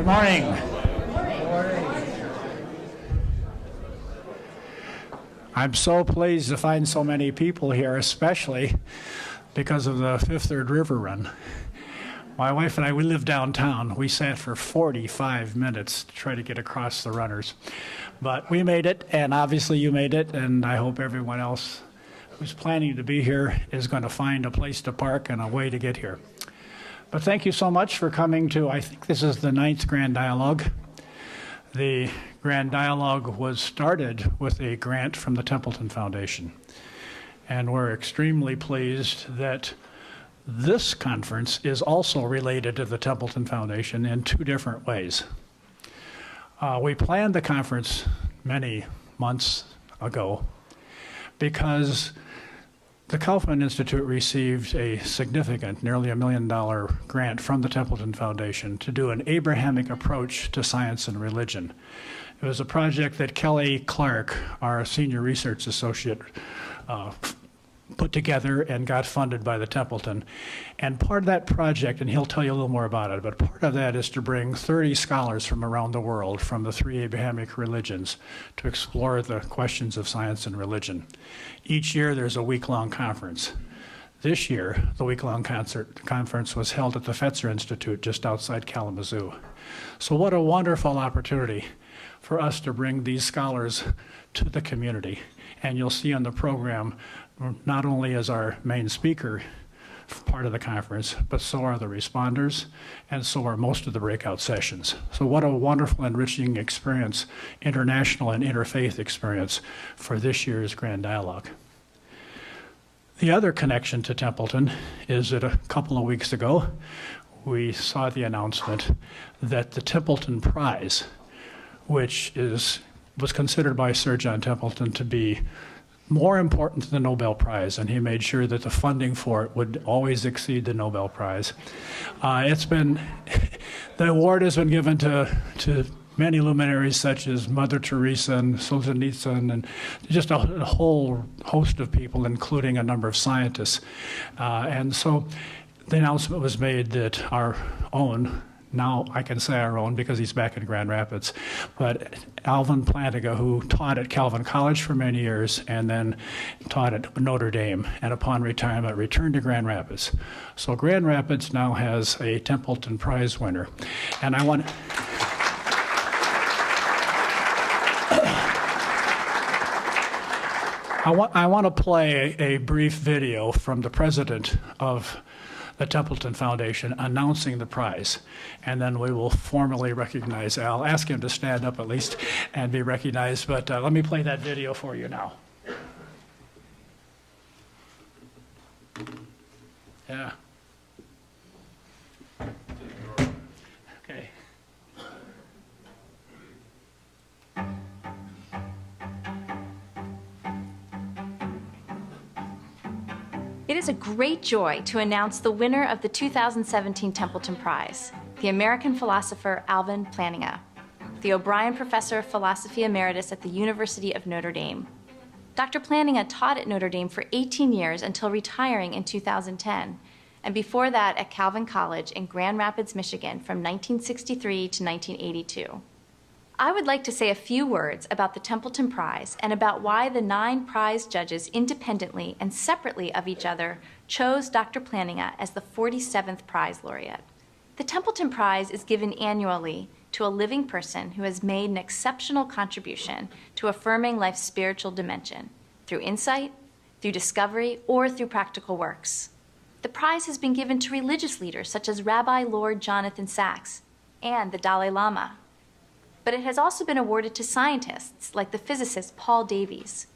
Good morning. I'm so pleased to find so many people here, especially because of the Fifth Third River Run. My wife and I, we live downtown. We sat for 45 minutes to try to get across the runners. But we made it, and obviously you made it, and I hope everyone else who's planning to be here is going to find a place to park and a way to get here. But thank you so much for coming to, I think this is the 9th Grand Dialogue. The Grand Dialogue was started with a grant from the Templeton Foundation. And we're extremely pleased that this conference is also related to the Templeton Foundation in 2 different ways. We planned the conference many months ago because the Kaufman Institute received a significant, nearly $1 million grant from the Templeton Foundation to do an Abrahamic approach to science and religion. It was a project that Kelly Clark, our senior research associate, put together and got funded by the Templeton. And part of that project, and he'll tell you a little more about it, but part of that is to bring 30 scholars from around the world from the 3 Abrahamic religions to explore the questions of science and religion. Each year there's a week-long conference. This year, the week-long conference was held at the Fetzer Institute just outside Kalamazoo. So what a wonderful opportunity for us to bring these scholars to the community. And you'll see on the program, not only is our main speaker part of the conference, but so are the responders, and so are most of the breakout sessions. So what a wonderful, enriching experience, international and interfaith experience for this year's Grand Dialogue. The other connection to Templeton is that a couple of weeks ago, we saw the announcement that the Templeton Prize, which was considered by Sir John Templeton to be more important than the Nobel Prize, and he made sure that the funding for it would always exceed the Nobel Prize. The award has been given to many luminaries such as Mother Teresa and Solzhenitsyn, and just a whole host of people, including a number of scientists. And so the announcement was made that our own, now I can say our own because he's back in Grand Rapids, but Alvin Plantinga, who taught at Calvin College for many years and then taught at Notre Dame, and upon retirement returned to Grand Rapids. So Grand Rapids now has a Templeton Prize winner. And I want to play a brief video from the president of the Templeton Foundation announcing the prize, and then we will formally recognize Al. Ask him to stand up at least and be recognized, but let me play that video for you now. Yeah. Okay. It is a great joy to announce the winner of the 2017 Templeton Prize, the American philosopher Alvin Plantinga, the O'Brien Professor of Philosophy Emeritus at the University of Notre Dame. Dr. Plantinga taught at Notre Dame for 18 years until retiring in 2010, and before that at Calvin College in Grand Rapids, Michigan from 1963 to 1982. I would like to say a few words about the Templeton Prize and about why the 9 prize judges independently and separately of each other chose Dr. Plantinga as the 47th prize laureate. The Templeton Prize is given annually to a living person who has made an exceptional contribution to affirming life's spiritual dimension through insight, through discovery, or through practical works. The prize has been given to religious leaders such as Rabbi Lord Jonathan Sacks and the Dalai Lama. But it has also been awarded to scientists like the physicist Paul Davies.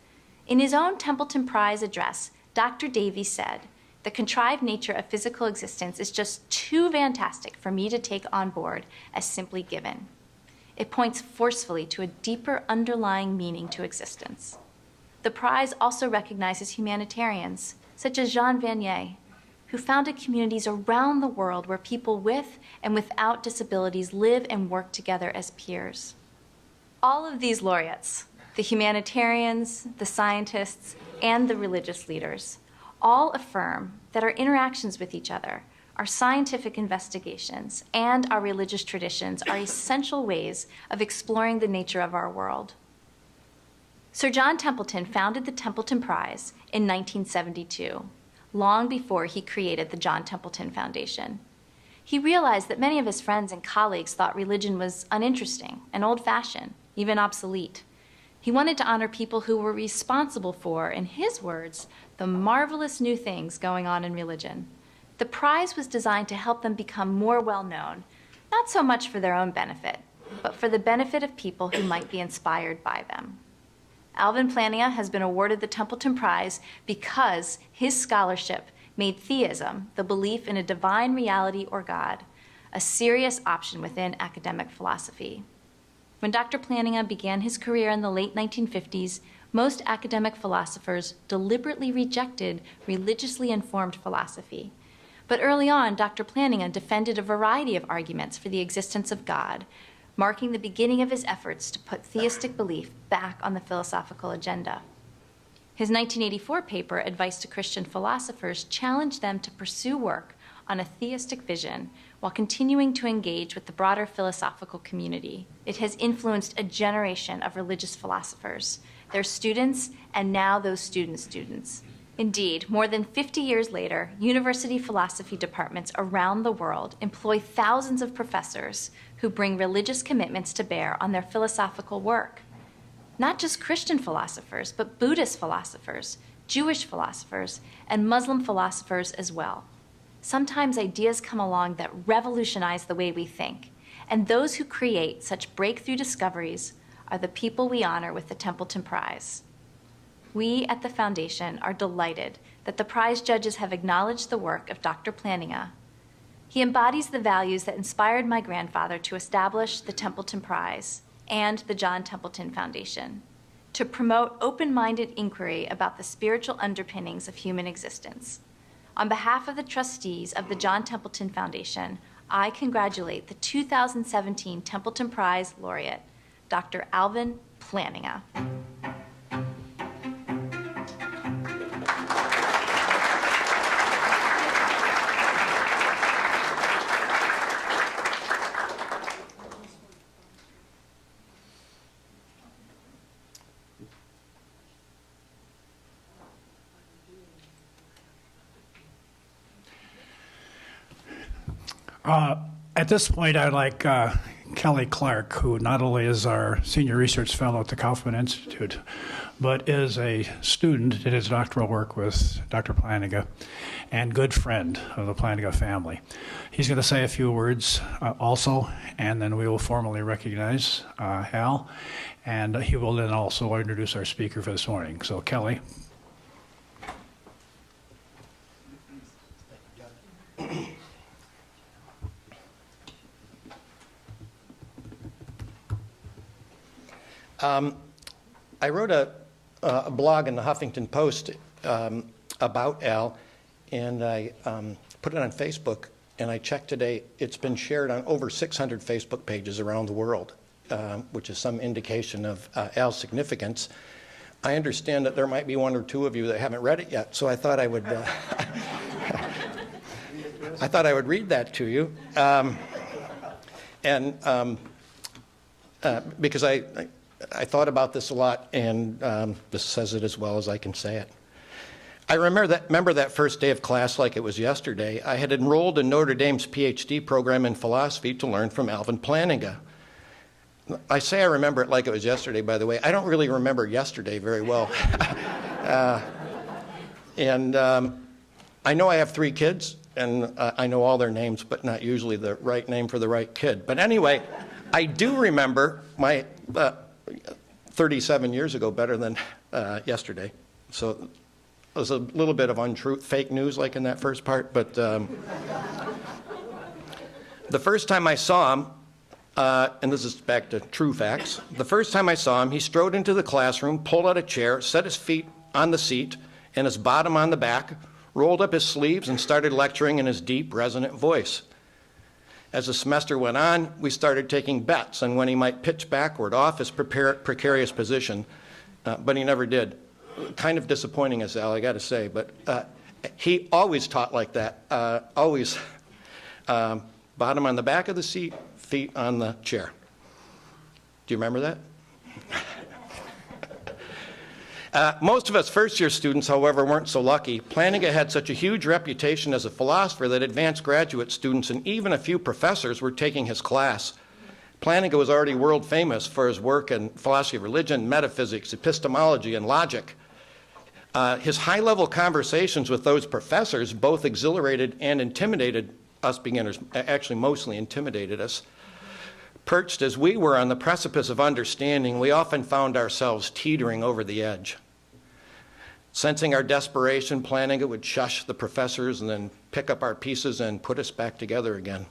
In his own Templeton Prize address, Dr. Davies said, "The contrived nature of physical existence is just too fantastic for me to take on board as simply given. It points forcefully to a deeper underlying meaning to existence." The prize also recognizes humanitarians, such as Jean Vanier, who founded communities around the world where people with and without disabilities live and work together as peers. All of these laureates, the humanitarians, the scientists, and the religious leaders, all affirm that our interactions with each other our scientific investigations, and our religious traditions are essential ways of exploring the nature of our world. Sir John Templeton founded the Templeton Prize in 1972, long before he created the John Templeton Foundation. He realized that many of his friends and colleagues thought religion was uninteresting and old-fashioned, even obsolete. He wanted to honor people who were responsible for, in his words, the marvelous new things going on in religion. The prize was designed to help them become more well-known, not so much for their own benefit, but for the benefit of people who might be inspired by them. Alvin Plantinga has been awarded the Templeton Prize because his scholarship made theism, the belief in a divine reality or God, a serious option within academic philosophy. When Dr. Plantinga began his career in the late 1950s, most academic philosophers deliberately rejected religiously informed philosophy. But early on, Dr. Plantinga defended a variety of arguments for the existence of God, marking the beginning of his efforts to put theistic belief back on the philosophical agenda. His 1984 paper, Advice to Christian Philosophers, challenged them to pursue work on a theistic vision while continuing to engage with the broader philosophical community. It has influenced a generation of religious philosophers, their students, and now those students' students. Indeed, more than 50 years later, university philosophy departments around the world employ thousands of professors who bring religious commitments to bear on their philosophical work. Not just Christian philosophers, but Buddhist philosophers, Jewish philosophers, and Muslim philosophers as well. Sometimes ideas come along that revolutionize the way we think, and those who create such breakthrough discoveries are the people we honor with the Templeton Prize. We at the Foundation are delighted that the prize judges have acknowledged the work of Dr. Plantinga. He embodies the values that inspired my grandfather to establish the Templeton Prize and the John Templeton Foundation, to promote open-minded inquiry about the spiritual underpinnings of human existence. On behalf of the trustees of the John Templeton Foundation, I congratulate the 2017 Templeton Prize laureate, Dr. Alvin Plantinga. At this point, I'd like Kelly Clark, who not only is our senior research fellow at the Kaufman Institute, but is a student, did his doctoral work with Dr. Plantinga, and good friend of the Plantinga family. He's going to say a few words also, and then we will formally recognize Al, and he will then also introduce our speaker for this morning. So, Kelly. I wrote a blog in the Huffington Post about Al, and I put it on Facebook, and I checked today, it's been shared on over 600 Facebook pages around the world, which is some indication of Al's significance. I understand that there might be one or two of you that haven't read it yet, so I thought I would read that to you, because I thought about this a lot, and this says it as well as I can say it. I remember that first day of class like it was yesterday. I had enrolled in Notre Dame's PhD program in philosophy to learn from Alvin Plantinga. I say I remember it like it was yesterday, by the way. I don't really remember yesterday very well. I know I have 3 kids, and I know all their names, but not usually the right name for the right kid. But anyway, I do remember my 37 years ago better than yesterday. So it was a little bit of untruth, fake news like in that first part. But the first time I saw him, and this is back to true facts, the first time I saw him, he strode into the classroom, pulled out a chair, set his feet on the seat and his bottom on the back, rolled up his sleeves and started lecturing in his deep, resonant voice. As the semester went on, we started taking bets on when he might pitch backward off his precarious position, but he never did. Kind of disappointing as Al, I got to say, but he always taught like that, always bottom on the back of the seat, feet on the chair. Do you remember that? Most of us first-year students, however, weren't so lucky. Plantinga had such a huge reputation as a philosopher that advanced graduate students and even a few professors were taking his class. Plantinga was already world famous for his work in philosophy of religion, metaphysics, epistemology, and logic. His high-level conversations with those professors both exhilarated and intimidated us beginners, actually mostly intimidated us. Perched as we were on the precipice of understanding, we often found ourselves teetering over the edge. Sensing our desperation, Plantinga would shush the professors and then pick up our pieces and put us back together again.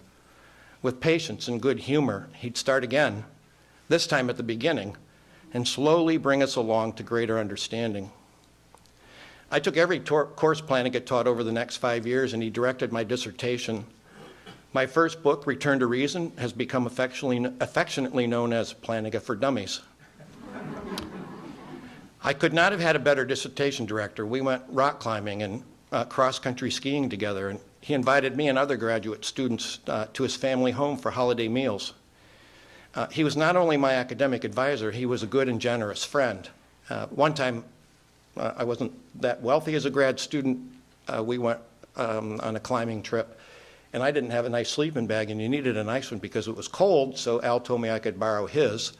With patience and good humor, he'd start again, this time at the beginning, and slowly bring us along to greater understanding. I took every course Plantinga taught over the next 5 years, and he directed my dissertation. My first book, Return to Reason, has become affectionately known as Plantinga for Dummies. I could not have had a better dissertation director. We went rock climbing and cross-country skiing together, and he invited me and other graduate students to his family home for holiday meals. He was not only my academic advisor, he was a good and generous friend. One time, I wasn't that wealthy as a grad student. We went on a climbing trip, and I didn't have a nice sleeping bag, and you needed a nice one because it was cold, so Al told me I could borrow his.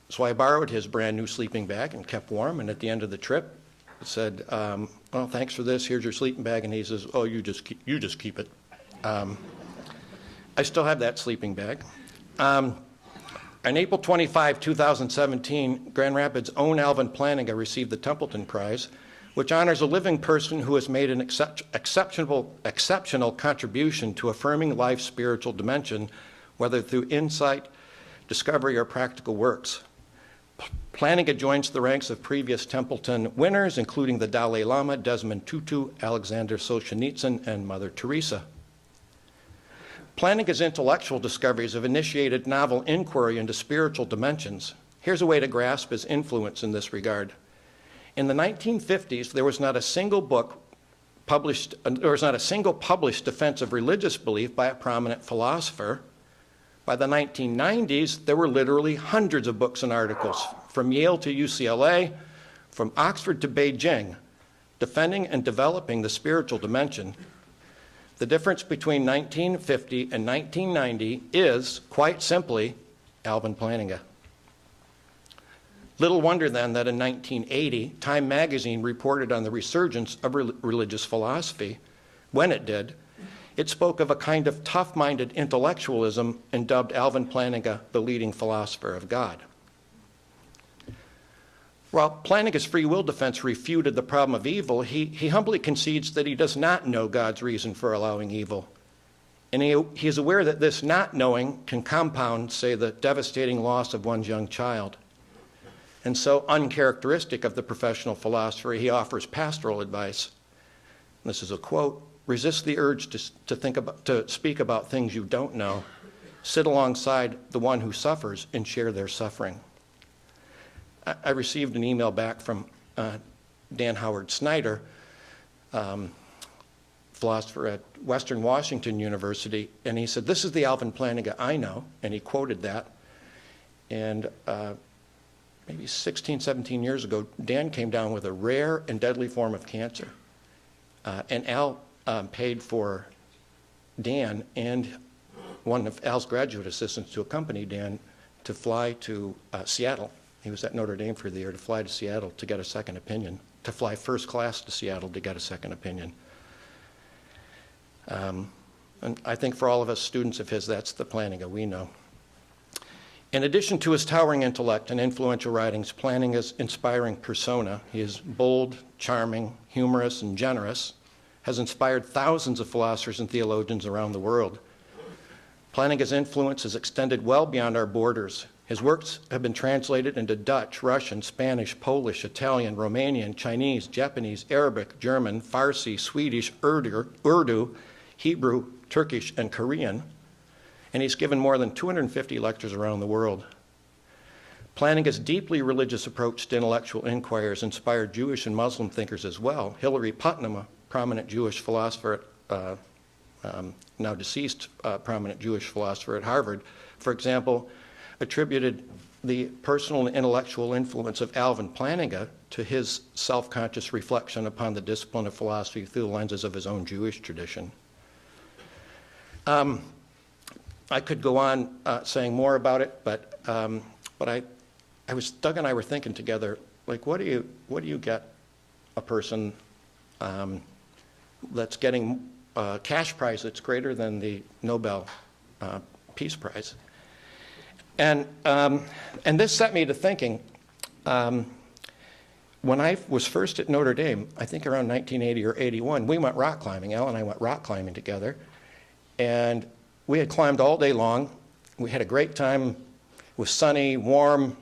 So I borrowed his brand new sleeping bag and kept warm, and at the end of the trip, said, well, thanks for this, here's your sleeping bag, and he says, oh, you just keep it. I still have that sleeping bag. On April 25, 2017, Grand Rapids' own Alvin Plantinga received the Templeton Prize, which honors a living person who has made an exceptional contribution to affirming life's spiritual dimension, whether through insight, discovery, or practical works. Plantinga joins the ranks of previous Templeton winners, including the Dalai Lama, Desmond Tutu, Alexander Solzhenitsyn, and Mother Teresa. Plantinga's intellectual discoveries have initiated novel inquiry into spiritual dimensions. Here's a way to grasp his influence in this regard. In the 1950s, there was not a single published defense of religious belief by a prominent philosopher. By the 1990s, there were literally hundreds of books and articles, from Yale to UCLA, from Oxford to Beijing, defending and developing the spiritual dimension. The difference between 1950 and 1990 is, quite simply, Alvin Plantinga. Little wonder then that in 1980, Time magazine reported on the resurgence of religious philosophy. When it did, it spoke of a kind of tough-minded intellectualism and dubbed Alvin Plantinga the leading philosopher of God. While Plantinga's free will defense refuted the problem of evil, he humbly concedes that he does not know God's reason for allowing evil. And he is aware that this not knowing can compound, say, the devastating loss of one's young child. And so, uncharacteristic of the professional philosopher, he offers pastoral advice. This is a quote: resist the urge to speak about things you don't know. Sit alongside the one who suffers and share their suffering. I received an email back from Dan Howard Snyder, philosopher at Western Washington University, and he said, this is the Alvin Plantinga I know, and he quoted that. And maybe 16, 17 years ago, Dan came down with a rare and deadly form of cancer. And Al paid for Dan and one of Al's graduate assistants to accompany Dan to fly to Seattle. He was at Notre Dame for the year, to fly to Seattle to get a second opinion, to fly first class to Seattle to get a second opinion. And I think for all of us students of his, that's the Plantinga we know. In addition to his towering intellect and influential writings, Plantinga's inspiring persona, he is bold, charming, humorous, and generous, has inspired thousands of philosophers and theologians around the world. Plantinga's influence has extended well beyond our borders. His works have been translated into Dutch, Russian, Spanish, Polish, Italian, Romanian, Chinese, Japanese, Arabic, German, Farsi, Swedish, Urdu, Hebrew, Turkish, and Korean. And he's given more than 250 lectures around the world. Plantinga's deeply religious approach to intellectual inquiry has inspired Jewish and Muslim thinkers as well. Hilary Putnam, a prominent Jewish philosopher at now deceased prominent Jewish philosopher at Harvard, for example, attributed the personal and intellectual influence of Alvin Plantinga to his self-conscious reflection upon the discipline of philosophy through the lenses of his own Jewish tradition. I could go on saying more about it, but Doug and I were thinking together, like, what do you get a person that's getting a cash prize that's greater than the Nobel Peace Prize? And this set me to thinking. When I was first at Notre Dame, I think around 1980 or 81, we went rock climbing. Al and I went rock climbing together. And we had climbed all day long. We had a great time. It was sunny, warm.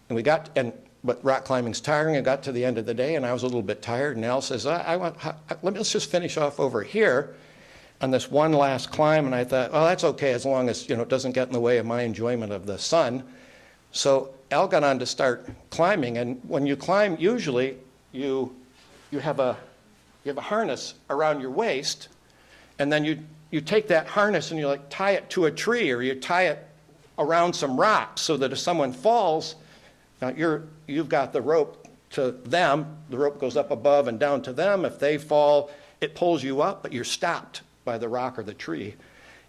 And but rock climbing's tiring. I got to the end of the day, and I was a little bit tired. And Al says, let's just finish off over here on this one last climb. And I thought, well, that's okay as long as it doesn't get in the way of my enjoyment of the sun. So Al got on to start climbing, and when you climb, usually you have a harness around your waist, and then you take that harness and you like tie it to a tree, or you tie it around some rocks so that if someone falls, now you've got the rope to them. The rope goes up above and down to them. If they fall, it pulls you up, but you're stopped by the rock or the tree.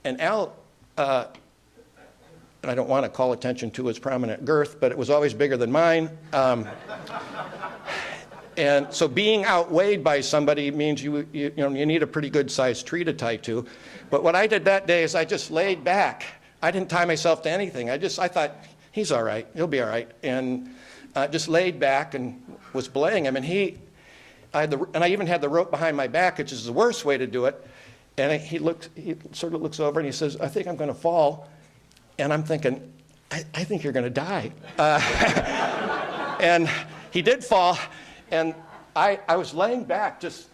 And Al, and I don't want to call attention to his prominent girth, but it was always bigger than mine. And so being outweighed by somebody means you need a pretty good sized tree to tie to. But what I did that day is I just laid back. I didn't tie myself to anything. I thought, he's all right, he'll be all right. And just laid back and was belaying him. And I even had the rope behind my back, which is the worst way to do it. And he sort of looks over and he says, I think I'm going to fall. And I'm thinking, I think you're going to die. And he did fall. And I was laying back just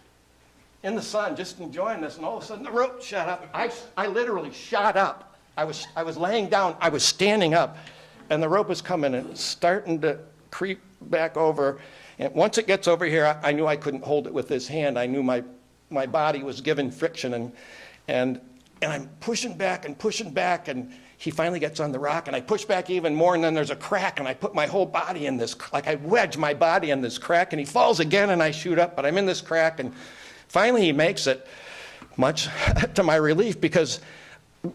in the sun, just enjoying this. And all of a sudden the rope shot up. I literally shot up. I was laying down. I was standing up. And the rope was coming and starting to creep back over. And once it gets over here, I knew I couldn't hold it with this hand. I knew my body was given friction. And I'm pushing back, and he finally gets on the rock, and I push back even more, and then there's a crack, and I put my whole body in this, like I wedge my body in this crack, and he falls again, and I shoot up, but I'm in this crack, and finally he makes it, much to my relief, because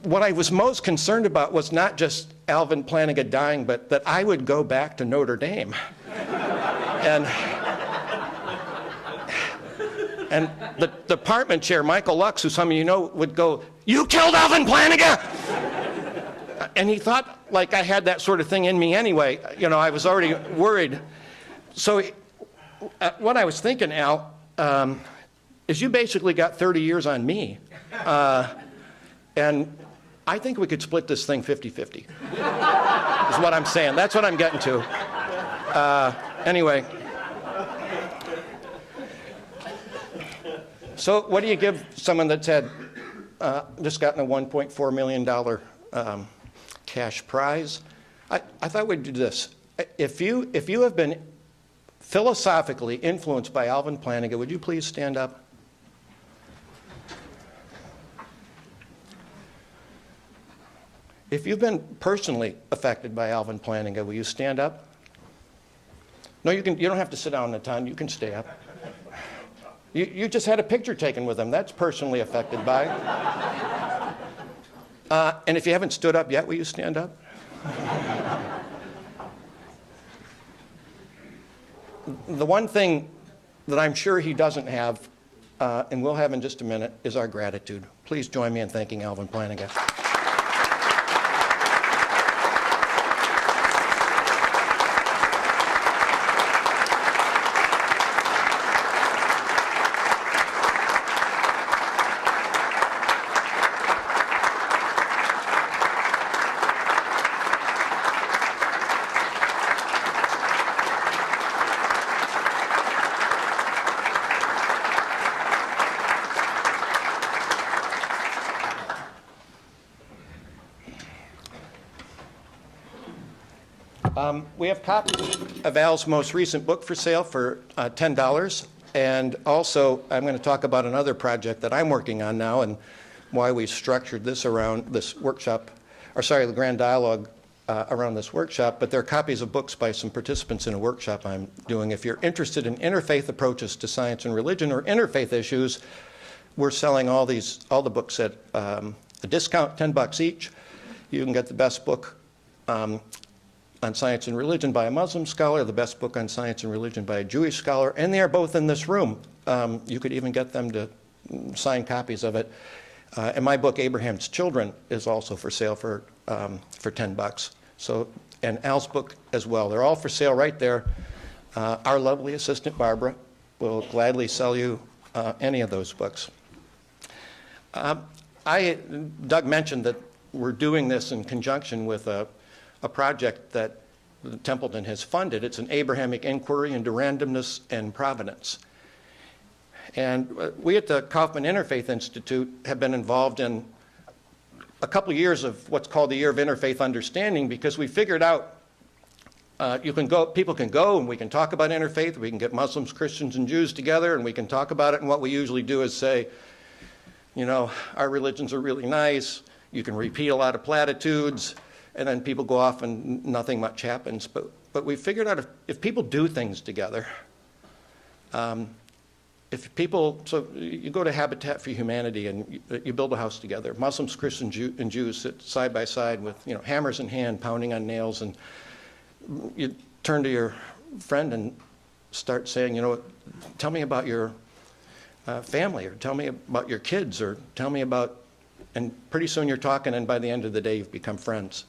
what I was most concerned about was not just Alvin Plantinga dying, but that I would go back to Notre Dame. And the department chair, Michael Lux, who some of you know, would go, "You killed Alvin Plantinga!" And he thought like I had that sort of thing in me anyway. I was already worried. So what I was thinking, Al, is you basically got 30 years on me. And I think we could split this thing 50-50, is what I'm saying. That's what I'm getting to. Anyway. So what do you give someone that's just gotten a $1.4 million cash prize? I thought we'd do this. If you have been philosophically influenced by Alvin Plantinga, would you please stand up? If you've been personally affected by Alvin Plantinga, will you stand up? No, you don't have to sit down, Nathan. You can stay up. You just had a picture taken with him. That's personally affected by. And if you haven't stood up yet, will you stand up? The one thing that I'm sure he doesn't have, and we'll have in just a minute, is our gratitude. Please join me in thanking Alvin Plantinga. We have copies of Al's most recent book for sale for $10. And also, I'm going to talk about another project that I'm working on now. And why we structured this around this workshop, or sorry, the grand dialogue around this workshop, but there are copies of books by some participants in a workshop I'm doing. If you're interested in interfaith approaches to science and religion or interfaith issues, we're selling all the books at a discount, $10 each. You can get the best book on science and religion by a Muslim scholar, the best book on science and religion by a Jewish scholar, and they are both in this room. You could even get them to sign copies of it. And my book, Abraham's Children, is also for sale for $10. So, and Al's book as well. They're all for sale right there. Our lovely assistant, Barbara, will gladly sell you any of those books. Doug mentioned that we're doing this in conjunction with a project that Templeton has funded. It's an Abrahamic inquiry into randomness and providence. And we at the Kaufman Interfaith Institute have been involved in a couple of years of what's called the Year of Interfaith Understanding, because we figured out people can go and we can talk about interfaith. We can get Muslims, Christians, and Jews together and we can talk about it. And what we usually do is say, you know, our religions are really nice. You can repeat a lot of platitudes, and then people go off and nothing much happens. But we figured out if people do things together, so you go to Habitat for Humanity and you build a house together. Muslims, Christians, and Jews sit side by side with, you know, hammers in hand, pounding on nails, and you turn to your friend and start saying, you know, tell me about your family, or tell me about your kids, or tell me about, and pretty soon you're talking, and by the end of the day you've become friends.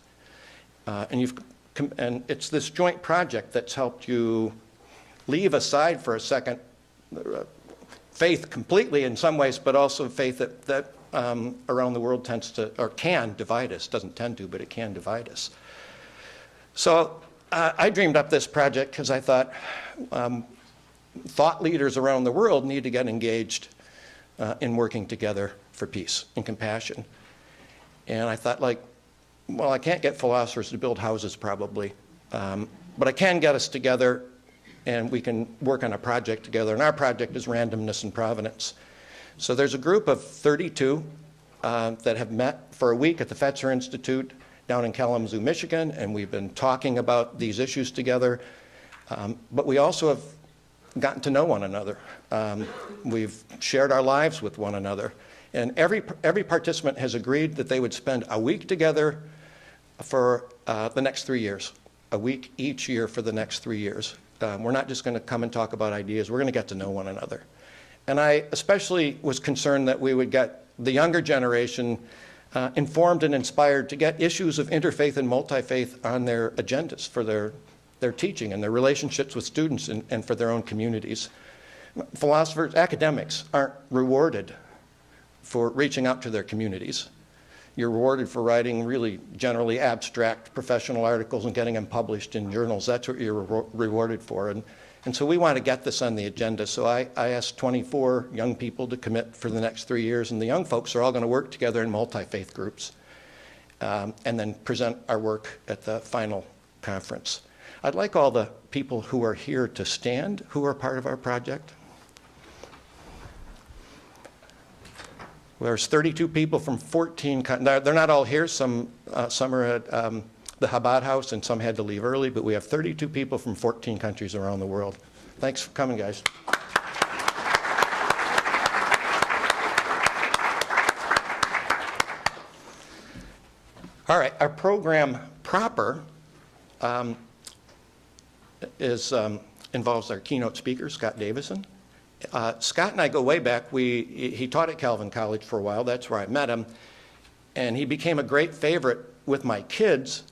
And it's this joint project that's helped you leave aside for a second faith completely in some ways, but also faith that around the world tends to, or can divide us. Doesn't tend to, but it can divide us. So I dreamed up this project because I thought thought leaders around the world need to get engaged in working together for peace and compassion. And I thought, like, well, I can't get philosophers to build houses probably, but I can get us together and we can work on a project together. And our project is randomness and providence. So there's a group of 32 that have met for a week at the Fetzer Institute down in Kalamazoo, Michigan, and we've been talking about these issues together. But we also have gotten to know one another. We've shared our lives with one another. And every participant has agreed that they would spend a week together for the next 3 years, a week each year for the next 3 years. We're not just going to come and talk about ideas. We're going to get to know one another. And I especially was concerned that we would get the younger generation informed and inspired to get issues of interfaith and multi-faith on their agendas for their teaching and their relationships with students and for their own communities. Philosophers, academics aren't rewarded for reaching out to their communities. You're rewarded for writing really generally abstract professional articles and getting them published in journals. That's what you're rewarded for. And so we want to get this on the agenda. So I asked 24 young people to commit for the next 3 years, and the young folks are all going to work together in multi-faith groups and then present our work at the final conference. I'd like all the people who are here to stand, who are part of our project. There's 32 people from 14 countries. They're not all here. Some are at the Chabad House, and some had to leave early, but we have 32 people from 14 countries around the world. Thanks for coming, guys. All right, our program proper involves our keynote speaker, Scott Davison. Scott and I go way back. He taught at Calvin College for a while. That's where I met him. And he became a great favorite with my kids.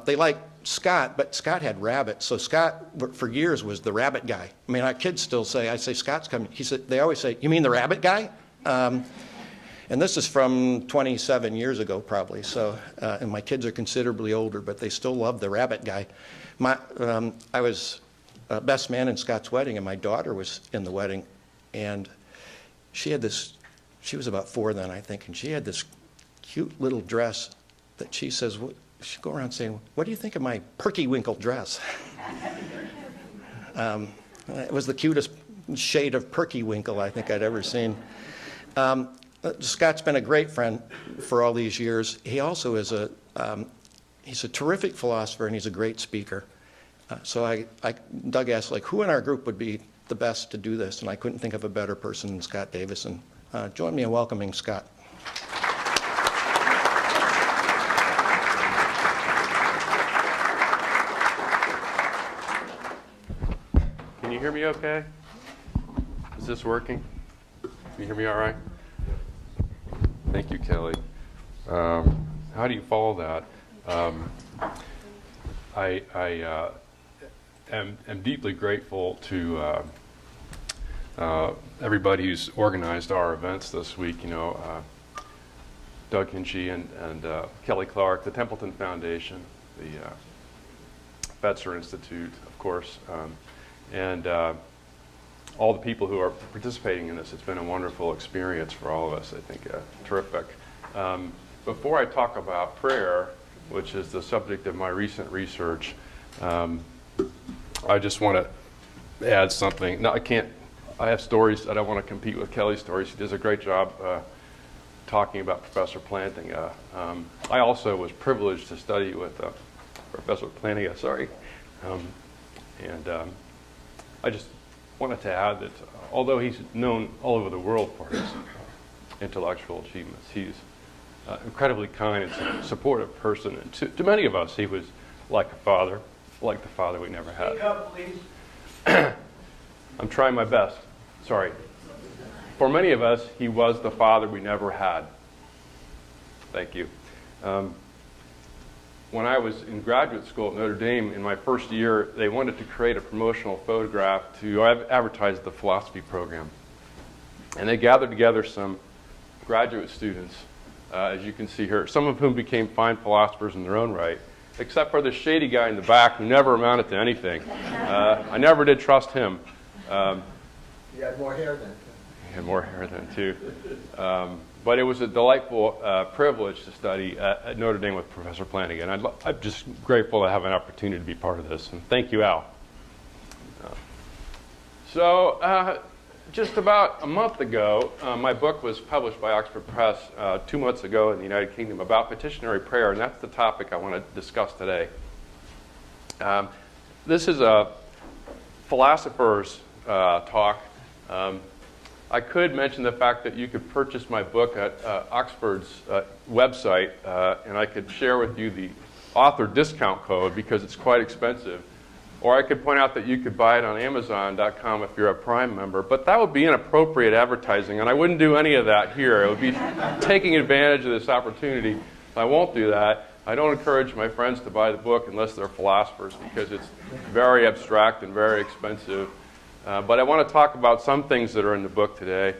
They liked Scott, but Scott had rabbits. So Scott, for years, was the rabbit guy. I mean, our kids still say, I say, Scott's coming. They always say, you mean the rabbit guy? And this is from 27 years ago, probably. So, and my kids are considerably older, but they still love the rabbit guy. I was best man in Scott's wedding, and my daughter was in the wedding. And she was about 4 then, I think, and she had this cute little dress that she says, she'd go around saying, what do you think of my Perky-Winkle dress? It was the cutest shade of Perky-Winkle I think I'd ever seen. Scott's been a great friend for all these years. He also is he's a terrific philosopher, and he's a great speaker. So Doug asked, like, who in our group would be the best to do this? And I couldn't think of a better person than Scott Davison. Join me in welcoming Scott. Can you hear me okay? Is this working? Can you hear me all right? Thank you, Kelly. How do you follow that? I am deeply grateful to everybody who's organized our events this week. You know, Doug Hinchy and Kelly Clark, the Templeton Foundation, the Fetzer Institute, of course, and all the people who are participating in this. It's been a wonderful experience for all of us, I think, terrific. Before I talk about prayer, which is the subject of my recent research, I just want to add something. No, I have stories. I don't want to compete with Kelly's stories. She does a great job talking about Professor Plantinga. I also was privileged to study with Professor Plantinga, I just wanted to add that although he's known all over the world for his intellectual achievements, he's incredibly kind and supportive person. And to many of us, he was like a father, like the father we never had. Speak up, please. I'm trying my best. Sorry. For many of us, he was the father we never had. Thank you. When I was in graduate school at Notre Dame in my first year, they wanted to create a promotional photograph to advertise the philosophy program. And they gathered together some graduate students, as you can see here, some of whom became fine philosophers in their own right, except for the shady guy in the back who never amounted to anything. I never did trust him. He had more hair than. He had more hair than too. But it was a delightful privilege to study at Notre Dame with Professor Plantinga, and I'm just grateful to have an opportunity to be part of this. And thank you, Al. Just about a month ago, my book was published by Oxford Press 2 months ago in the United Kingdom about petitionary prayer, and that's the topic I want to discuss today. This is a philosopher's talk. I could mention the fact that you could purchase my book at Oxford's website, and I could share with you the author discount code because it's quite expensive. Or I could point out that you could buy it on Amazon.com if you're a Prime member, but that would be inappropriate advertising, and I wouldn't do any of that here. It would be taking advantage of this opportunity. I won't do that. I don't encourage my friends to buy the book unless they're philosophers because it's very abstract and very expensive. But I want to talk about some things that are in the book today.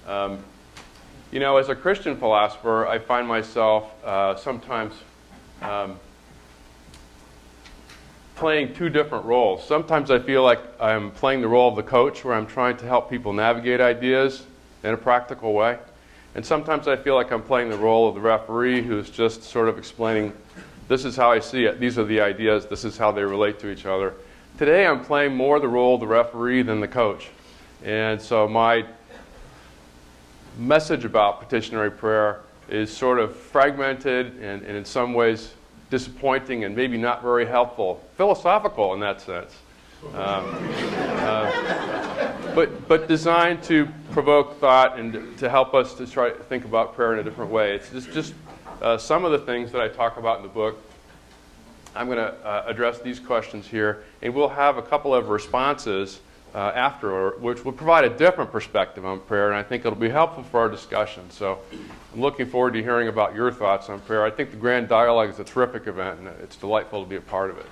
You know, as a Christian philosopher, I find myself sometimes playing two different roles. Sometimes I feel like I'm playing the role of the coach, where I'm trying to help people navigate ideas in a practical way. And sometimes I feel like I'm playing the role of the referee, who's just sort of explaining, this is how I see it, these are the ideas, this is how they relate to each other. Today I'm playing more the role of the referee than the coach. And so my message about petitionary prayer is sort of fragmented and in some ways disappointing and maybe not very helpful, philosophical in that sense, but designed to provoke thought and to help us to try to think about prayer in a different way. It's just some of the things that I talk about in the book. I'm going to address these questions here, and we'll have a couple of responses after, which will provide a different perspective on prayer, and I think it'll be helpful for our discussion. So I'm looking forward to hearing about your thoughts on prayer. I think the Grand Dialogue is a terrific event, and it's delightful to be a part of it,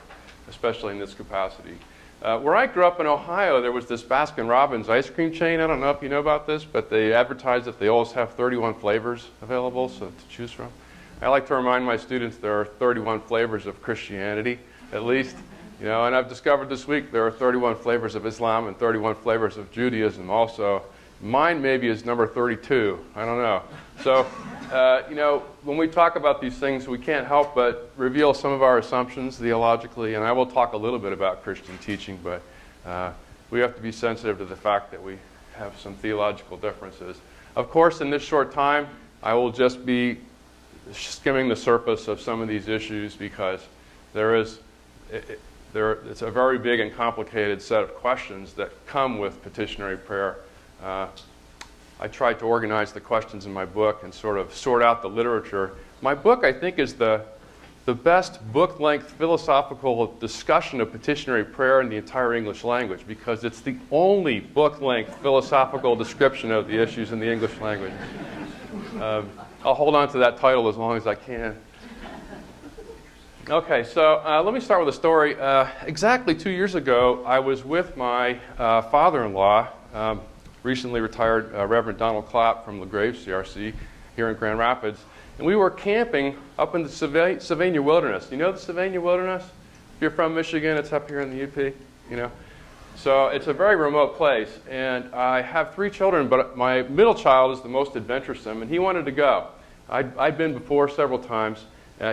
especially in this capacity. Where I grew up in Ohio, there was this Baskin-Robbins ice cream chain. I don't know if you know about this, but they advertise that they always have 31 flavors available to choose from. I like to remind my students there are 31 flavors of Christianity, at least. You know, and I've discovered this week there are 31 flavors of Islam and 31 flavors of Judaism also. Mine maybe is number 32. I don't know. So, you know, when we talk about these things, we can't help but reveal some of our assumptions theologically, and I will talk a little bit about Christian teaching, but we have to be sensitive to the fact that we have some theological differences. Of course, in this short time, I will just be skimming the surface of some of these issues because it's a very big and complicated set of questions that come with petitionary prayer. I tried to organize the questions in my book and sort of sort out the literature. My book, I think, is the best book-length philosophical discussion of petitionary prayer in the entire English language because it's the only book-length philosophical description of the issues in the English language. I'll hold on to that title as long as I can. Okay, so let me start with a story. Exactly 2 years ago, I was with my father-in-law, recently retired Reverend Donald Clapp from LaGrave CRC here in Grand Rapids, and we were camping up in the Sylvania Wilderness. You know the Sylvania Wilderness? If you're from Michigan, it's up here in the UP, you know. So it's a very remote place, and I have 3 children, but my middle child is the most adventuresome, and he wanted to go. I'd been before several times.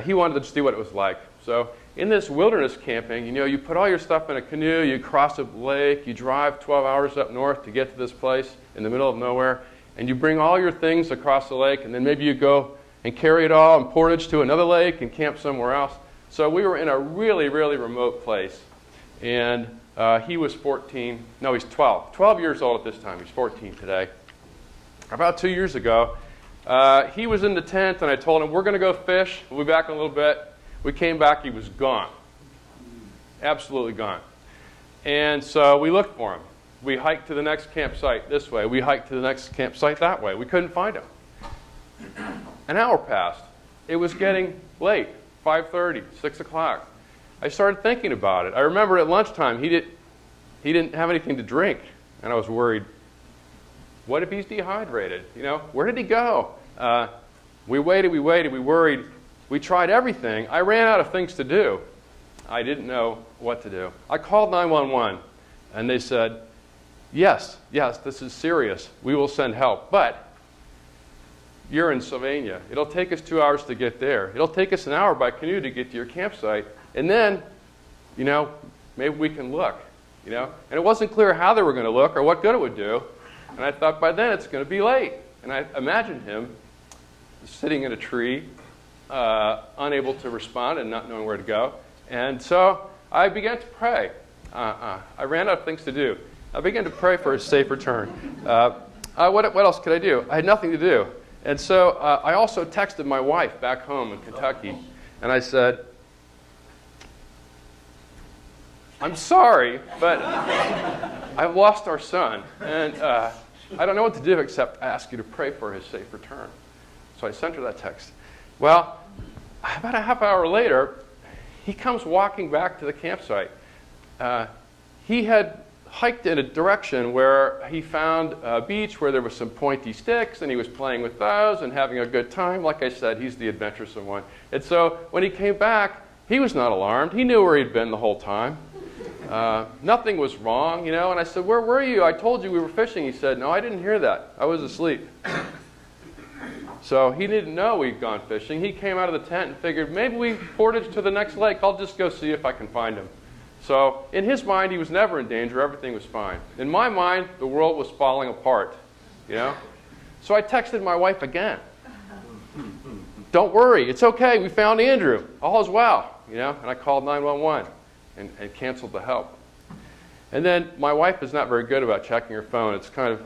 He wanted to see what it was like. So in this wilderness camping, you know, you put all your stuff in a canoe, you cross a lake, you drive 12 hours up north to get to this place in the middle of nowhere, and you bring all your things across the lake, and then maybe you go and carry it all and portage to another lake and camp somewhere else. So we were in a really, really remote place. And he was 14. No, he's 12. 12 years old at this time. He's 14 today. About 2 years ago, he was in the tent, and I told him, we're going to go fish. We'll be back in a little bit. We came back. He was gone. Absolutely gone. And so we looked for him. We hiked to the next campsite this way. We hiked to the next campsite that way. We couldn't find him. An hour passed. It was getting late, 5:30, 6 o'clock. I started thinking about it. I remember at lunchtime he didn't have anything to drink, and I was worried. What if he's dehydrated? You know, where did he go? We waited, we worried. We tried everything. I ran out of things to do. I didn't know what to do. I called 911, and they said, yes, this is serious. We will send help, but you're in Sylvania. It'll take us 2 hours to get there. It'll take us an hour by canoe to get to your campsite. And then, you know, maybe we can look, you know. And it wasn't clear how they were going to look or what good it would do. And I thought by then it's going to be late. And I imagined him sitting in a tree, unable to respond and not knowing where to go. And so I began to pray. I ran out of things to do. I began to pray for a safe return. What else could I do? I had nothing to do. And so I also texted my wife back home in Kentucky, and I said, I'm sorry, but I've lost our son, and I don't know what to do except ask you to pray for his safe return. So I sent her that text. Well, about a half hour later, he comes walking back to the campsite. He had hiked in a direction where he found a beach where there was some pointy sticks, and he was playing with those and having a good time. Like I said, he's the adventuresome one. And so when he came back, he was not alarmed. He knew where he'd been the whole time. Nothing was wrong, you know. And I said, where were you? I told you we were fishing. He said, no, I didn't hear that. I was asleep. So he didn't know we'd gone fishing. He came out of the tent and figured, maybe we portaged to the next lake. I'll just go see if I can find him. So in his mind, he was never in danger. Everything was fine. In my mind, the world was falling apart, you know. So I texted my wife again. Don't worry. It's okay. We found Andrew. All is well, you know. And I called 911 and canceled the help. And then my wife is not very good about checking her phone. It's kind of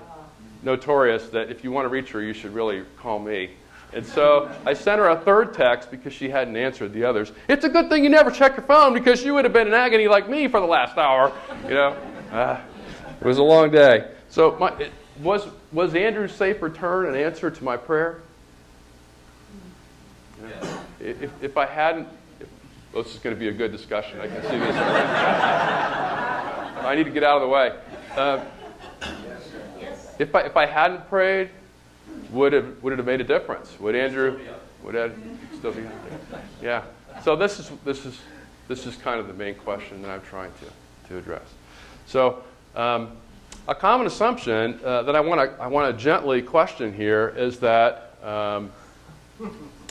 notorious that if you want to reach her, you should really call me. And so I sent her a third text because she hadn't answered the others. It's a good thing you never check your phone because you would have been in agony like me for the last hour. You know, it was a long day. So was Andrew's safe return an answer to my prayer? Yeah. If I hadn't, well, this is going to be a good discussion. I can see this. I need to get out of the way. If I hadn't prayed, would it have made a difference? Would Andrew still be out there? Yeah. So this is kind of the main question that I'm trying to address. So a common assumption that I want to gently question here is that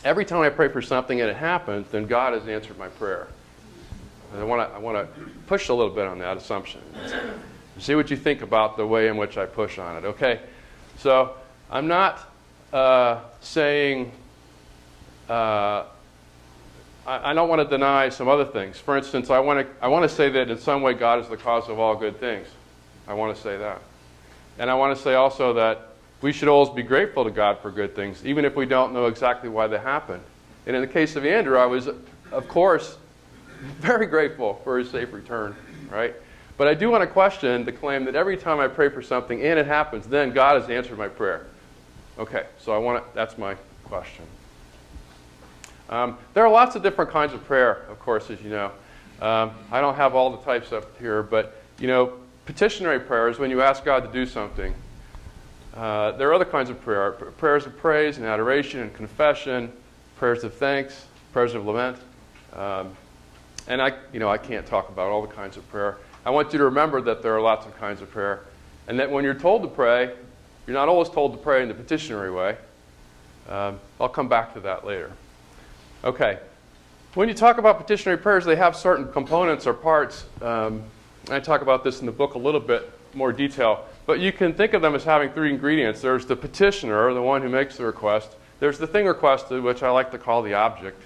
every time I pray for something and it happens, then God has answered my prayer. And I want to push a little bit on that assumption. See what you think about the way in which I push on it. Okay. So I'm not saying I don't want to deny some other things. For instance, I want to say that in some way God is the cause of all good things. I want to say that. And I want to say also that we should always be grateful to God for good things, even if we don't know exactly why they happen. And in the case of Andrew, I was, of course, very grateful for his safe return, right? But I do want to question the claim that every time I pray for something and it happens, then God has answered my prayer. Okay, so that's my question. There are lots of different kinds of prayer, of course, as you know. I don't have all the types up here, but, petitionary prayer is when you ask God to do something. There are other kinds of prayer. Prayers of praise and adoration and confession, prayers of thanks, prayers of lament. And I can't talk about all the kinds of prayer. I want you to remember that there are lots of kinds of prayer. And that when you're told to pray, you're not always told to pray in the petitionary way. I'll come back to that later. Okay. When you talk about petitionary prayers, they have certain components or parts. I talk about this in the book a little bit more detail. But you can think of them as having three ingredients. There's the petitioner, the one who makes the request. There's the thing requested, which I like to call the object.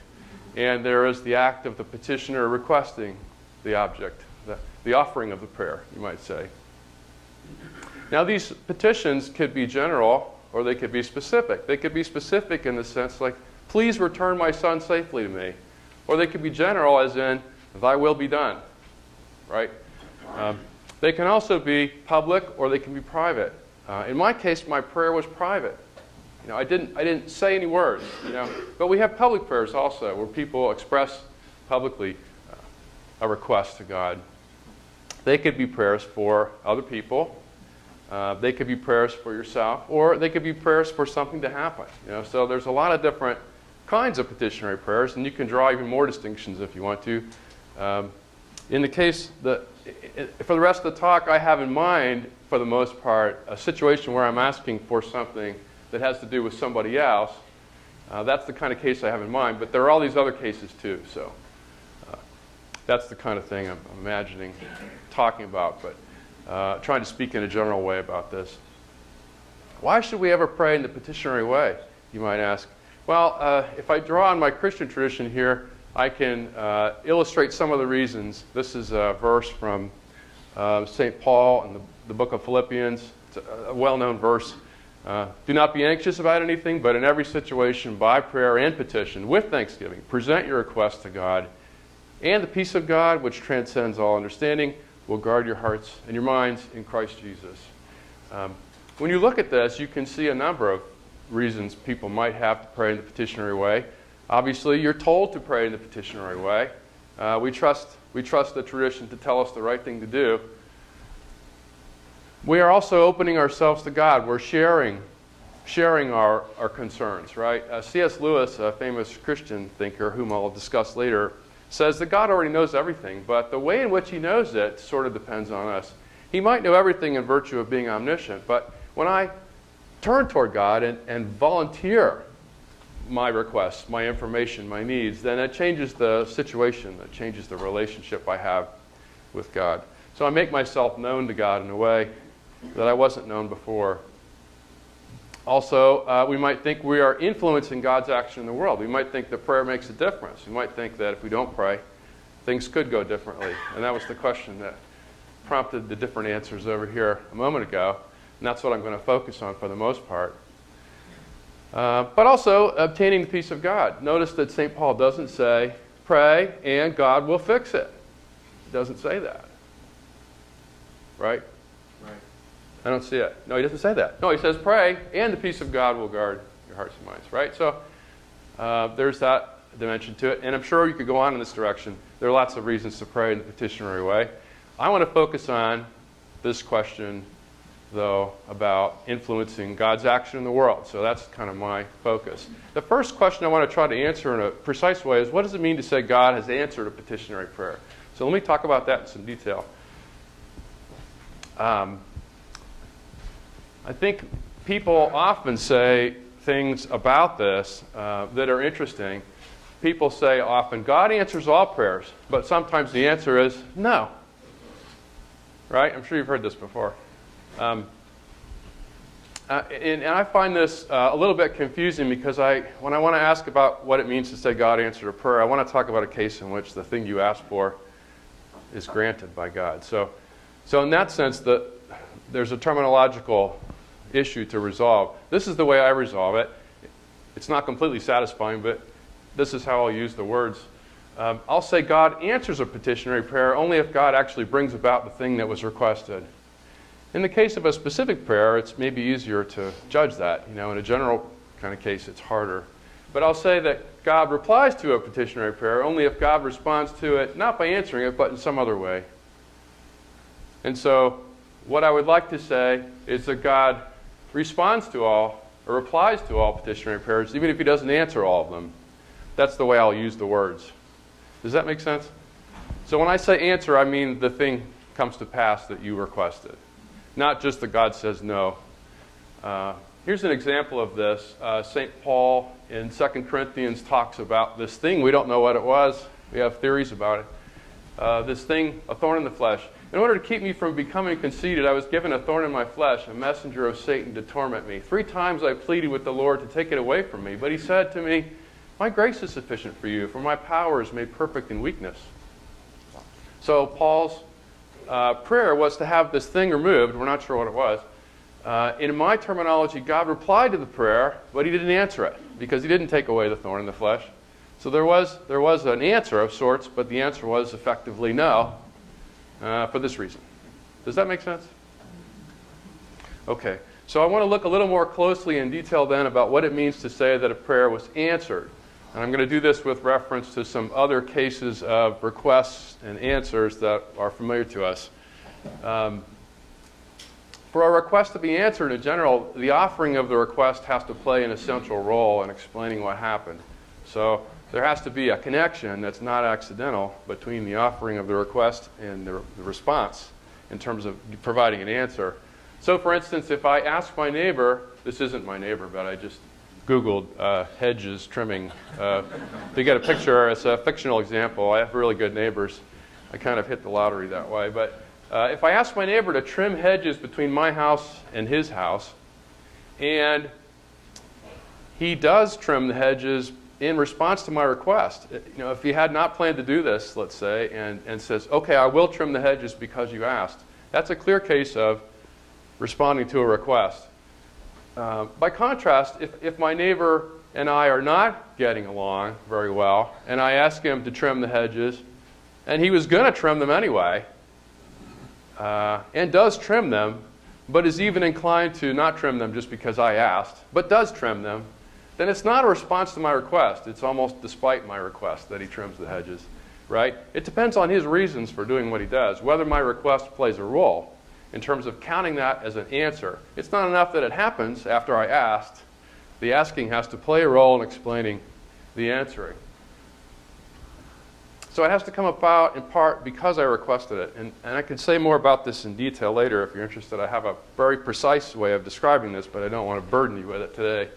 And there is the act of the petitioner requesting the object, the offering of the prayer, you might say. Now, these petitions could be general or they could be specific. They could be specific in the sense like, please return my son safely to me. Or they could be general as in, thy will be done, right? They can also be public or they can be private. In my case, my prayer was private. I didn't say any words. But we have public prayers also, where people express publicly a request to God. They could be prayers for other people. They could be prayers for yourself, or they could be prayers for something to happen. So there's a lot of different kinds of petitionary prayers, and you can draw even more distinctions if you want to. In the case for the rest of the talk, I have in mind, for the most part, a situation where I'm asking for something that has to do with somebody else. That's the kind of case I have in mind, but there are all these other cases too. So that's the kind of thing I'm imagining talking about, but trying to speak in a general way about this. Why should we ever pray in the petitionary way, you might ask? Well, if I draw on my Christian tradition here, I can illustrate some of the reasons. This is a verse from St. Paul in the book of Philippians. It's a well-known verse. Do not be anxious about anything, but in every situation, by prayer and petition, with thanksgiving, present your requests to God. And the peace of God, which transcends all understanding, will guard your hearts and your minds in Christ Jesus. When you look at this, you can see a number of reasons people might have to pray in the petitionary way. Obviously, you're told to pray in the petitionary way. We trust the tradition to tell us the right thing to do. We are also opening ourselves to God. We're sharing our concerns, right? C.S. Lewis, a famous Christian thinker, whom I'll discuss later, says that God already knows everything, but the way in which he knows it sort of depends on us. He might know everything in virtue of being omniscient, but when I turn toward God and volunteer my requests, my information, my needs, then it changes the situation, it changes the relationship I have with God. So I make myself known to God in a way that I wasn't known before. Also, we might think we are influencing God's action in the world. We might think that prayer makes a difference. We might think that if we don't pray, things could go differently. And that was the question that prompted the different answers over here a moment ago. And that's what I'm going to focus on for the most part. But also, obtaining the peace of God. Notice that St. Paul doesn't say, pray and God will fix it. He doesn't say that. Right? Right. I don't see it. No, he doesn't say that. No, he says pray and the peace of God will guard your hearts and minds. Right? So there's that dimension to it. And I'm sure you could go on in this direction. There are lots of reasons to pray in the petitionary way. I want to focus on this question, though, about influencing God's action in the world. So that's kind of my focus. The first question I want to try to answer in a precise way is, what does it mean to say God has answered a petitionary prayer? So let me talk about that in some detail. I think people often say things about this that are interesting. People say often, God answers all prayers, but sometimes the answer is no. Right? I'm sure you've heard this before. And I find this a little bit confusing because when I want to ask about what it means to say God answered a prayer, I want to talk about a case in which the thing you asked for is granted by God. So in that sense, there's a terminological issue to resolve. This is the way I resolve it. It's not completely satisfying, but this is how I'll use the words. I'll say God answers a petitionary prayer only if God actually brings about the thing that was requested. In the case of a specific prayer, it's maybe easier to judge that. In a general kind of case, it's harder. But I'll say that God replies to a petitionary prayer only if God responds to it, not by answering it, but in some other way. And so what I would like to say is that God responds to all, or replies to all petitionary prayers, even if he doesn't answer all of them. That's the way I'll use the words. Does that make sense? So when I say answer, I mean the thing comes to pass that you requested. Not just that God says no. Here's an example of this. St. Paul in 2 Corinthians talks about this thing. We don't know what it was. We have theories about it. This thing, a thorn in the flesh. In order to keep me from becoming conceited, I was given a thorn in my flesh, a messenger of Satan to torment me. 3 times I pleaded with the Lord to take it away from me. But he said to me, my grace is sufficient for you, for my power is made perfect in weakness. So Paul's prayer was to have this thing removed. We're not sure what it was. In my terminology, God replied to the prayer, but he didn't answer it because he didn't take away the thorn in the flesh. So there was an answer of sorts, but the answer was effectively no for this reason. Does that make sense? Okay. So I want to look a little more closely in detail then about what it means to say that a prayer was answered. And I'm going to do this with reference to some other cases of requests and answers that are familiar to us. For a request to be answered in general, the offering of the request has to play an essential role in explaining what happened. So there has to be a connection that's not accidental between the offering of the request and the response in terms of providing an answer. So for instance, if I ask my neighbor, this isn't my neighbor, but I just Googled hedges trimming to get a picture. It's a fictional example. I have really good neighbors. I kind of hit the lottery that way. But if I ask my neighbor to trim hedges between my house and his house, and he does trim the hedges in response to my request, if he had not planned to do this, let's say, and says, okay, I will trim the hedges because you asked, that's a clear case of responding to a request. By contrast, if my neighbor and I are not getting along very well, and I ask him to trim the hedges, and he was going to trim them anyway, and does trim them, but is even inclined to not trim them just because I asked, but does trim them, then it's not a response to my request. It's almost despite my request that he trims the hedges, right? It depends on his reasons for doing what he does, whether my request plays a role in terms of counting that as an answer. It's not enough that it happens after I asked. The asking has to play a role in explaining the answering. So it has to come about in part because I requested it. And I can say more about this in detail later if you're interested. I have a very precise way of describing this, but I don't want to burden you with it today.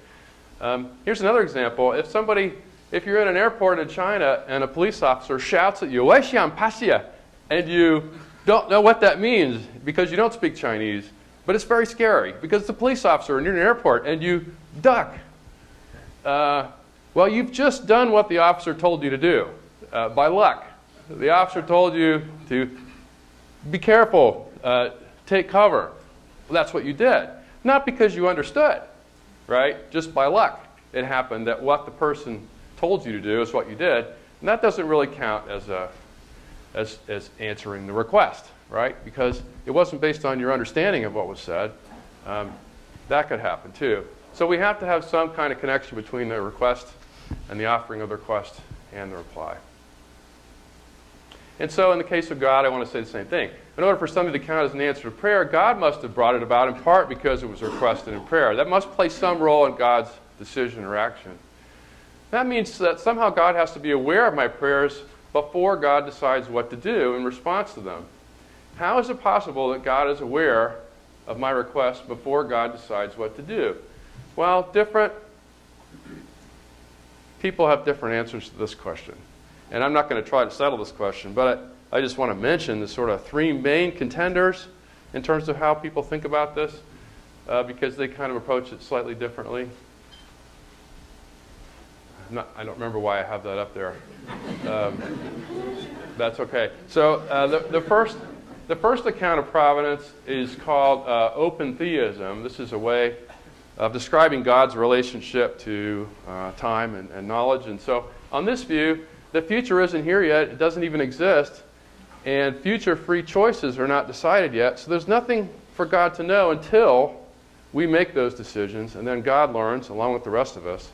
Here's another example. If you're at an airport in China and a police officer shouts at you, "Wei xiang paxia," and you don't know what that means because you don't speak Chinese, but it's very scary because it's a police officer and you're in an airport and you duck. Well, you've just done what the officer told you to do by luck. The officer told you to be careful, take cover. Well, that's what you did. Not because you understood, right? Just by luck. It happened that what the person told you to do is what you did, and that doesn't really count as answering the request, right? Because it wasn't based on your understanding of what was said. That could happen too. So we have to have some kind of connection between the request and the offering of the request and the reply. And so in the case of God, I want to say the same thing. In order for something to count as an answer to prayer, God must have brought it about in part because it was requested in prayer. That must play some role in God's decision or action. That means that somehow God has to be aware of my prayers before God decides what to do in response to them. How is it possible that God is aware of my request before God decides what to do? Well, different people have different answers to this question. And I'm not going to try to settle this question, but I just want to mention the sort of three main contenders in terms of how people think about this. because they kind of approach it slightly differently. I don't remember why I have that up there. That's okay. So the first account of providence is called open theism. This is a way of describing God's relationship to time and knowledge. And so on this view, the future isn't here yet. It doesn't even exist. And future free choices are not decided yet. So there's nothing for God to know until we make those decisions. And then God learns, along with the rest of us,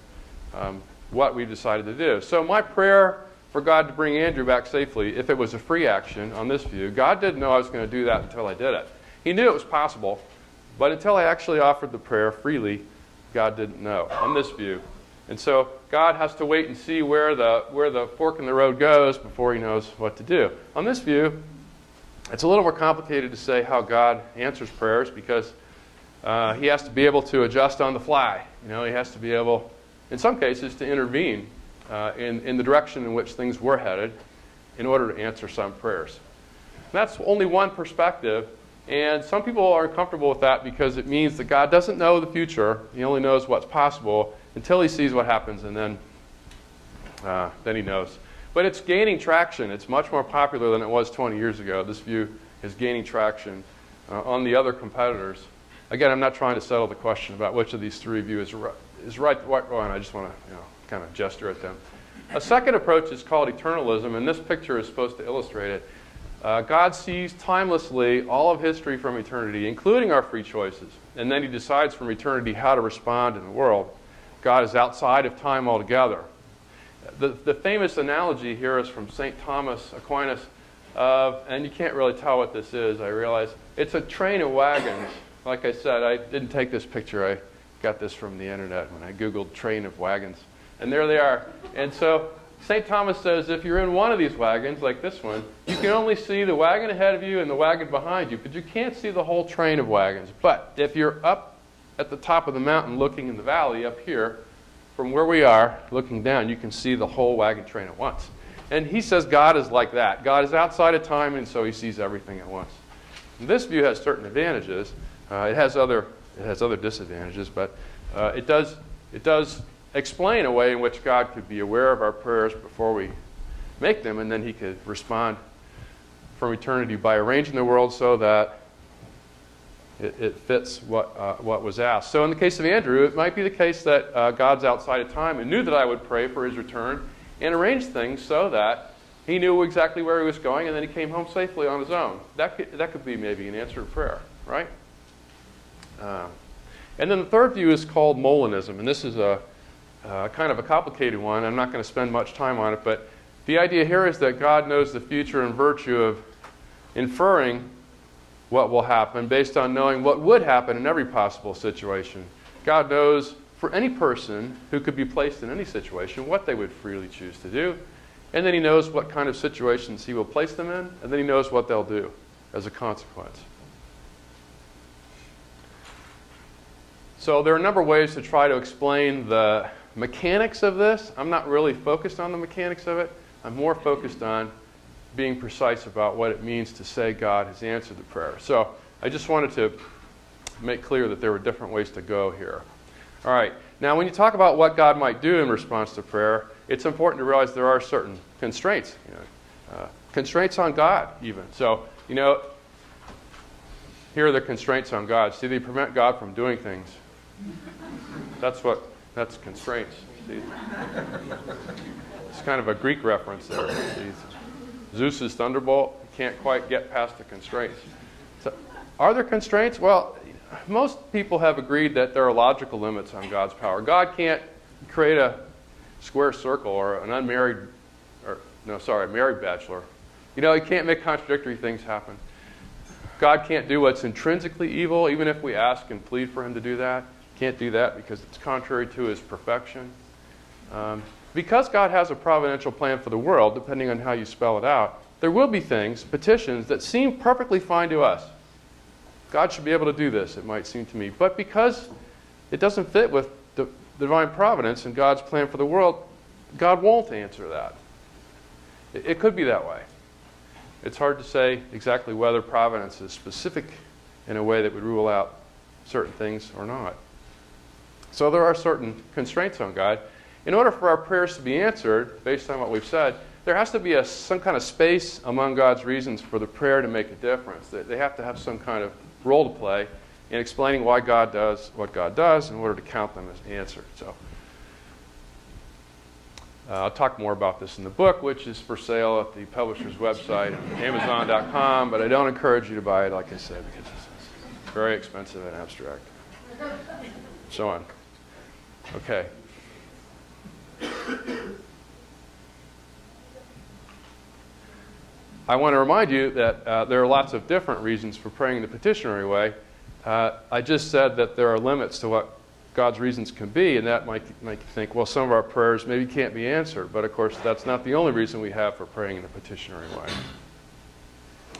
what we've decided to do. So my prayer for God to bring Andrew back safely, if it was a free action on this view, God didn't know I was going to do that until I did it. He knew it was possible, but until I actually offered the prayer freely, God didn't know on this view. And so God has to wait and see where the fork in the road goes before he knows what to do. On this view, it's a little more complicated to say how God answers prayers because he has to be able to adjust on the fly. He has to be able, in some cases, to intervene in the direction in which things were headed in order to answer some prayers. That's only one perspective, and some people are uncomfortable with that because it means that God doesn't know the future. He only knows what's possible until he sees what happens, and then he knows. But it's gaining traction. It's much more popular than it was 20 years ago. This view is gaining traction on the other competitors. Again, I'm not trying to settle the question about which of these three views is right one. I just want to kind of gesture at them. A second approach is called eternalism, and this picture is supposed to illustrate it. God sees timelessly all of history from eternity, including our free choices, and then he decides from eternity how to respond in the world. God is outside of time altogether. The famous analogy here is from St. Thomas Aquinas, and you can't really tell what this is, I realize. It's a train of wagons. Like I said, I didn't take this picture. I got this from the internet when I Googled train of wagons. And there they are. And so St. Thomas says if you're in one of these wagons, like this one, you can only see the wagon ahead of you and the wagon behind you, but you can't see the whole train of wagons. But if you're up at the top of the mountain looking in the valley up here, from where we are, looking down, you can see the whole wagon train at once. And he says God is like that. God is outside of time, and so he sees everything at once. And this view has certain advantages. It has other disadvantages, but it does explain a way in which God could be aware of our prayers before we make them, and then he could respond from eternity by arranging the world so that it fits what was asked. So in the case of Andrew, it might be the case that God's outside of time and knew that I would pray for his return and arranged things so that he knew exactly where he was going, and then he came home safely on his own. That could be maybe an answered prayer, right? And then the third view is called Molinism, and this is a kind of a complicated one. I'm not going to spend much time on it, but the idea here is that God knows the future in virtue of inferring what will happen based on knowing what would happen in every possible situation. God knows for any person who could be placed in any situation what they would freely choose to do, and then he knows what kind of situations he will place them in, and then he knows what they'll do as a consequence. So there are a number of ways to try to explain the mechanics of this. I'm not really focused on the mechanics of it. I'm more focused on being precise about what it means to say God has answered the prayer. So I just wanted to make clear that there were different ways to go here. All right. Now, when you talk about what God might do in response to prayer, it's important to realize there are certain constraints. Constraints on God, even. So, here are the constraints on God. See, they prevent God from doing things. That's constraints. See? It's kind of a Greek reference there. See? Zeus's thunderbolt can't quite get past the constraints. So, are there constraints? Well, most people have agreed that there are logical limits on God's power. God can't create a square circle or an married bachelor. He can't make contradictory things happen. God can't do what's intrinsically evil, even if we ask and plead for him to do that. He can't do that because it's contrary to his perfection. Because God has a providential plan for the world, depending on how you spell it out, there will be things, petitions, that seem perfectly fine to us. God should be able to do this, it might seem to me. But because it doesn't fit with the divine providence and God's plan for the world, God won't answer that. It could be that way. It's hard to say exactly whether providence is specific in a way that would rule out certain things or not. So there are certain constraints on God. In order for our prayers to be answered, based on what we've said, there has to be some kind of space among God's reasons for the prayer to make a difference. They have to have some kind of role to play in explaining why God does what God does in order to count them as answered. So I'll talk more about this in the book, which is for sale at the publisher's website, Amazon.com, but I don't encourage you to buy it, like I said, because it's very expensive and abstract. So on. Okay. I want to remind you that there are lots of different reasons for praying the petitionary way. I just said that there are limits to what God's reasons can be, and that might make you think, well, some of our prayers maybe can't be answered. But, of course, that's not the only reason we have for praying in the petitionary way.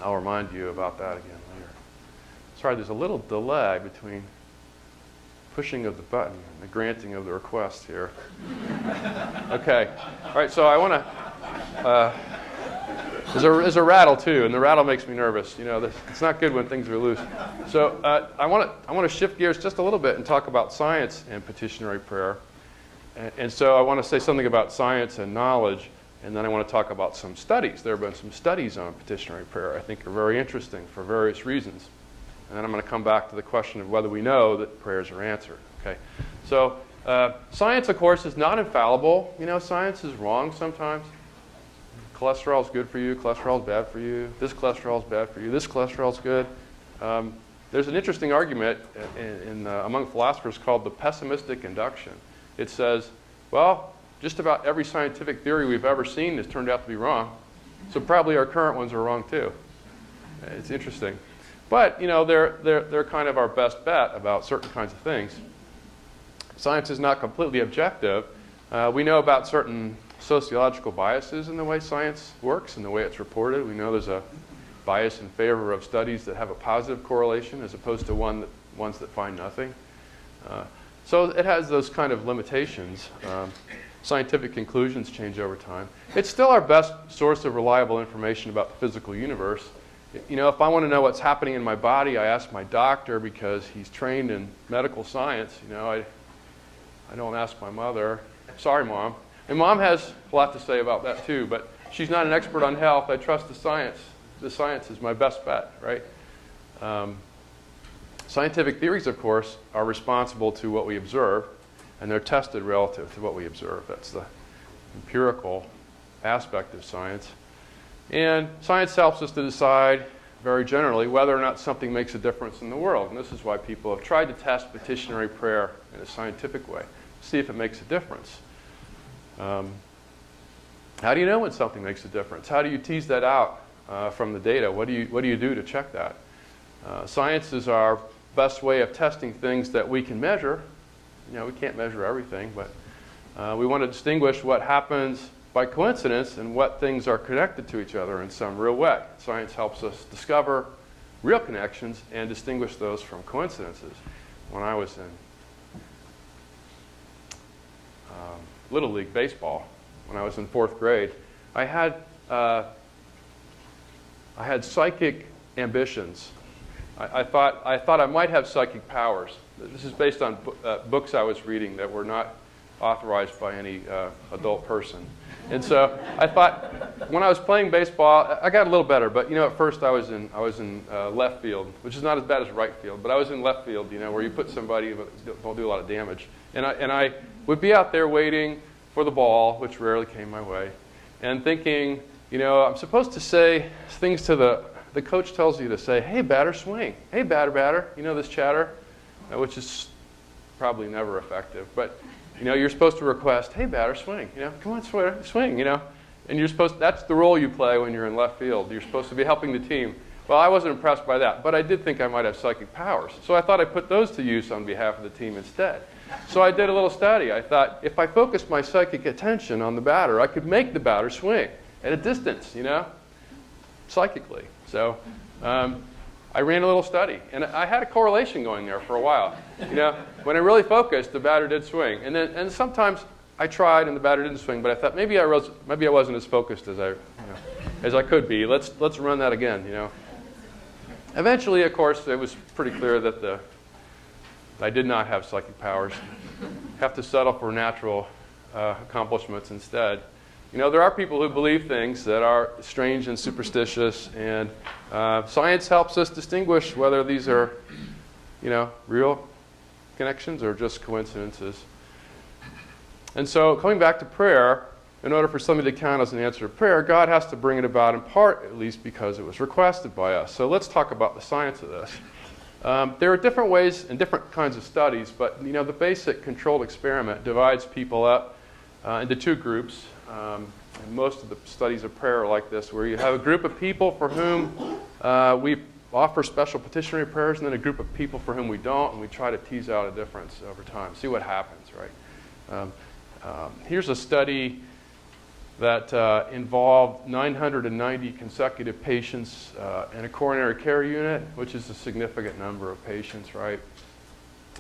I'll remind you about that again later. Sorry, there's a little delay between pushing of the button and the granting of the request here. Okay. All right, so I want to... There's a rattle, too, and the rattle makes me nervous. You know, it's not good when things are loose. So I want to shift gears just a little bit and talk about science and petitionary prayer. And so I want to say something about science and knowledge, and then I want to talk about some studies. There have been some studies on petitionary prayer I think are very interesting for various reasons. And then I'm going to come back to the question of whether we know that prayers are answered. Okay. So science, of course, is not infallible. You know, science is wrong sometimes. Cholesterol is good for you, cholesterol is bad for you, this cholesterol is bad for you, this cholesterol is good. There's an interesting argument among philosophers called the pessimistic induction. It says, well, just about every scientific theory we've ever seen has turned out to be wrong, so probably our current ones are wrong too. It's interesting. But, you know, they're kind of our best bet about certain kinds of things. Science is not completely objective. We know about certain sociological biases in the way science works and the way it's reported. We know there's a bias in favor of studies that have a positive correlation as opposed to ones that find nothing. So it has those kind of limitations. Scientific conclusions change over time. It's still our best source of reliable information about the physical universe. You know, if I want to know what's happening in my body, I ask my doctor because he's trained in medical science. You know, I don't ask my mother. Sorry, Mom. And Mom has a lot to say about that too, but she's not an expert on health. I trust the science. The science is my best bet, right? Scientific theories, of course, are responsible to what we observe, and they're tested relative to what we observe. That's the empirical aspect of science. And science helps us to decide, very generally, whether or not something makes a difference in the world. And this is why people have tried to test petitionary prayer in a scientific way, see if it makes a difference. How do you know when something makes a difference? How do you tease that out from the data? What do you do to check that? Science is our best way of testing things that we can measure. You know, we can't measure everything, but we want to distinguish what happens by coincidence and what things are connected to each other in some real way. Science helps us discover real connections and distinguish those from coincidences. When I was in Little League baseball, when I was in 4th grade, I had psychic ambitions. I thought I might have psychic powers. This is based on books I was reading that were not authorized by any adult person. And so I thought, when I was playing baseball, I got a little better. But you know, at first I was in left field, which is not as bad as right field. But I was in left field, you know, where you put somebody but don't do a lot of damage. And I would be out there waiting for the ball, which rarely came my way, and thinking, you know, I'm supposed to say things to the coach tells you to say, hey, batter, swing. Hey, batter. You know, this chatter, which is probably never effective. But, you know, you're supposed to request, hey, batter, swing. You know, come on, swing, you know. And that's the role you play when you're in left field. You're supposed to be helping the team. Well, I wasn't impressed by that, but I did think I might have psychic powers. So I thought I'd put those to use on behalf of the team instead. So I did a little study. I thought, if I focused my psychic attention on the batter, I could make the batter swing at a distance, you know, psychically. So I ran a little study, and I had a correlation going there for a while. You know, when I really focused, the batter did swing. And sometimes I tried, and the batter didn't swing, but I thought maybe I wasn't as focused as I could be. Let's run that again, you know. Eventually, of course, it was pretty clear that the I did not have psychic powers. Have to settle for natural accomplishments instead. You know, there are people who believe things that are strange and superstitious, and science helps us distinguish whether these are, you know, real connections or just coincidences. And so, coming back to prayer, in order for somebody to count as an answer to prayer, God has to bring it about in part, at least because it was requested by us. So let's talk about the science of this. There are different ways and different kinds of studies, but you know, the basic controlled experiment divides people up into two groups. And most of the studies of prayer are like this, where you have a group of people for whom we offer special petitionary prayers, and then a group of people for whom we don't, and we try to tease out a difference over time, see what happens, right? Here's a study that involved 990 consecutive patients in a coronary care unit, which is a significant number of patients, right?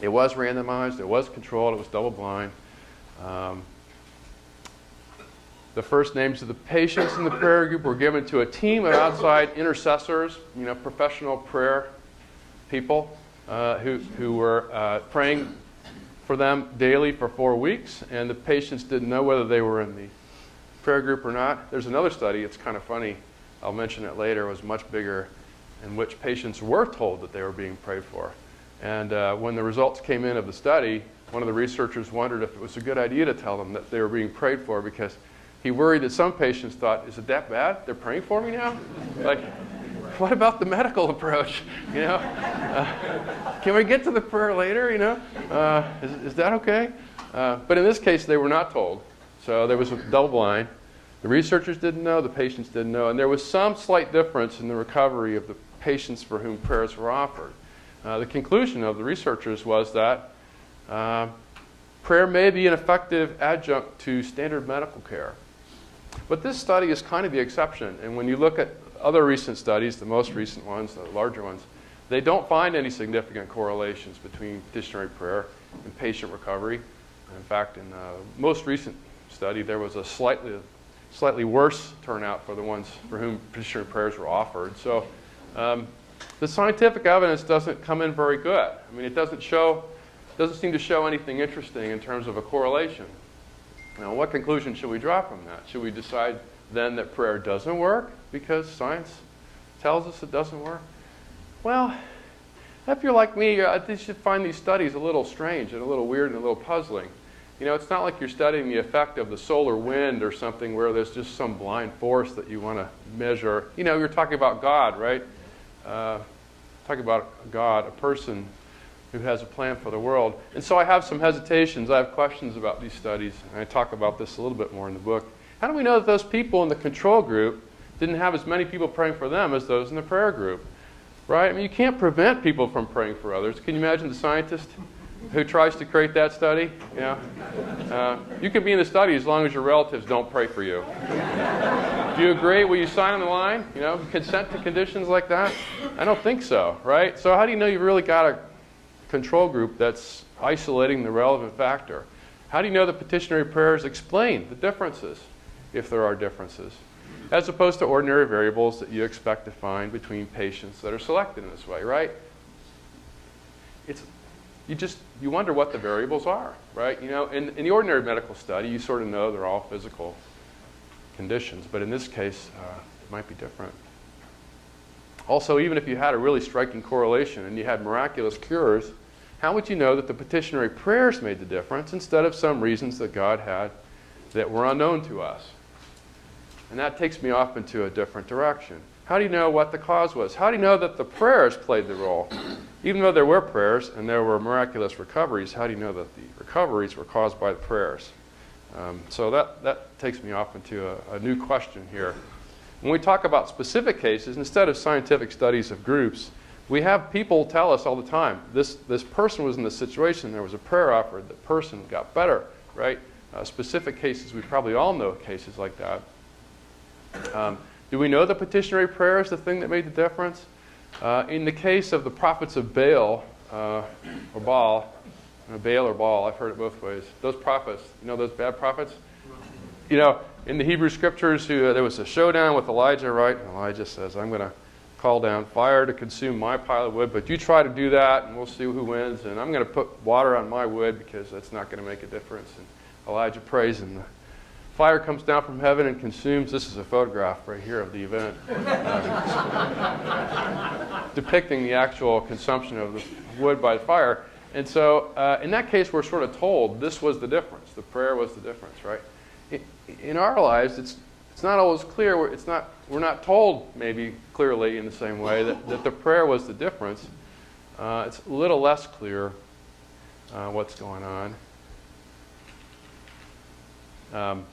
It was randomized, it was controlled, it was double-blind. The first names of the patients in the prayer group were given to a team of outside intercessors, you know, professional prayer people who were praying for them daily for 4 weeks, and the patients didn't know whether they were in the prayer group or not. There's another study, it's kind of funny, I'll mention it later, it was much bigger, in which patients were told that they were being prayed for. And when the results came in of the study, one of the researchers wondered if it was a good idea to tell them that they were being prayed for, because he worried that some patients thought, is it that bad? They're praying for me now? Like, what about the medical approach? You know, can we get to the prayer later? You know, is that okay? But in this case, they were not told. So there was a double blind. The researchers didn't know, the patients didn't know, and there was some slight difference in the recovery of the patients for whom prayers were offered. The conclusion of the researchers was that prayer may be an effective adjunct to standard medical care. But this study is kind of the exception, and when you look at other recent studies, the most recent ones, the larger ones, they don't find any significant correlations between petitionary prayer and patient recovery. In fact, in the most recent study, there was a slightly worse turnout for the ones for whom petitionary prayers were offered. So the scientific evidence doesn't come in very good. I mean, it doesn't seem to show anything interesting in terms of a correlation. Now, what conclusion should we draw from that? Should we decide then that prayer doesn't work because science tells us it doesn't work? Well, if you're like me, you should find these studies a little strange and a little weird and a little puzzling. You know, it's not like you're studying the effect of the solar wind or something where there's just some blind force that you want to measure. You know, you're talking about God, right? Talking about God, a person who has a plan for the world. And so I have some hesitations. I have questions about these studies, and I talk about this a little bit more in the book. How do we know that those people in the control group didn't have as many people praying for them as those in the prayer group? Right? I mean, you can't prevent people from praying for others. Can you imagine the scientist who tries to create that study? You know? You can be in the study as long as your relatives don't pray for you. Do you agree? Will you sign on the line? You know, consent to conditions like that? I don't think so, right? So how do you know you've really got a control group that's isolating the relevant factor? How do you know the petitionary prayers explain the differences, if there are differences, as opposed to ordinary variables that you expect to find between patients that are selected in this way, right? You wonder what the variables are, right? You know, in the ordinary medical study, you sort of know they're all physical conditions, but in this case, it might be different. Also, even if you had a really striking correlation and you had miraculous cures, how would you know that the petitionary prayers made the difference instead of some reasons that God had that were unknown to us? And that takes me off into a different direction. How do you know what the cause was? How do you know that the prayers played the role? Even though there were prayers and there were miraculous recoveries, how do you know that the recoveries were caused by the prayers? So that takes me off into a new question here. When we talk about specific cases, instead of scientific studies of groups, we have people tell us all the time, this person was in this situation, there was a prayer offered, the person got better, right? Specific cases, we probably all know cases like that. Do we know the petitionary prayer is the thing that made the difference? In the case of the prophets of Baal, or Baal, Baal or Baal, I've heard it both ways. Those prophets, you know those bad prophets? You know, in the Hebrew scriptures, there was a showdown with Elijah, right? And Elijah says, I'm going to call down fire to consume my pile of wood, but you try to do that, and we'll see who wins. And I'm going to put water on my wood because that's not going to make a difference. And Elijah prays, and the fire comes down from heaven and consumes. This is a photograph right here of the event, depicting the actual consumption of the wood by fire. And so in that case, we're sort of told this was the difference. The prayer was the difference, right? In our lives, it's not always clear. We're not told maybe clearly in the same way that the prayer was the difference. It's a little less clear what's going on.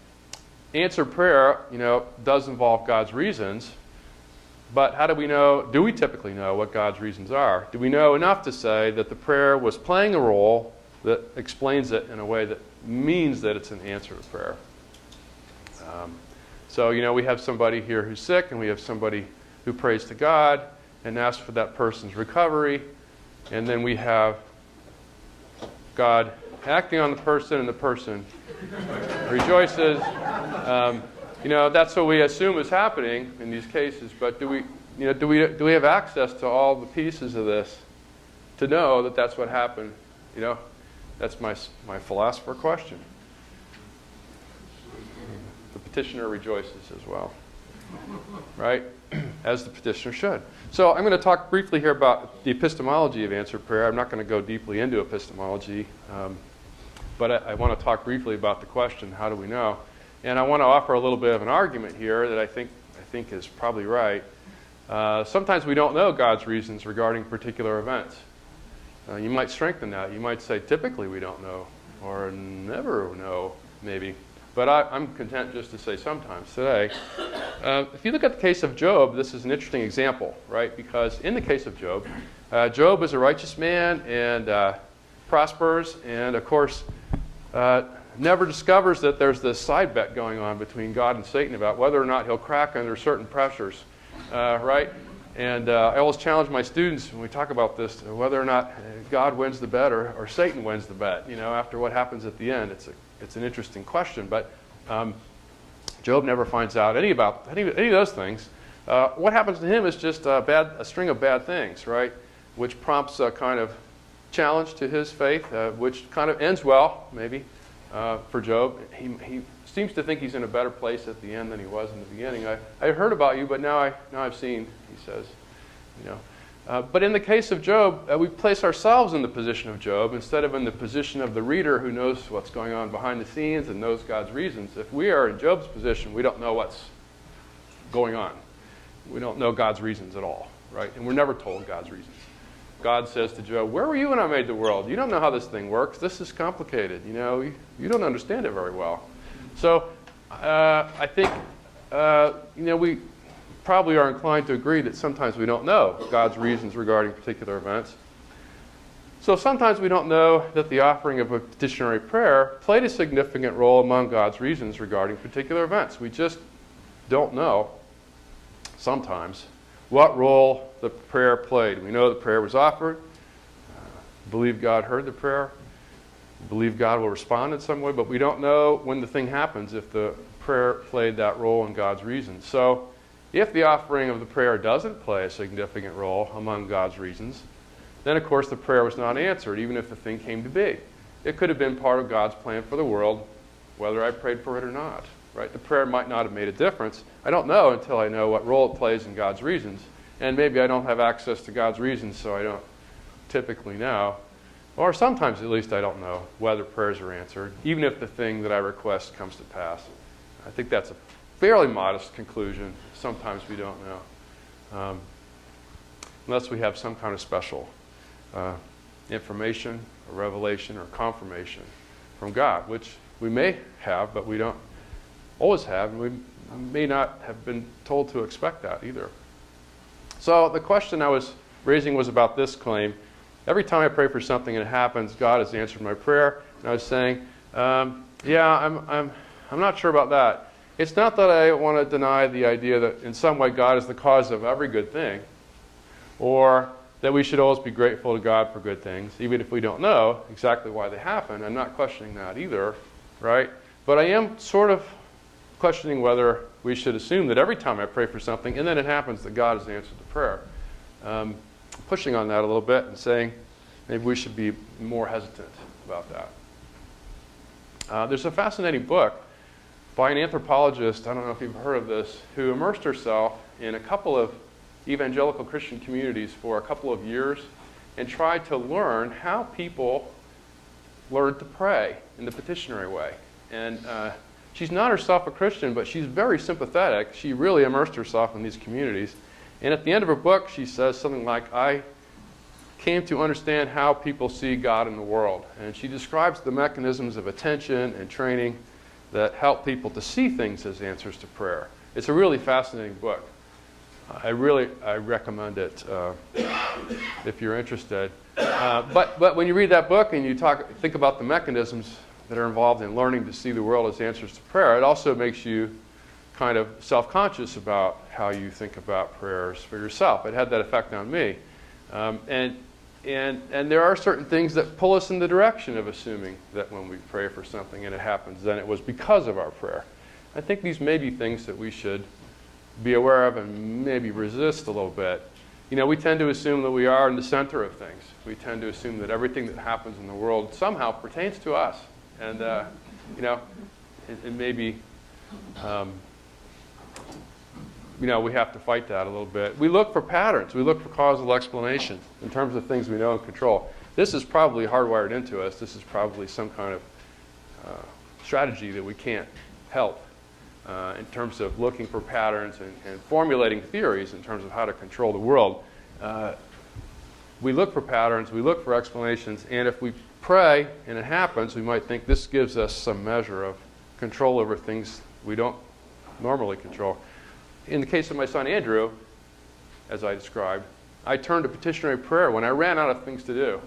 Answered prayer, does involve God's reasons. But how do we know? Do we typically know what God's reasons are? Do we know enough to say that the prayer was playing a role that explains it in a way that means that it's an answer to prayer? So, we have somebody here who's sick, and we have somebody who prays to God and asks for that person's recovery. And then we have God acting on the person, and the person rejoices. That's what we assume is happening in these cases. But do we have access to all the pieces of this to know that that's what happened? That's my philosopher question. The petitioner rejoices as well, right? As the petitioner should. So I'm going to talk briefly here about the epistemology of answered prayer. I'm not going to go deeply into epistemology, but I want to talk briefly about the question, how do we know? And I want to offer a little bit of an argument here that I think is probably right. Sometimes we don't know God's reasons regarding particular events. You might strengthen that. You might say, typically we don't know, or never know, maybe. But I'm content just to say sometimes today. If you look at the case of Job, this is an interesting example, right? Because in the case of Job, Job is a righteous man and prospers, and of course, never discovers that there's this side bet going on between God and Satan about whether or not he'll crack under certain pressures, right? And I always challenge my students when we talk about this, whether or not God wins the bet or Satan wins the bet. After what happens at the end, it's an interesting question. But Job never finds out any of those things. What happens to him is just a string of bad things, right? Which prompts a kind of challenge to his faith, which kind of ends well, maybe. For Job, he seems to think he's in a better place at the end than he was in the beginning. I heard about you, but now I've seen, he says. But in the case of Job, we place ourselves in the position of Job instead of in the position of the reader who knows what's going on behind the scenes and knows God's reasons. If we are in Job's position, we don't know what's going on. We don't know God's reasons at all, right? And we're never told God's reasons. God says to Job, where were you when I made the world? You don't know how this thing works. This is complicated. You don't understand it very well. So I think, we probably are inclined to agree that sometimes we don't know God's reasons regarding particular events. So sometimes we don't know that the offering of a petitionary prayer played a significant role among God's reasons regarding particular events. We just don't know sometimes what role the prayer played. We know the prayer was offered. Believe God heard the prayer. Believe God will respond in some way, but we don't know when the thing happens if the prayer played that role in God's reasons. So if the offering of the prayer doesn't play a significant role among God's reasons, then of course the prayer was not answered, even if the thing came to be. It could have been part of God's plan for the world, whether I prayed for it or not. Right? The prayer might not have made a difference. I don't know until I know what role it plays in God's reasons. And maybe I don't have access to God's reasons, so I don't typically know. Or sometimes at least I don't know whether prayers are answered, even if the thing that I request comes to pass. I think that's a fairly modest conclusion. Sometimes we don't know. Unless we have some kind of special information, or revelation, or confirmation from God, which we may have, but we don't always have, and we may not have been told to expect that either. So the question I was raising was about this claim. Every time I pray for something and it happens, God has answered my prayer. And I was saying, I'm not sure about that. It's not that I want to deny the idea that in some way God is the cause of every good thing, or that we should always be grateful to God for good things, even if we don't know exactly why they happen. I'm not questioning that either, right? But I am sort of questioning whether we should assume that every time I pray for something, and then it happens, that God has answered the prayer. Pushing on that a little bit and saying maybe we should be more hesitant about that. There's a fascinating book by an anthropologist, I don't know if you've heard of this, who immersed herself in a couple of evangelical Christian communities for a couple of years and tried to learn how people learned to pray in the petitionary way. And she's not herself a Christian, but she's very sympathetic. She really immersed herself in these communities. And at the end of her book, she says something like, I came to understand how people see God in the world. And she describes the mechanisms of attention and training that help people to see things as answers to prayer. It's a really fascinating book. I recommend it if you're interested. But when you read that book and you think about the mechanisms that are involved in learning to see the world as answers to prayer, it also makes you kind of self-conscious about how you think about prayers for yourself. It had that effect on me. And there are certain things that pull us in the direction of assuming that when we pray for something and it happens, then it was because of our prayer. I think these may be things that we should be aware of and maybe resist a little bit. You know, we tend to assume that we are in the center of things. We tend to assume that everything that happens in the world somehow pertains to us. And, you know, it may be, you know, we have to fight that a little bit. We look for patterns. We look for causal explanation in terms of things we know and control. This is probably hardwired into us. This is probably some kind of strategy that we can't help in terms of looking for patterns and formulating theories in terms of how to control the world. We look for patterns. We look for explanations. And if we pray and it happens, we might think this gives us some measure of control over things we don't normally control. In the case of my son Andrew, as I described, I turned to petitionary prayer when I ran out of things to do.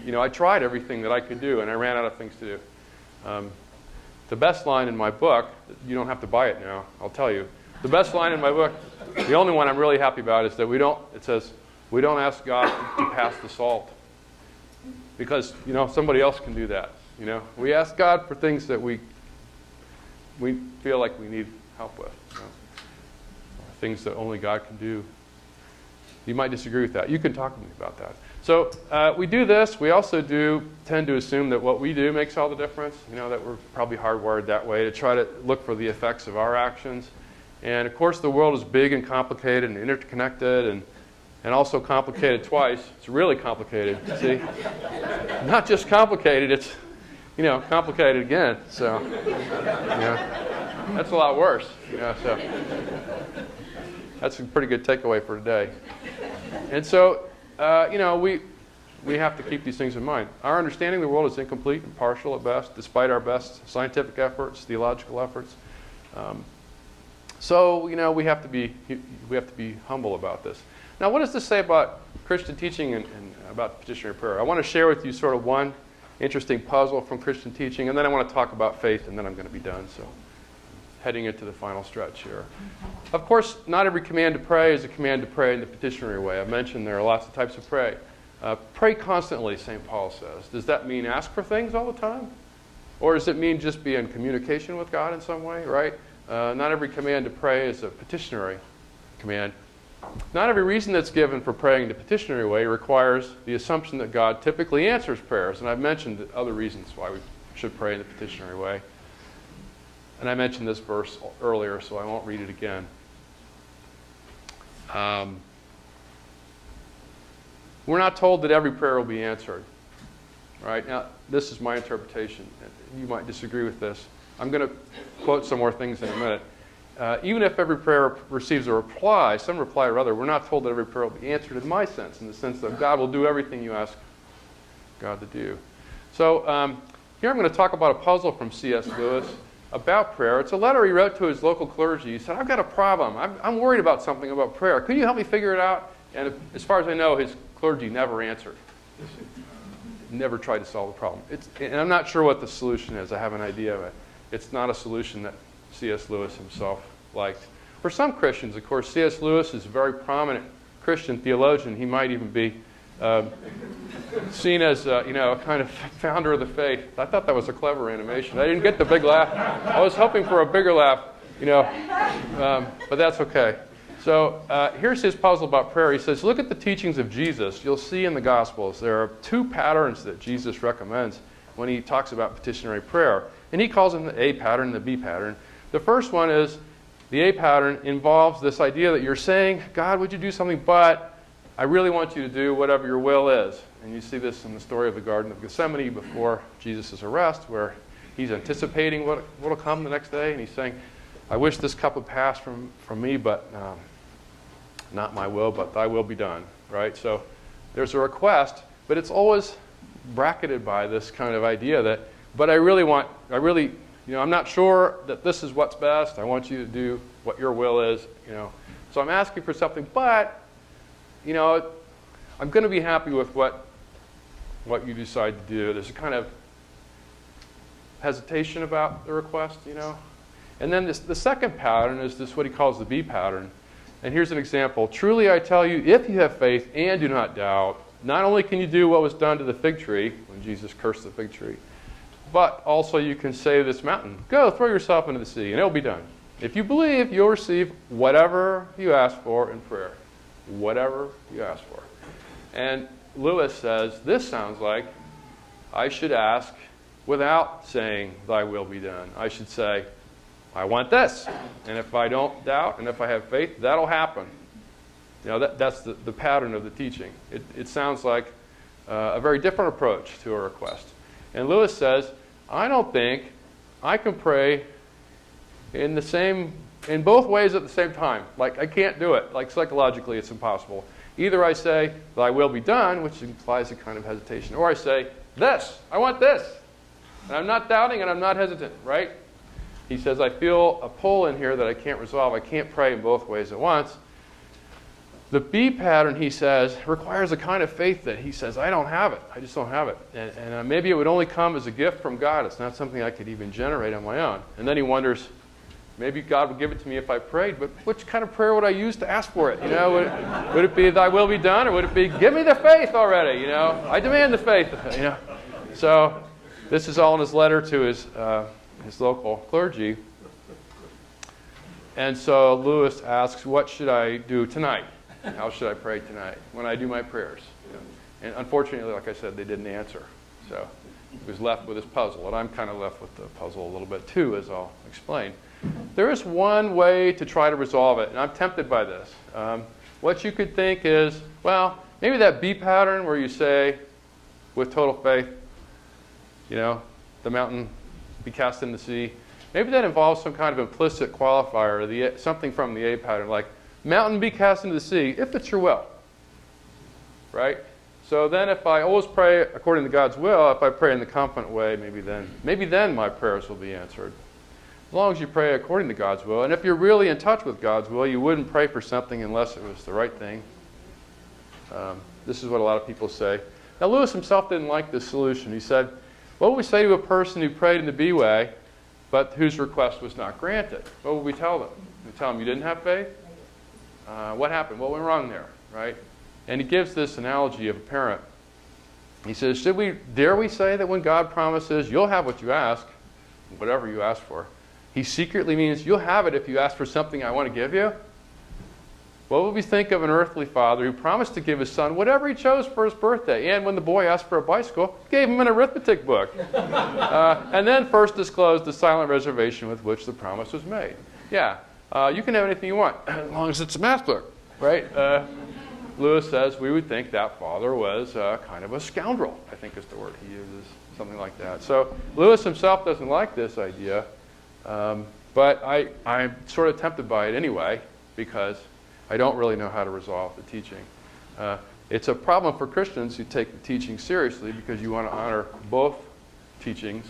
You know, I tried everything that I could do, and I ran out of things to do. The best line in my book, you don't have to buy it now, I'll tell you. The best line in my book, the only one I'm really happy about, is that it says, we don't ask God to pass the salt. Because, you know, somebody else can do that. You know, we ask God for things that we feel like we need help with. You know? Things that only God can do. You might disagree with that. You can talk to me about that. So we do this. We also tend to assume that what we do makes all the difference. You know, that we're probably hardwired that way to try to look for the effects of our actions. And of course, the world is big and complicated and interconnected and also complicated twice. It's really complicated. See, not just complicated. It's, you know, complicated again. So, you know, that's a lot worse. You know, so that's a pretty good takeaway for today. And so, you know, we have to keep these things in mind. Our understanding of the world is incomplete and partial at best, despite our best scientific efforts, theological efforts. So, you know, we have to be humble about this. Now, what does this say about Christian teaching and about petitionary prayer? I want to share with you sort of one interesting puzzle from Christian teaching, and then I want to talk about faith, and then I'm going to be done. So, heading into the final stretch here. Of course, not every command to pray is a command to pray in the petitionary way. I mentioned there are lots of types of pray. Pray constantly, St. Paul says. Does that mean ask for things all the time? Or does it mean just be in communication with God in some way, right? Not every command to pray is a petitionary command. Not every reason that's given for praying the petitionary way requires the assumption that God typically answers prayers. And I've mentioned other reasons why we should pray in the petitionary way. And I mentioned this verse earlier, so I won't read it again. We're not told that every prayer will be answered. Right? Now, this is my interpretation. You might disagree with this. I'm going to quote some more things in a minute. Even if every prayer receives a reply, some reply or other, we're not told that every prayer will be answered in my sense, in the sense that God will do everything you ask God to do. So here I'm going to talk about a puzzle from C.S. Lewis about prayer. It's a letter he wrote to his local clergy. He said, I've got a problem. I'm worried about something about prayer. Could you help me figure it out? And as far as I know, his clergy never answered. Never tried to solve the problem. And I'm not sure what the solution is. I have an idea of it. It's not a solution that C.S. Lewis himself liked. For some Christians, of course, C.S. Lewis is a very prominent Christian theologian. He might even be seen as you know, a kind of founder of the faith. I thought that was a clever animation. I didn't get the big laugh. I was hoping for a bigger laugh. But that's okay. So here's his puzzle about prayer. He says, look at the teachings of Jesus. You'll see in the Gospels there are two patterns that Jesus recommends when he talks about petitionary prayer. And he calls them the A pattern and the B pattern. The first one is the A pattern involves this idea that you're saying, God, would you do something, but I really want you to do whatever your will is. And you see this in the story of the Garden of Gethsemane before Jesus' arrest, where he's anticipating what will come the next day, and he's saying, I wish this cup would pass from me, but not my will, but thy will be done, right? So there's a request, but it's always bracketed by this kind of idea that, but I'm not sure that this is what's best. I want you to do what your will is, So I'm asking for something, but, I'm going to be happy with what you decide to do. There's a kind of hesitation about the request, And then the second pattern is this, what he calls the B pattern. And here's an example. Truly I tell you, if you have faith and do not doubt, not only can you do what was done to the fig tree, when Jesus cursed the fig tree, but also you can say to this mountain, go, throw yourself into the sea, and it'll be done. If you believe, you'll receive whatever you ask for in prayer. Whatever you ask for. And Lewis says, this sounds like I should ask without saying, thy will be done. I should say, I want this. And if I don't doubt, and if I have faith, that'll happen. That's the pattern of the teaching. It sounds like a very different approach to a request. And Lewis says, I don't think I can pray in both ways at the same time. Like, I can't do it. Like, psychologically, it's impossible. Either I say, thy will be done, which implies a kind of hesitation, or I say, this, I want this. And I'm not doubting and I'm not hesitant, right? He says, I feel a pull in here that I can't resolve. I can't pray in both ways at once. The B pattern, he says, requires a kind of faith that he says, I don't have it. I just don't have it. And maybe it would only come as a gift from God. It's not something I could even generate on my own. And then he wonders, maybe God would give it to me if I prayed, but which kind of prayer would I use to ask for it? Would it be thy will be done, or would it be give me the faith already? I demand the faith. So this is all in his letter to his local clergy. And so Lewis asks, what should I do tonight? How should I pray tonight when I do my prayers? And unfortunately, like I said, they didn't answer. So he was left with his puzzle, and I'm kind of left with the puzzle a little bit too, as I'll explain. There is one way to try to resolve it, and I'm tempted by this. What you could think is, well, maybe that B pattern where you say, with total faith, the mountain be cast in the sea, maybe that involves some kind of implicit qualifier, something from the A pattern, like, mountain be cast into the sea, if it's your will. Right? So then if I always pray according to God's will, if I pray in the confident way, maybe then my prayers will be answered. As long as you pray according to God's will. And if you're really in touch with God's will, you wouldn't pray for something unless it was the right thing. This is what a lot of people say. Now, Lewis himself didn't like this solution. He said, what would we say to a person who prayed in the B way, but whose request was not granted? What would we tell them? We tell them you didn't have faith? What happened? What went wrong there? Right? And he gives this analogy of a parent. He says, dare we say that when God promises you'll have what you ask, whatever you ask for, he secretly means you'll have it if you ask for something I want to give you? What would we think of an earthly father who promised to give his son whatever he chose for his birthday, and when the boy asked for a bicycle, gave him an arithmetic book, and then first disclosed the silent reservation with which the promise was made? Yeah, you can have anything you want, as long as it's a math book, right? Lewis says we would think that father was kind of a scoundrel, I think is the word he uses, something like that. So Lewis himself doesn't like this idea, but I'm sort of tempted by it anyway, because I don't really know how to resolve the teaching. It's a problem for Christians who take the teaching seriously because you want to honor both teachings.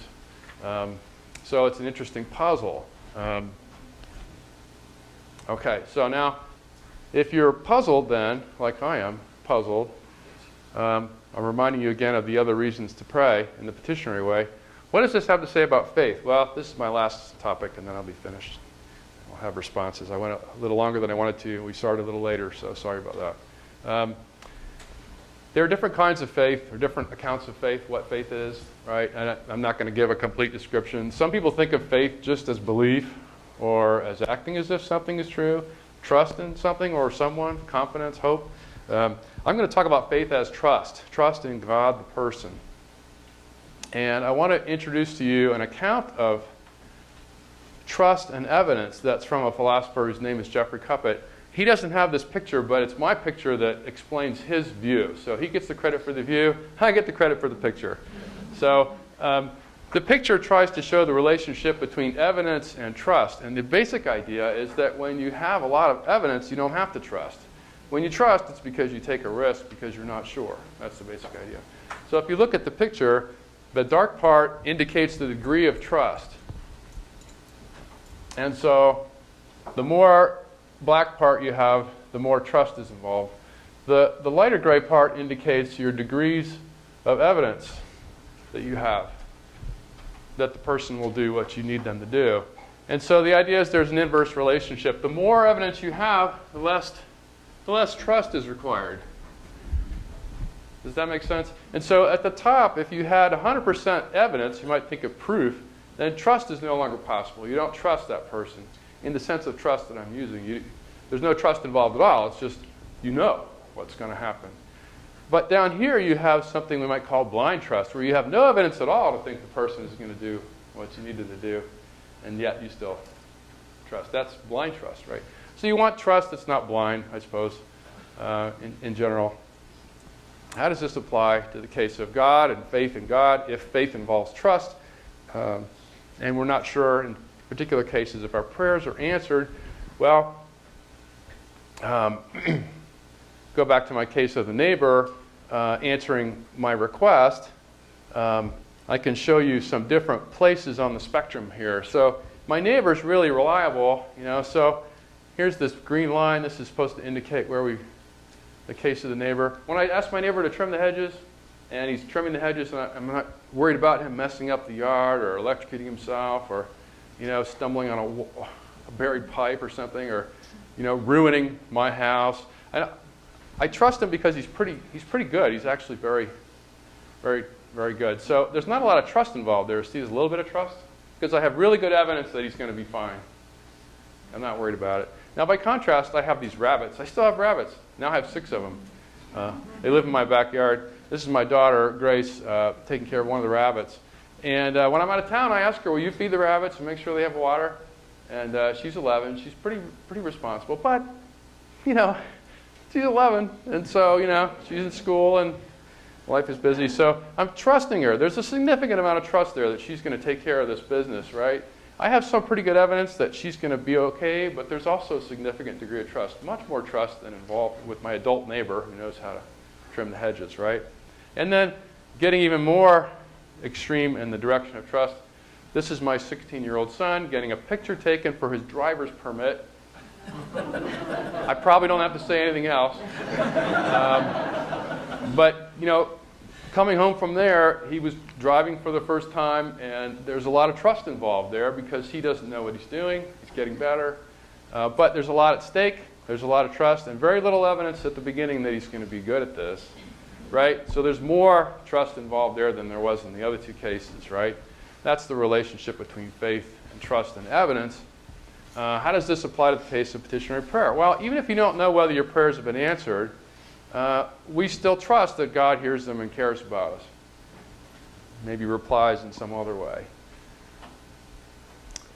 So it's an interesting puzzle. Okay, so now if you're puzzled then, like I am puzzled, I'm reminding you again of the other reasons to pray in the petitionary way. What does this have to say about faith? Well, this is my last topic, and then I'll be finished. I'll have responses. I went a little longer than I wanted to. We started a little later, so sorry about that. There are different kinds of faith, or different accounts of faith, what faith is, right? And I'm not going to give a complete description. Some people think of faith just as belief, or as acting as if something is true, trust in something or someone, confidence, hope. I'm going to talk about faith as trust in God, the person. And I want to introduce to you an account of trust and evidence that's from a philosopher whose name is Jeffrey Cuppet. He doesn't have this picture, but it's my picture that explains his view. So he gets the credit for the view, I get the credit for the picture. So the picture tries to show the relationship between evidence and trust. And the basic idea is that when you have a lot of evidence, you don't have to trust. When you trust, it's because you take a risk because you're not sure. That's the basic idea. So if you look at the picture, the dark part indicates the degree of trust. And so the more black part you have, the more trust is involved. The lighter gray part indicates your degrees of evidence that you have, that the person will do what you need them to do. And so the idea is there's an inverse relationship. The more evidence you have, the less trust is required. Does that make sense? And so at the top, if you had 100% evidence, you might think of proof, then trust is no longer possible. You don't trust that person in the sense of trust that I'm using. There's no trust involved at all. It's just you know what's going to happen. But down here you have something we might call blind trust, where you have no evidence at all to think the person is going to do what you needed to do, and yet you still trust. That's blind trust, right? So you want trust that's not blind, I suppose, in general. How does this apply to the case of God and faith in God? If faith involves trust, and we're not sure in particular cases if our prayers are answered, well, go back to my case of the neighbor answering my request. I can show you some different places on the spectrum here. So my neighbor's really reliable, so here's this green line. This is supposed to indicate the case of the neighbor. When I ask my neighbor to trim the hedges, and he's trimming the hedges, and I'm not worried about him messing up the yard or electrocuting himself or, stumbling on a buried pipe or something, or, ruining my house. I trust him because he's pretty good. He's actually very, very, very good. So there's not a lot of trust involved there. See, there's a little bit of trust because I have really good evidence that he's going to be fine. I'm not worried about it. Now, by contrast, I have these rabbits. I still have rabbits. Now I have 6 of them. They live in my backyard. This is my daughter, Grace, taking care of one of the rabbits. And when I'm out of town, I ask her, will you feed the rabbits and make sure they have water? And she's 11. She's pretty responsible. But, she's 11. And so, she's in school and life is busy. So I'm trusting her. There's a significant amount of trust there that she's going to take care of this business, right? I have some pretty good evidence that she's going to be okay, but there's also a significant degree of trust, much more trust than involved with my adult neighbor who knows how to trim the hedges, right? And then getting even more extreme in the direction of trust, this is my 16-year-old son getting a picture taken for his driver's permit. I probably don't have to say anything else. But, coming home from there, he was driving for the first time, and there's a lot of trust involved there because he doesn't know what he's doing. He's getting better. But there's a lot at stake. There's a lot of trust and very little evidence at the beginning that he's going to be good at this, right? So there's more trust involved there than there was in the other 2 cases, right? That's the relationship between faith and trust and evidence. How does this apply to the case of petitionary prayer? Well, even if you don't know whether your prayers have been answered, we still trust that God hears them and cares about us. Maybe replies in some other way.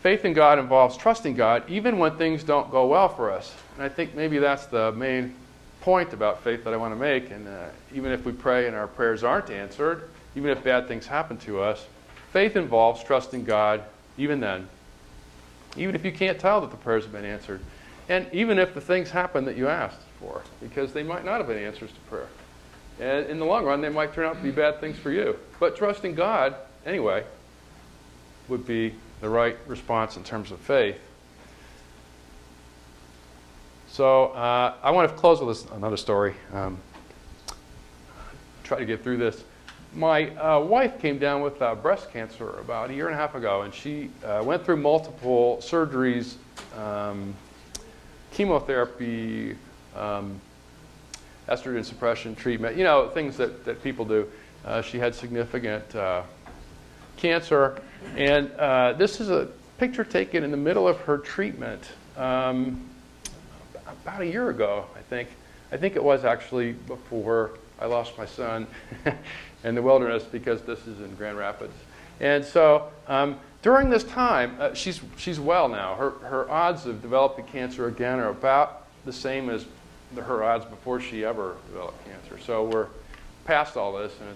Faith in God involves trusting God even when things don't go well for us. And I think maybe that's the main point about faith that I want to make. And even if we pray and our prayers aren't answered, even if bad things happen to us, faith involves trusting God even then. Even if you can't tell that the prayers have been answered. And even if the things happen that you asked for, because they might not have been answers to prayer. And in the long run, they might turn out to be bad things for you. But trusting God, anyway, would be the right response in terms of faith. So I want to close with another story. Try to get through this. My wife came down with breast cancer about 1.5 years ago, and she went through multiple surgeries, chemotherapy, estrogen suppression treatment, things that people do. She had significant cancer, and this is a picture taken in the middle of her treatment about a year ago, I think. I think it was actually before I lost my son in the wilderness, because this is in Grand Rapids. And so during this time, she's well now. Her odds of developing cancer again are about the same as her odds before she ever developed cancer. So we're past all this, and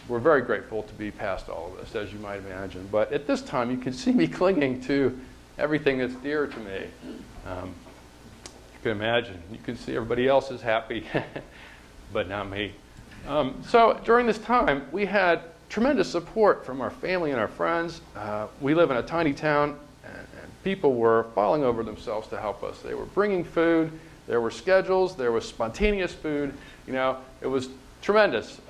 we're very grateful to be past all of this, as you might imagine. But at this time, you can see me clinging to everything that's dear to me. You can imagine. You can see everybody else is happy, but not me. So during this time, we had tremendous support from our family and our friends. We live in a tiny town, and people were falling over themselves to help us. They were bringing food. There were schedules. There was spontaneous food. You know, it was tremendous.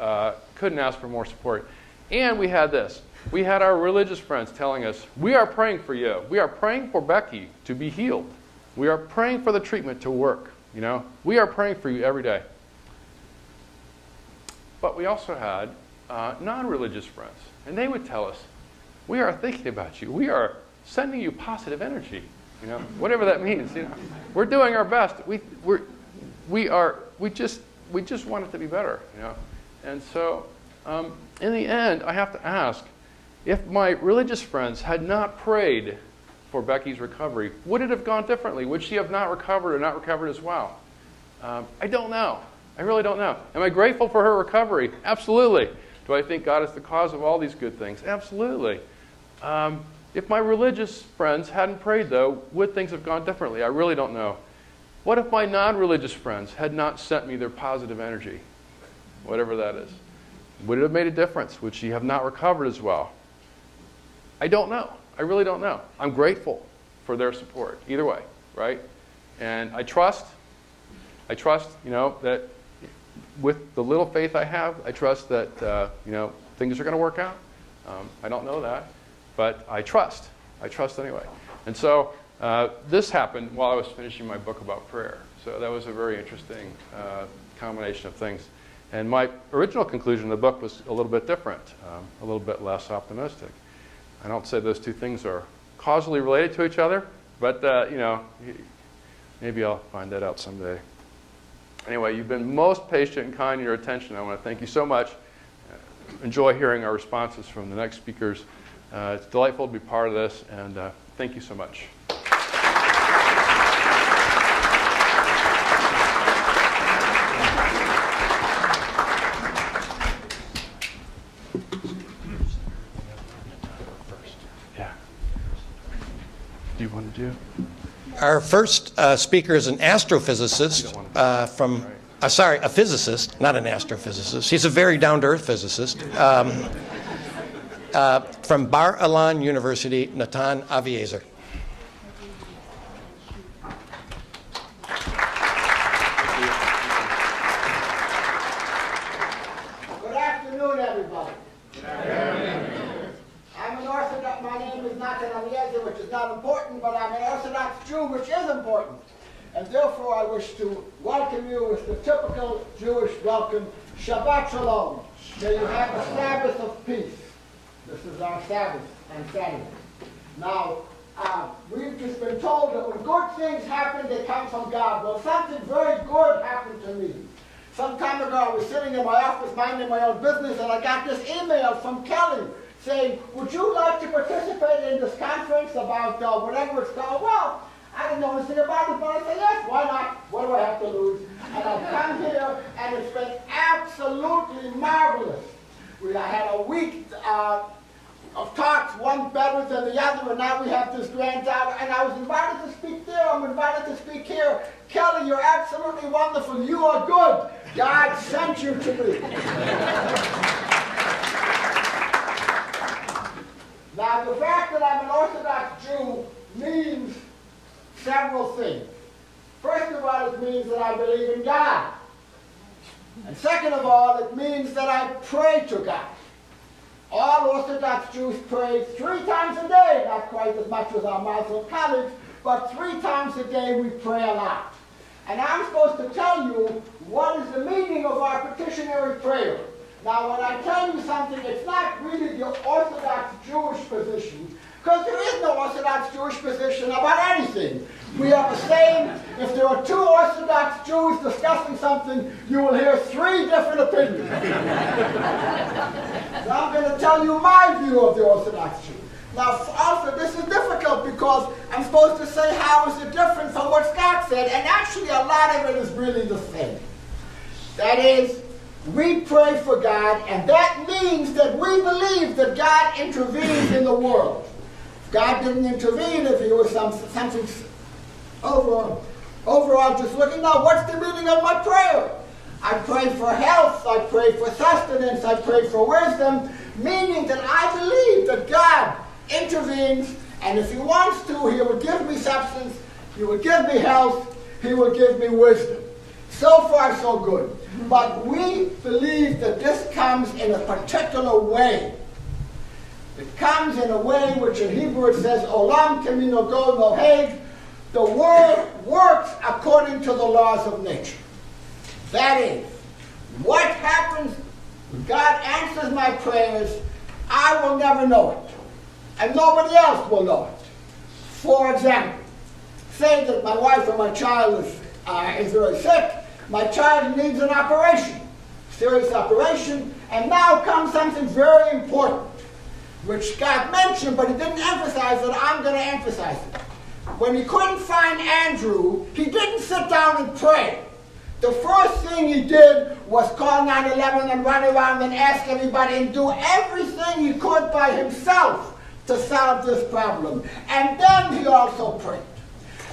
Couldn't ask for more support. And we had this. We had our religious friends telling us, we are praying for you. We are praying for Becky to be healed. We are praying for the treatment to work. You know, we are praying for you every day. But we also had non-religious friends. And they would tell us, we are thinking about you. We are sending you positive energy. You know, whatever that means. You know, we're doing our best. We just want it to be better. You know, and so in the end, I have to ask, if my religious friends had not prayed for Becky's recovery, would it have gone differently? Would she have not recovered or not recovered as well? I don't know. I really don't know. Am I grateful for her recovery? Absolutely. Do I think God is the cause of all these good things? Absolutely. If my religious friends hadn't prayed, though, would things have gone differently? I really don't know. What if my non-religious friends had not sent me their positive energy? Whatever that is. Would it have made a difference? Would she have not recovered as well? I don't know. I really don't know. I'm grateful for their support, either way, right? And I trust, you know, that with the little faith I have, I trust that, you know, things are going to work out. I don't know that, but I trust. I trust anyway. And so this happened while I was finishing my book about prayer. So that was a very interesting combination of things. And my original conclusion of the book was a little bit different, a little bit less optimistic. I don't say those two things are causally related to each other, but, you know, maybe I'll find that out someday. Anyway, you've been most patient and kind in your attention. I want to thank you so much. Enjoy hearing our responses from the next speakers. It's delightful to be part of this, and thank you so much. Do you want to do? Our first speaker is an astrophysicist a physicist, not an astrophysicist. He's a very down-to-earth physicist. From Bar-Ilan University, Nathan Aviezer. Good afternoon, everybody. I'm an Orthodox, my name is Nathan Aviezer, which is not important, but I'm an Orthodox Jew, which is important. And therefore I wish to welcome you with the typical Jewish welcome, Shabbat Shalom. May you have a Sabbath of peace. This is our Sabbath on Saturday. Now, we've just been told that when good things happen, they come from God. Well, something very good happened to me. Some time ago, I was sitting in my office minding my own business, and I got this email from Kelly saying, would you like to participate in this conference about whatever it's called? Well, I didn't know anything about it, but I said, yes, why not? What do I have to lose? And I've come here, and it's been absolutely marvelous. I had a week of talks, one better than the other, and now we have this grand hour. And I was invited to speak there. I'm invited to speak here. Kelly, you're absolutely wonderful. You are good. God sent you to me. Now, the fact that I'm an Orthodox Jew means several things. First of all, it means that I believe in God. And second of all, it means that I pray to God. All Orthodox Jews pray 3 times a day, not quite as much as our Muslim colleagues, but 3 times a day we pray a lot. And I'm supposed to tell you what is the meaning of our petitionary prayer. Now, when I tell you something, it's not really the Orthodox Jewish position, Because there is no Orthodox Jewish position about anything. We have the same, if there are two Orthodox Jews discussing something, you will hear three different opinions. So I'm going to tell you my view of the Orthodox Jew. Now, also, this is difficult because I'm supposed to say how is it different from what Scott said, and actually a lot of it is really the same. That is, we pray for God, and that means that we believe that God intervenes in the world. If God didn't intervene, if he was something overall just looking, now what's the meaning of my prayer? I pray for health, I pray for sustenance, I pray for wisdom, meaning that I believe that God intervenes, and if he wants to, he will give me substance, he will give me health, he will give me wisdom. So far, so good. But we believe that this comes in a particular way. It comes in a way which in Hebrew it says, Olam kemino go noheg. The world works according to the laws of nature. That is, what happens when God answers my prayers, I will never know it. And nobody else will know it. For example, say that my wife or my child is very sick, my child needs an operation, serious operation, and now comes something very important, which Scott mentioned, but he didn't emphasize it. I'm going to emphasize it. When he couldn't find Andrew, he didn't sit down and pray. The first thing he did was call 911 and run around and ask everybody and do everything he could by himself to solve this problem. And then he also prayed.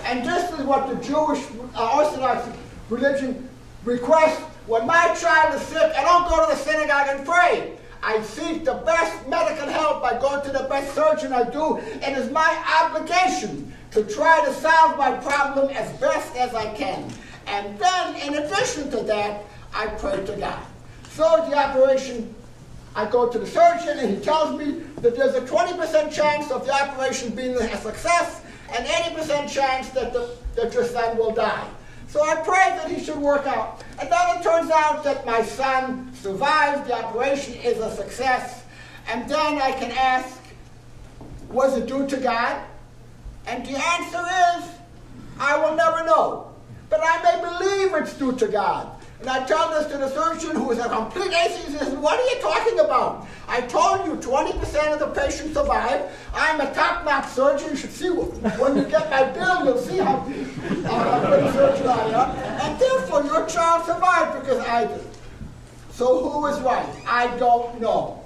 And this is what the Jewish Orthodox religion requests. When my child is sick, I don't go to the synagogue and pray. I seek the best medical help. I go to the best surgeon. I do. It is my obligation to try to solve my problem as best as I can. And then, in addition to that, I pray to God. So the operation, I go to the surgeon and he tells me that there's a 20% chance of the operation being a success and 80% chance that your son will die. So I pray that he should work out. And then it turns out that my son survived, the operation is a success. And then I can ask, was it due to God? And the answer is, I will never know. But I may believe it's due to God. And I tell this to the surgeon, who is a complete atheist. He says, what are you talking about? I told you 20% of the patients survive. I'm a top-notch surgeon. You should see when you get my bill, you'll see how good a surgeon I am. And therefore, your child survived because I did. So who is right? I don't know.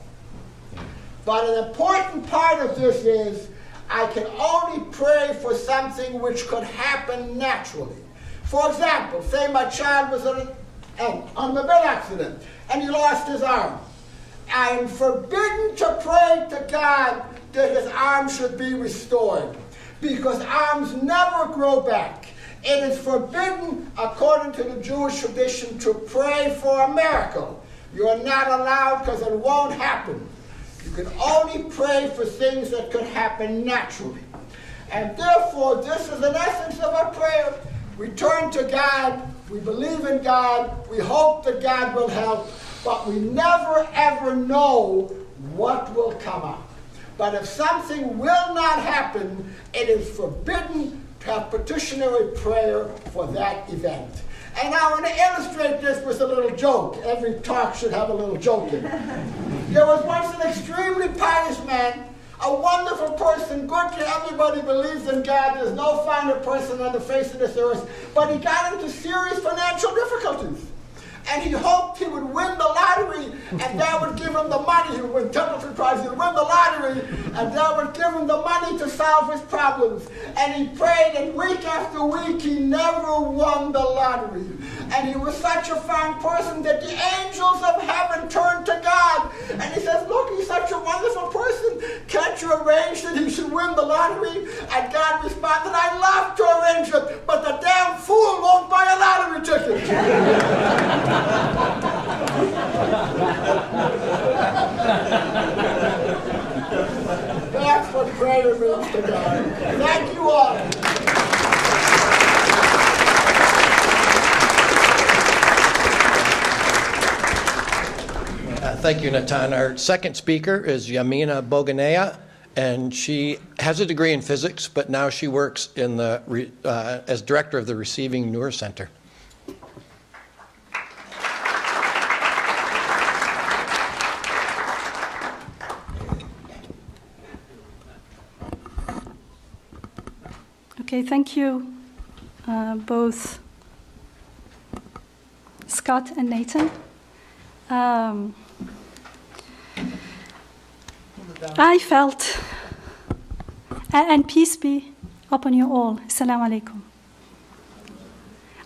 But an important part of this is I can only pray for something which could happen naturally. For example, say my child was in an automobile accident and he lost his arm. I am forbidden to pray to God that his arm should be restored, because arms never grow back. It is forbidden, according to the Jewish tradition, to pray for a miracle. You are not allowed because it won't happen. You can only pray for things that could happen naturally. And therefore, this is an essence of our prayer. We turn to God, we believe in God, we hope that God will help, but we never ever know what will come up. But if something will not happen, it is forbidden to have petitionary prayer for that event. And I want to illustrate this with a little joke. Every talk should have a little joke in it. There was once an extremely pious man, a wonderful person, good to everybody, believes in God. There's no finer person on the face of this earth. But he got into serious financial difficulties. And he hoped he would win the lottery, and that would give him the money. He would win Templeton Prize, he would win the lottery, and that would give him the money to solve his problems. And he prayed, and week after week, he never won the lottery. And he was such a fine person that the angels of heaven turned to God. And he says, look, he's such a wonderful person. Can't you arrange that he should win the lottery? And God responded, I'd love to arrange it, but the damn fool won't buy a lottery ticket. That's what prayer means to God. Thank you all. Thank you, Nathan. Our second speaker is Yamina Bouguenaya, And she has a degree in physics, but now she works in as director of the Receiving Nur Center. Okay, thank you, both Scott and Nathan. I felt, and peace be upon you all, Assalamu alaikum.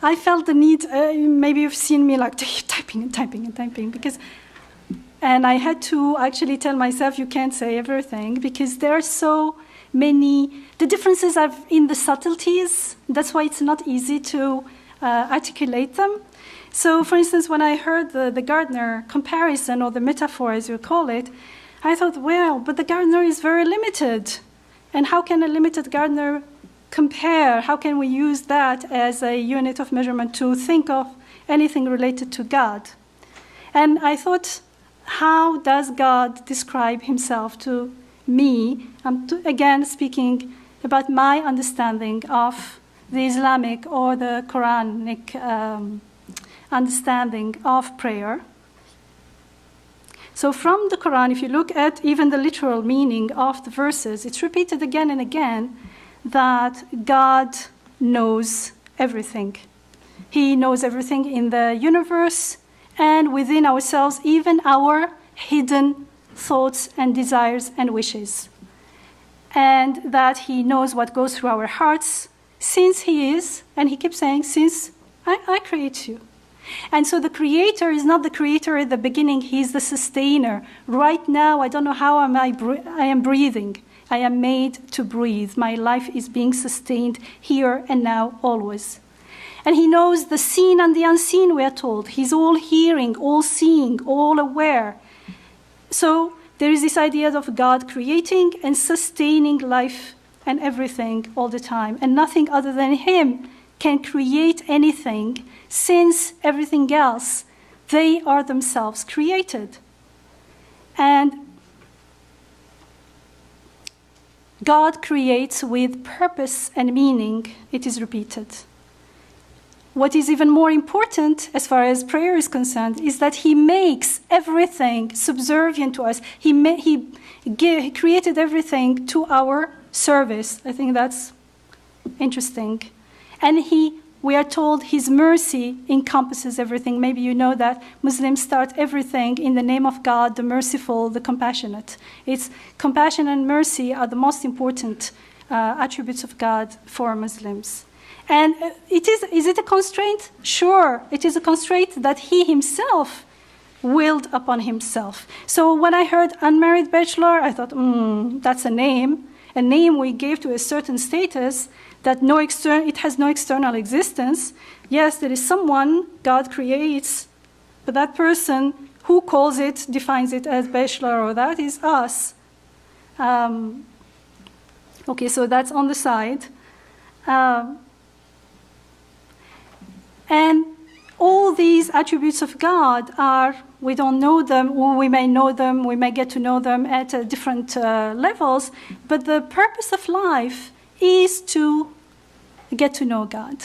I felt the need, maybe you've seen me like typing and typing and typing, and I had to actually tell myself you can't say everything, because there are so many, the differences are in the subtleties. That's why it's not easy to articulate them. So, for instance, when I heard the gardener comparison, or the metaphor as you call it, I thought, well, but the gardener is very limited. And how can a limited gardener compare? How can we use that as a unit of measurement to think of anything related to God? And I thought, how does God describe himself to me? I'm again speaking about my understanding of the Islamic or the Quranic understanding of prayer. So from the Quran, if you look at even the literal meaning of the verses, it's repeated again and again that God knows everything. He knows everything in the universe and within ourselves, even our hidden thoughts and desires and wishes. And that he knows what goes through our hearts, since he is, and he keeps saying, since I create you. And so the creator is not the creator at the beginning, he's the sustainer. Right now, I don't know how I am breathing. I am made to breathe. My life is being sustained here and now, always. And he knows the seen and the unseen, we are told. He's all hearing, all seeing, all aware. So there is this idea of God creating and sustaining life and everything all the time. And nothing other than him can create anything, since everything else, they are themselves created. And God creates with purpose and meaning, it is repeated. What is even more important, as far as prayer is concerned, is that he makes everything subservient to us. He created everything to our service. I think that's interesting. And we are told his mercy encompasses everything. Maybe you know that Muslims start everything in the name of God, the merciful, the compassionate. It's compassion and mercy are the most important attributes of God for Muslims. And is it a constraint? Sure, it is a constraint that he himself willed upon himself. So when I heard unmarried bachelor, I thought, that's a name we gave to a certain status that it has no external existence. Yes, there is someone God creates, but that person who calls it, defines it as bachelor, or that is us. Okay, so that's on the side. And all these attributes of God we don't know them, or we may know them, we may get to know them at different levels, but the purpose of life is to get to know God.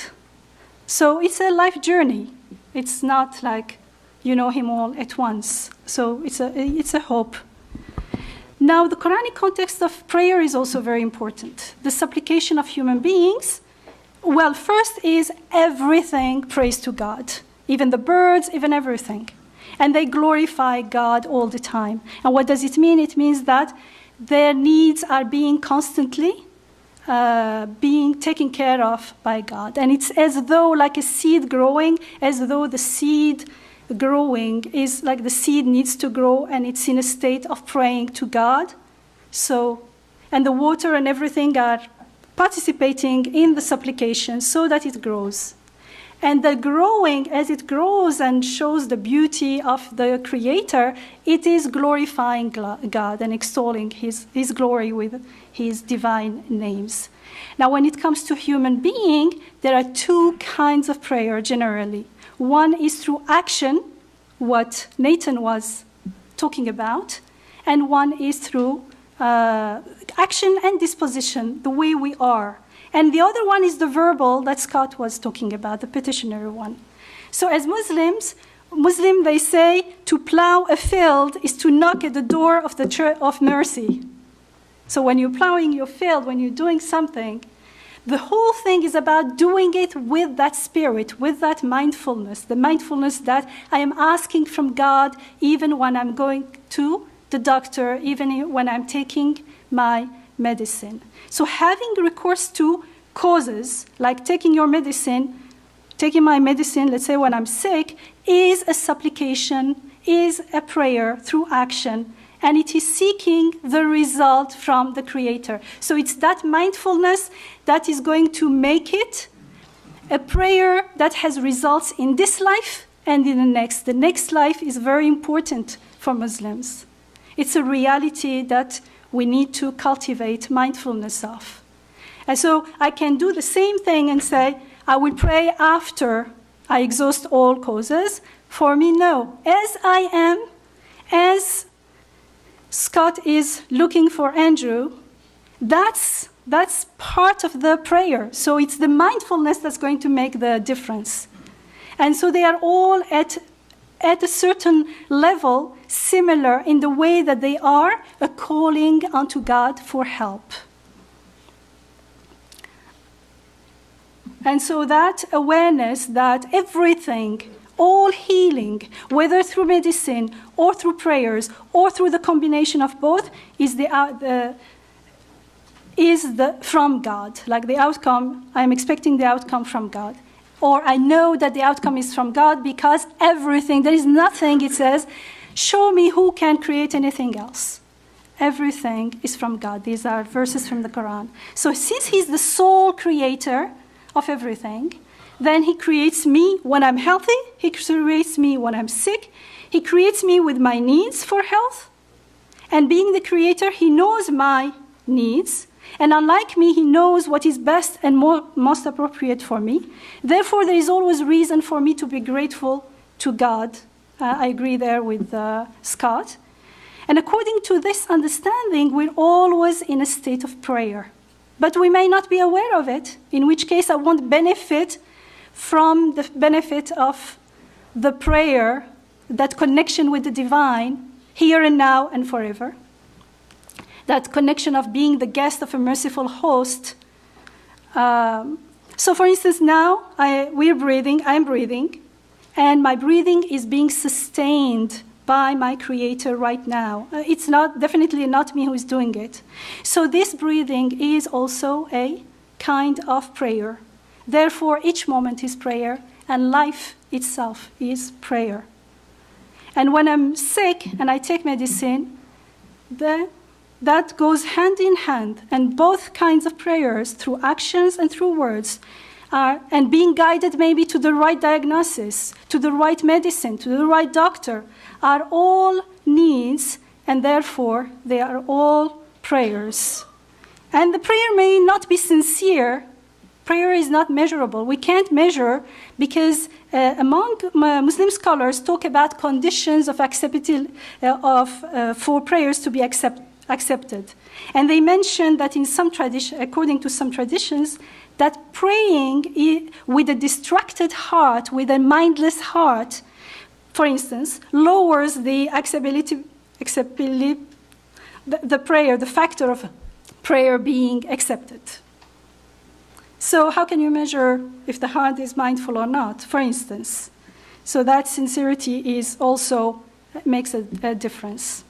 So it's a life journey. It's not like you know him all at once. So it's a hope. Now, the Quranic context of prayer is also very important. The supplication of human beings, well, first is everything prays to God, even the birds, even everything. And they glorify God all the time. And what does it mean? It means that their needs are being constantly being taken care of by God. And it's as though like a seed growing, as though the seed growing is like the seed needs to grow and it's in a state of praying to God. So, and the water and everything are participating in the supplication so that it grows. And the growing, as it grows and shows the beauty of the Creator, it is glorifying God and extolling His glory with His divine names. Now, when it comes to human being, there are two kinds of prayer generally. One is through action, what Nathan was talking about, and one is through action and disposition, the way we are. And the other one is the verbal that Scott was talking about, the petitionary one. So as Muslims, they say to plow a field is to knock at the door of the church of mercy. So when you're plowing your field, when you're doing something, the whole thing is about doing it with that spirit, with that mindfulness, the mindfulness that I am asking from God even when I'm going to the doctor, even when I'm taking my medicine. So having recourse to causes, like taking my medicine, let's say when I'm sick, is a supplication, is a prayer through action, and it is seeking the result from the Creator. So it's that mindfulness that is going to make it a prayer that has results in this life and in the next. The next life is very important for Muslims. It's a reality that we need to cultivate mindfulness of. And so I can do the same thing and say, I will pray after I exhaust all causes. For me, no. As I am, as Scott is looking for Andrew, that's part of the prayer. So it's the mindfulness that's going to make the difference. And so they are all at a certain level similar in the way that they are a calling unto God for help. And so that awareness that everything, all healing, whether through medicine or through prayers or through the combination of both, is from God. Like the outcome, I'm expecting the outcome from God. Or I know that the outcome is from God because everything, there is nothing, it says, show me who can create anything else. Everything is from God. These are verses from the Quran. So since he's the sole creator of everything, then he creates me when I'm healthy, he creates me when I'm sick, he creates me with my needs for health, and being the creator, he knows my needs, and unlike me, he knows what is best and most appropriate for me. Therefore, there is always reason for me to be grateful to God. I agree there with Scott. And according to this understanding, we're always in a state of prayer. But we may not be aware of it, in which case I won't benefit from the benefit of the prayer, that connection with the divine, here and now and forever. That connection of being the guest of a merciful host. So for instance, now I'm breathing, and my breathing is being sustained by my Creator right now. It's definitely not me who is doing it. So this breathing is also a kind of prayer. Therefore, each moment is prayer, and life itself is prayer. And when I'm sick and I take medicine, that goes hand in hand, and both kinds of prayers, through actions and through words, and being guided maybe to the right diagnosis, to the right medicine, to the right doctor, are all needs, and therefore they are all prayers. And the prayer may not be sincere. Prayer is not measurable. We can't measure because among Muslim scholars talk about conditions of acceptability for prayers to be accepted. And they mention that in some according to some traditions, that praying with a distracted heart, with a mindless heart, for instance, lowers the the prayer, the factor of prayer being accepted. So how can you measure if the heart is mindful or not, for instance? So that sincerity is also makes a difference.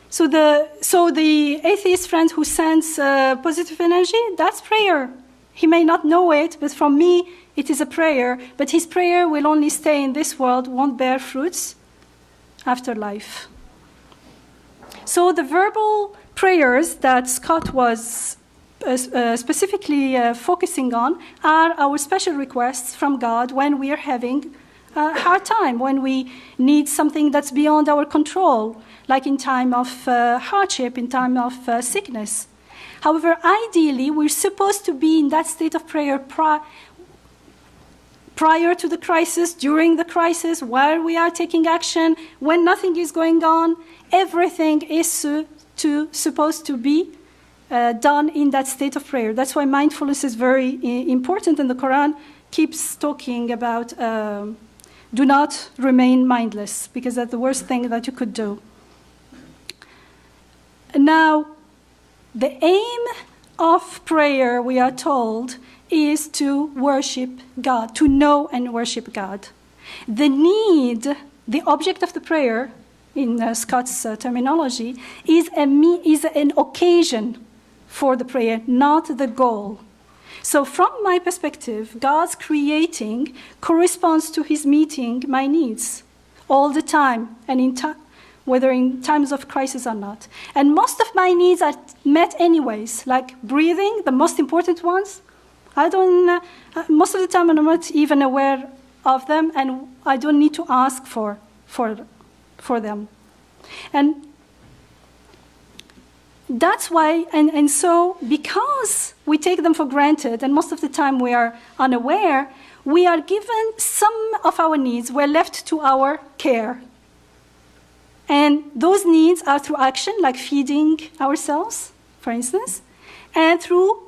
So the atheist friend who sends positive energy, that's prayer. He may not know it, but from me, it is a prayer. But his prayer will only stay in this world, won't bear fruits after life. So the verbal prayers that Scott was specifically focusing on are our special requests from God when we are having a hard time, when we need something that's beyond our control, like in time of hardship, in time of sickness. However, ideally, we're supposed to be in that state of prayer prior to the crisis, during the crisis, while we are taking action, when nothing is going on. Everything is supposed to be done in that state of prayer. That's why mindfulness is very important, and the Quran keeps talking about do not remain mindless, because that's the worst thing that you could do. Now, the aim of prayer, we are told, is to worship God, to know and worship God. The need, the object of the prayer, in Scott's terminology, is an occasion for the prayer, not the goal. So from my perspective, God's creating corresponds to his meeting my needs all the time, and whether in times of crisis or not. And most of my needs are met anyways, like breathing, the most important ones. Most of the time I'm not even aware of them, and I don't need to ask for them. And that's why, and so because we take them for granted, and most of the time we are unaware, we are given some of our needs, we're left to our care. And those needs are through action, like feeding ourselves, for instance, and through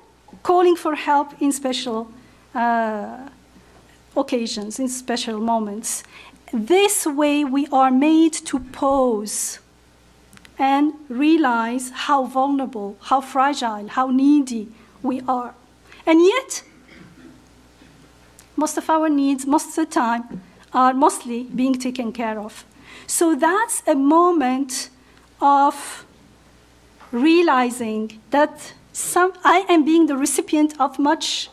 calling for help in special occasions, in special moments. This way we are made to pause and realize how vulnerable, how fragile, how needy we are. And yet, most of our needs, most of the time, are mostly being taken care of. So that's a moment of realizing that I am being the recipient of much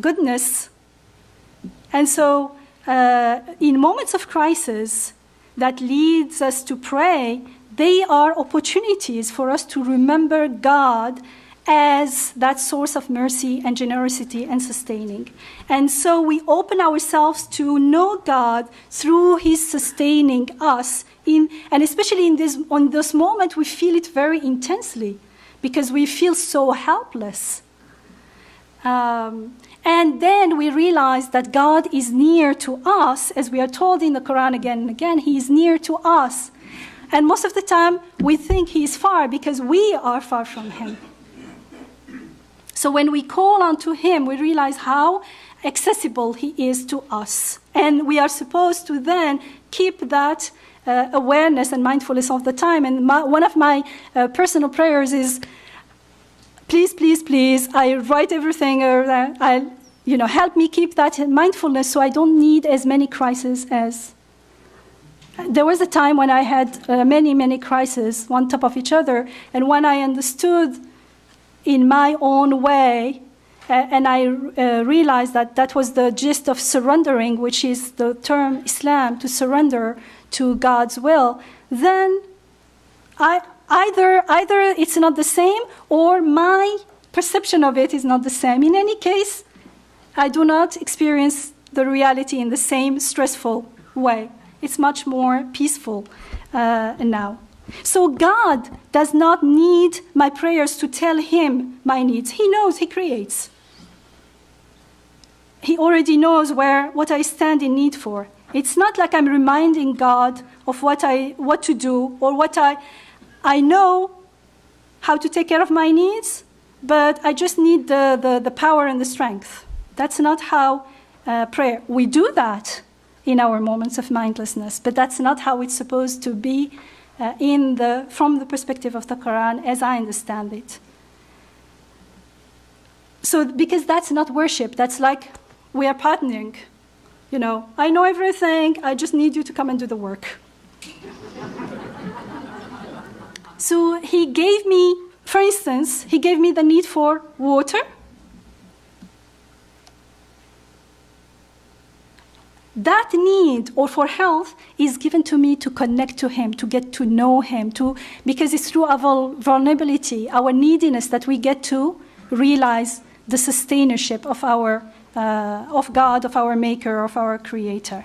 goodness. And so in moments of crisis that leads us to pray, they are opportunities for us to remember God as that source of mercy and generosity and sustaining. And so we open ourselves to know God through his sustaining us. And especially on this moment, we feel it very intensely because we feel so helpless. And then we realize that God is near to us, as we are told in the Quran again and again, he is near to us. And most of the time, we think he is far because we are far from him. So when we call unto him, we realize how accessible he is to us. And we are supposed to then keep that awareness and mindfulness all the time. And one of my personal prayers is, please, please, please, I write everything, help me keep that mindfulness so I don't need as many crises as... There was a time when I had many, many crises, one top of each other, and when I understood in my own way, and I realized that that was the gist of surrendering, which is the term Islam, to surrender to God's will, then either it's not the same, or my perception of it is not the same. In any case, I do not experience the reality in the same stressful way. It's much more peaceful now. So God does not need my prayers to tell him my needs. He knows, he creates. He already knows what I stand in need for. It's not like I'm reminding God of what to do, or I know how to take care of my needs, but I just need the power and the strength. That's not how prayer. We do that in our moments of mindlessness, but that's not how it's supposed to be from the perspective of the Quran, as I understand it. So, because that's not worship, that's like we are partnering. I know everything, I just need you to come and do the work. So he gave me, for instance, he gave me the need for water. That need, or for health, is given to me to connect to him, to get to know him, because it's through our vulnerability, our neediness, that we get to realize the sustainership of God, of our Maker, of our Creator.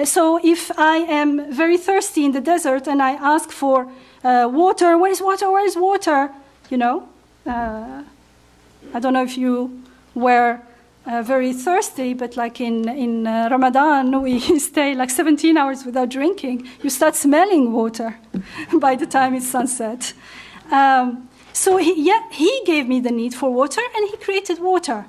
So if I am very thirsty in the desert and I ask for water, where is water? Where is water? I don't know if you were very thirsty, but like in Ramadan, we stay like 17 hours without drinking, you start smelling water by the time it's sunset. So he gave me the need for water, and he created water.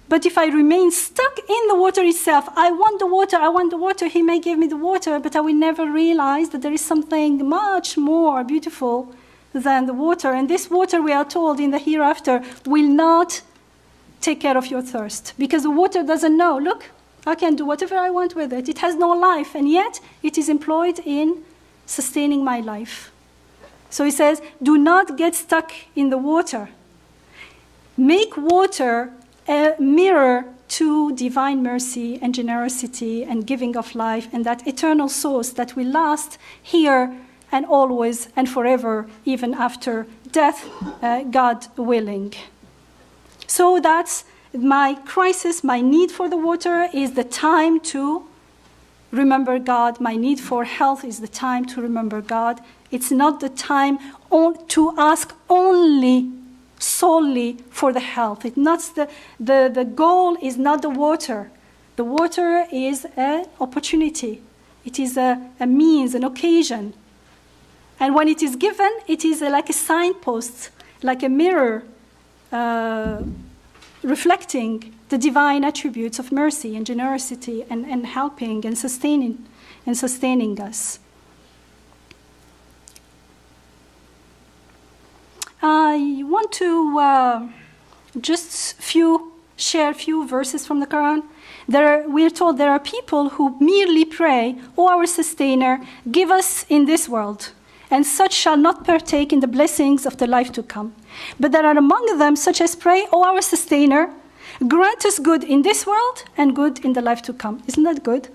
But if I remain stuck in the water itself, I want the water, he may give me the water, but I will never realize that there is something much more beautiful than the water. And this water, we are told in the hereafter, will not take care of your thirst. Because the water doesn't know, look, I can do whatever I want with it. It has no life, and yet it is employed in sustaining my life. So he says, do not get stuck in the water. Make water a mirror to divine mercy and generosity and giving of life and that eternal source that will last here and always and forever, even after death, God willing. So that's my crisis, my need for the water is the time to remember God. My need for health is the time to remember God. It's not the time to ask only solely for the health. It's not the goal is not the water. The water is an opportunity. It is a means, an occasion. And when it is given, it is like a signpost, like a mirror reflecting the divine attributes of mercy and generosity and helping and sustaining us. I want to just share a few verses from the Quran. We're told there are people who merely pray, O our sustainer, give us in this world, and such shall not partake in the blessings of the life to come. But there are among them such as pray, O our sustainer, grant us good in this world and good in the life to come. Isn't that good?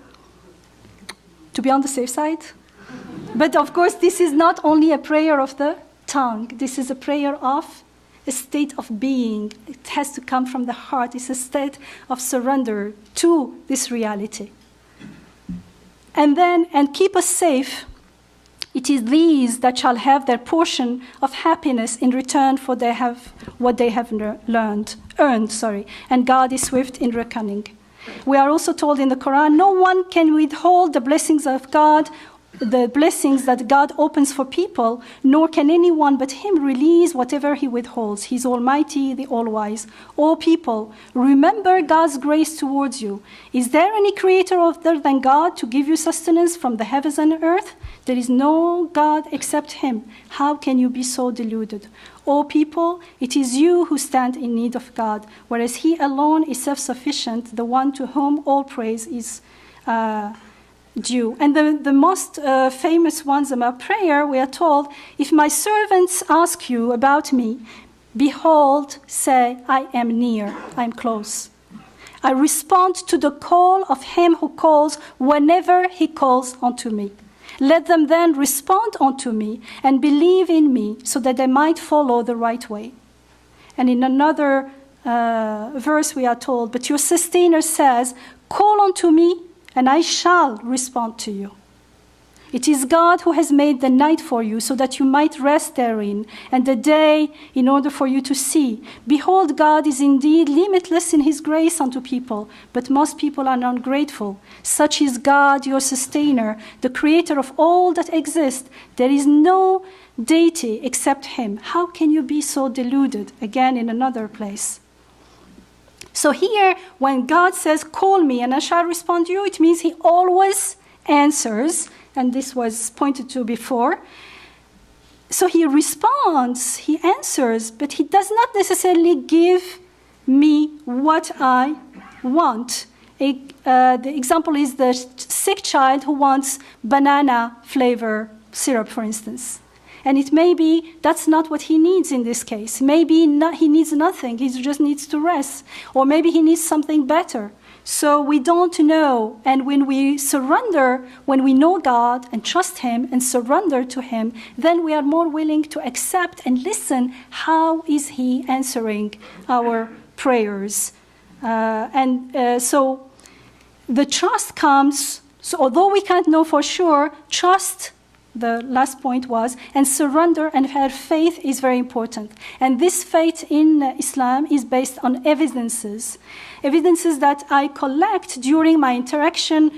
To be on the safe side? But of course, this is not only a prayer of the tongue. This is a prayer of a state of being. It has to come from the heart. It's a state of surrender to this reality. And keep us safe. It is these that shall have their portion of happiness in return for what they have earned. And God is swift in reckoning. We are also told in the Quran, no one can withhold the blessings of God, the blessings that God opens for people, nor can anyone but him release whatever he withholds. He's Almighty, the All-Wise. O people, remember God's grace towards you. Is there any creator other than God to give you sustenance from the heavens and earth? There is no God except him. How can you be so deluded? O people, it is you who stand in need of God, whereas he alone is self-sufficient, the one to whom all praise is due. And the most famous ones about prayer, we are told, if my servants ask you about me, behold, say, I am near, I am close. I respond to the call of him who calls whenever he calls unto me. Let them then respond unto me and believe in me so that they might follow the right way. And in another verse we are told, but your sustainer says, call unto me and I shall respond to you. It is God who has made the night for you so that you might rest therein, and the day in order for you to see. Behold, God is indeed limitless in his grace unto people, but most people are not grateful. Such is God, your sustainer, the creator of all that exists. There is no deity except him. How can you be so deluded? Again, in another place. So here, when God says, call me and I shall respond to you, it means he always answers, and this was pointed to before. So he responds, he answers, but he does not necessarily give me what I want. The example is the sick child who wants banana flavor syrup, for instance. And it may be that's not what he needs in this case. Maybe he needs nothing. He just needs to rest. Or maybe he needs something better. So we don't know. And when we surrender, when we know God and trust him and surrender to him, then we are more willing to accept and listen. How is he answering our prayers? So the trust comes. So although we can't know for sure, trust the last point was, and surrender and have faith is very important. And this faith in Islam is based on evidences that I collect during my interaction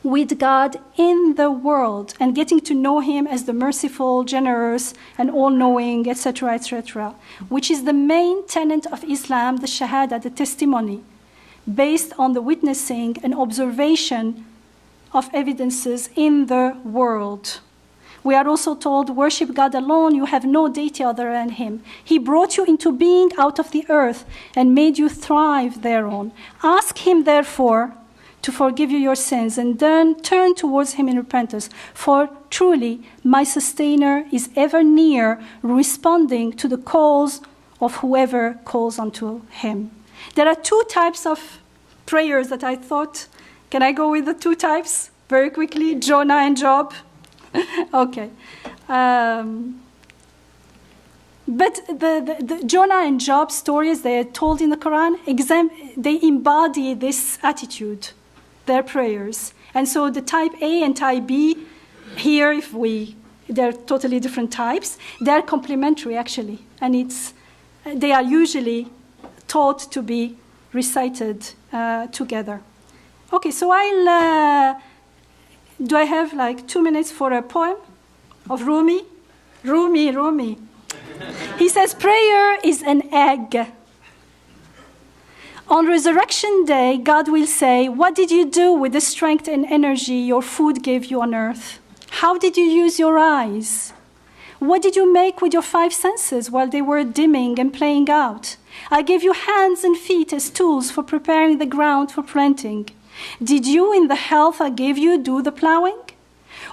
with God in the world and getting to know him as the merciful, generous, and all-knowing, etc., etc., which is the main tenet of Islam, the Shahada, the testimony, based on the witnessing and observation of evidences in the world. We are also told, worship God alone, you have no deity other than him. He brought you into being out of the earth and made you thrive thereon. Ask him, therefore, to forgive you your sins, and then turn towards him in repentance. For truly, my sustainer is ever near, responding to the calls of whoever calls unto him. There are two types of prayers that I thought. Can I go with the two types very quickly? Jonah and Job? Okay. But the Jonah and Job stories they are told in the Quran, they embody this attitude, their prayers. And so the type A and type B, here, they're totally different types. They're complementary, actually. And they are usually taught to be recited together. Okay, so do I have like 2 minutes for a poem of Rumi? Rumi. He says, prayer is an egg. On resurrection day, God will say, what did you do with the strength and energy your food gave you on earth? How did you use your eyes? What did you make with your 5 senses while they were dimming and playing out? I gave you hands and feet as tools for preparing the ground for planting. Did you, in the health I gave you, do the plowing?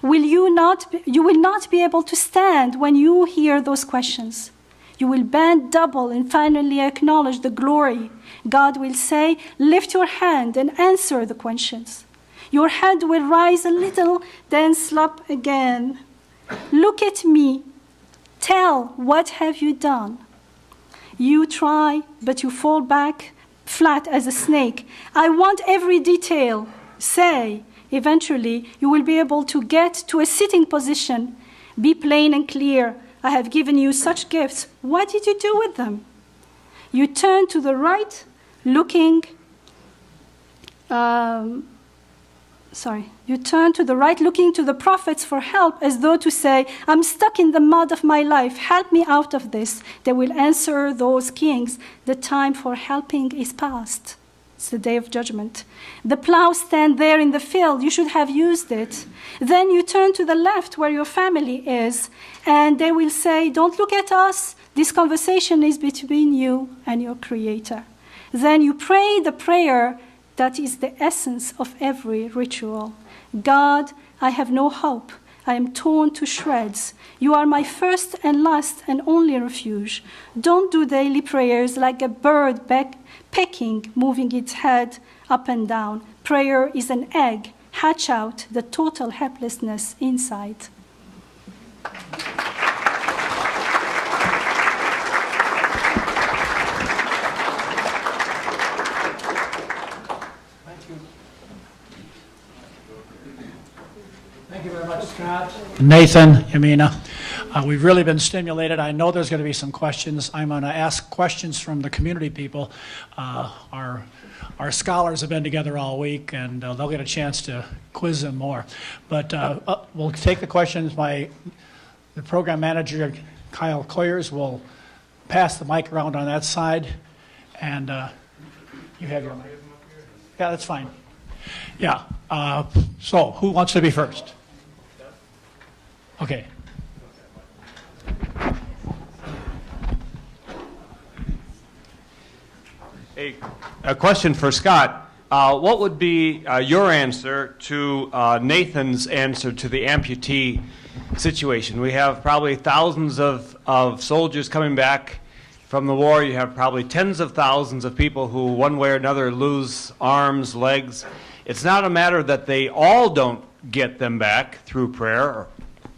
You will not be able to stand when you hear those questions. You will bend double and finally acknowledge the glory. God will say, lift your hand and answer the questions. Your head will rise a little, then slump again. Look at me. Tell, what have you done? You try, but you fall back flat as a snake. I want every detail. Say, eventually, you will be able to get to a sitting position. Be plain and clear. I have given you such gifts. What did you do with them? You turn to the right, looking to the prophets for help, as though to say, I'm stuck in the mud of my life. Help me out of this. They will answer those kings. The time for helping is past. It's the day of judgment. The plow stands there in the field. You should have used it. Then you turn to the left where your family is, and they will say, don't look at us. This conversation is between you and your Creator. Then you pray the prayer that is the essence of every ritual. God, I have no hope. I am torn to shreds. You are my first and last and only refuge. Don't do daily prayers like a bird pecking, moving its head up and down. Prayer is an egg. Hatch out the total helplessness inside. Thank you very much, Scott. Nathan, Yamina. We've really been stimulated. I know there's going to be some questions. I'm going to ask questions from the community people. Our scholars have been together all week, and they'll get a chance to quiz them more. But we'll take the questions. The program manager, Kyle Coyers, will pass the mic around on that side. And you have your mic. Yeah, that's fine. Yeah. So who wants to be first? Okay. A question for Scott. What would be your answer to Nathan's answer to the amputee situation? We have probably thousands of soldiers coming back from the war. You have probably tens of thousands of people who, one way or another, lose arms, legs. It's not a matter that they all don't get them back through prayer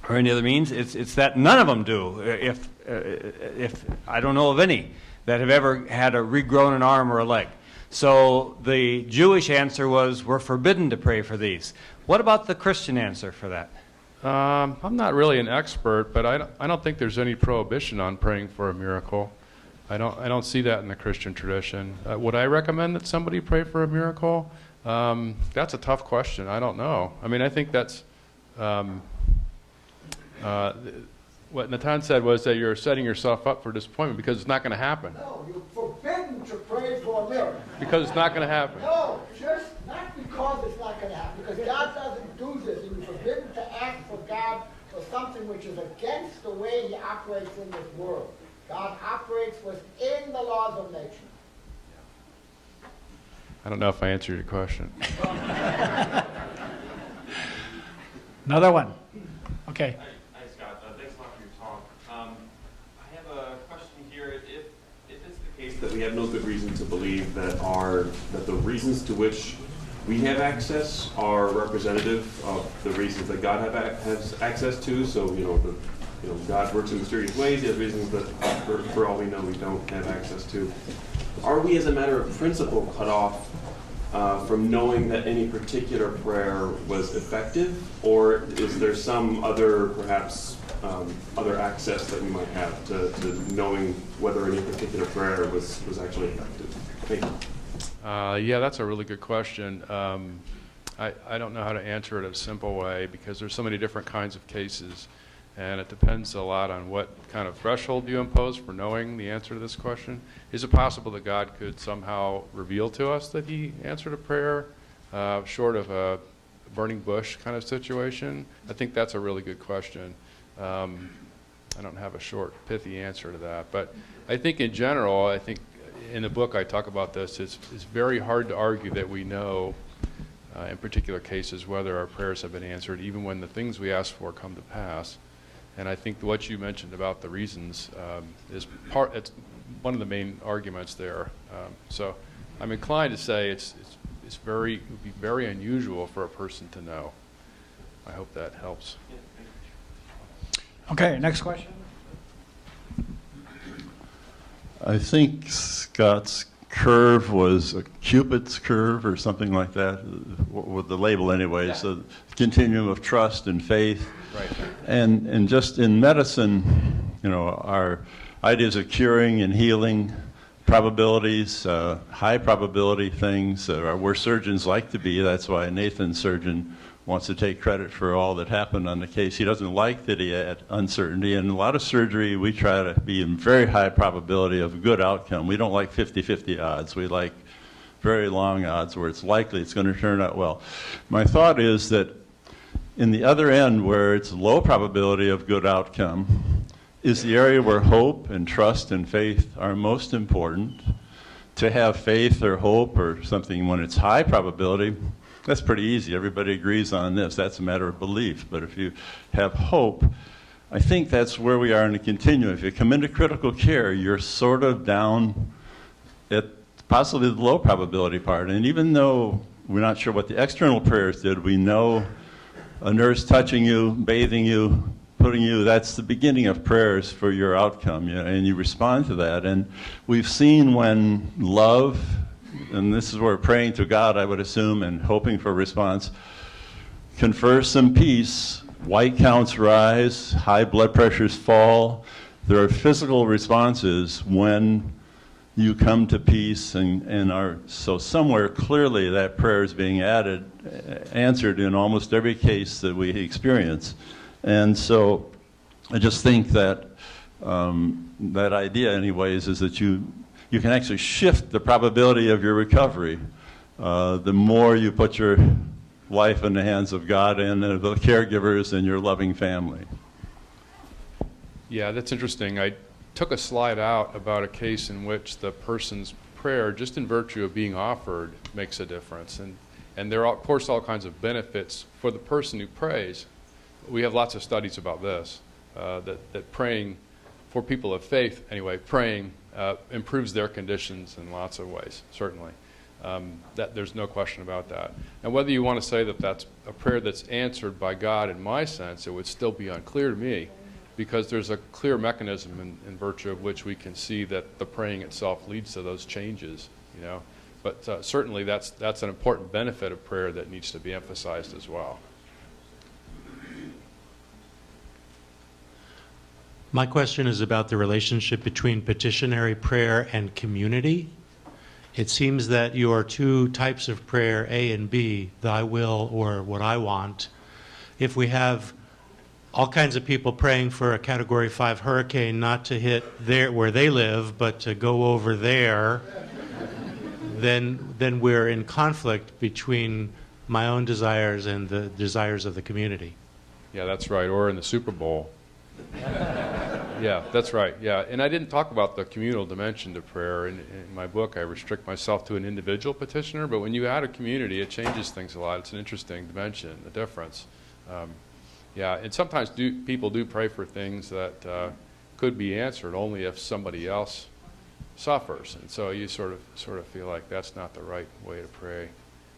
or any other means. It's that none of them do. If I don't know of any that have ever had a regrown an arm or a leg. So the Jewish answer was, we're forbidden to pray for these. What about the Christian answer for that? I'm not really an expert, but I don't think there's any prohibition on praying for a miracle. I don't see that in the Christian tradition. Would I recommend that somebody pray for a miracle? That's a tough question. I don't know. I mean, I think that's what Nathan said was that you're setting yourself up for disappointment because it's not going to happen. No, you're forbidden to pray for a miracle. Because it's not going to happen. No, just not because it's not going to happen. Because God doesn't do this. You're forbidden to ask for God for something which is against the way He operates in this world. God operates within the laws of nature. I don't know if I answered your question. Another one. Okay. Hi, Scott. Thanks a lot for your talk. I have a question here. If it's the case that we have no good reason to believe that the reasons to which we have access are representative of the reasons that God has access to, so God works in mysterious ways. He has reasons that, for all we know, we don't have access to. Are we, as a matter of principle, cut off from knowing that any particular prayer was effective, or is there some other, perhaps, other access that we might have to knowing whether any particular prayer was actually effective? Thank you. Yeah, that's a really good question. I don't know how to answer it in a simple way because there's so many different kinds of cases, and it depends a lot on what kind of threshold you impose for knowing the answer to this question. Is it possible that God could somehow reveal to us that He answered a prayer short of a burning bush kind of situation? I think that's a really good question. I don't have a short, pithy answer to that. But I think in general, I think in the book I talk about this, it's very hard to argue that we know in particular cases whether our prayers have been answered, even when the things we ask for come to pass. And I think what you mentioned about the reasons it's one of the main arguments there. So I'm inclined to say it would be very unusual for a person to know. I hope that helps. Okay, next question. I think Scott's curve was a Cupid's curve or something like that, with the label anyway. Yeah. So continuum of trust and faith. Right. And just in medicine, our ideas of curing and healing, probabilities, high probability things, where surgeons like to be. That's why Nathan's surgeon wants to take credit for all that happened on the case. He doesn't like that he had uncertainty. And a lot of surgery, we try to be in very high probability of good outcome. We don't like 50-50 odds. We like very long odds where it's likely it's going to turn out well. My thought is that in the other end, where it's low probability of good outcome, is the area where hope and trust and faith are most important. To have faith or hope or something when it's high probability, that's pretty easy. Everybody agrees on this. That's a matter of belief. But if you have hope, I think that's where we are in the continuum. If you come into critical care, you're sort of down at possibly the low probability part. And even though we're not sure what the external prayers did, we know a nurse touching you, bathing you, putting you, that's the beginning of prayers for your outcome, and you respond to that. And we've seen when love, and this is where praying to God, I would assume, and hoping for a response, confers some peace, white counts rise, high blood pressures fall. There are physical responses when you come to peace and are, so somewhere clearly that prayer is being answered in almost every case that we experience. And so I just think that that idea anyways is that you can actually shift the probability of your recovery. The more you put your life in the hands of God and the caregivers and your loving family. Yeah, that's interesting. I took a slide out about a case in which the person's prayer, just in virtue of being offered, makes a difference. And there are, of course, all kinds of benefits for the person who prays. We have lots of studies about this, that praying, for people of faith anyway, praying improves their conditions in lots of ways, certainly. There's no question about that. And whether you want to say that that's a prayer that's answered by God, in my sense, it would still be unclear to me, because there's a clear mechanism in virtue of which we can see that the praying itself leads to those changes, But certainly that's an important benefit of prayer that needs to be emphasized as well. My question is about the relationship between petitionary prayer and community. It seems that your two types of prayer, A and B, thy will or what I want, if we have all kinds of people praying for a Category 5 hurricane not to hit there where they live, but to go over there, then we're in conflict between my own desires and the desires of the community. Yeah, that's right. Or in the Super Bowl. Yeah, that's right. Yeah, and I didn't talk about the communal dimension to prayer. In my book, I restrict myself to an individual petitioner, but when you add a community, it changes things a lot. It's an interesting dimension, the difference. Yeah, and sometimes people do pray for things that could be answered only if somebody else suffers, and so you sort of feel like that's not the right way to pray,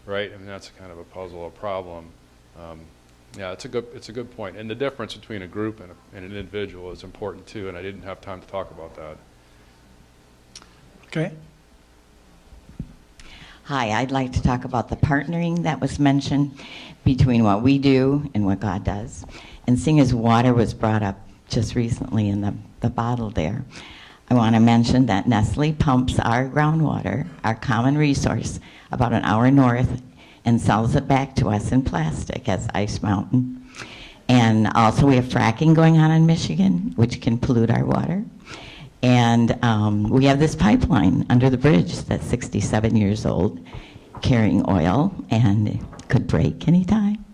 right? I mean, that's kind of a puzzle, a problem. Yeah, it's a good point. And the difference between a group and an individual is important too, and I didn't have time to talk about that. Okay. Hi, I'd like to talk about the partnering that was mentioned between what we do and what God does. And seeing as water was brought up just recently in the bottle there, I want to mention that Nestle pumps our groundwater, our common resource, about an hour north and sells it back to us in plastic as Ice Mountain. And also we have fracking going on in Michigan, which can pollute our water. And we have this pipeline under the bridge that's 67 years old, carrying oil, and it could break anytime.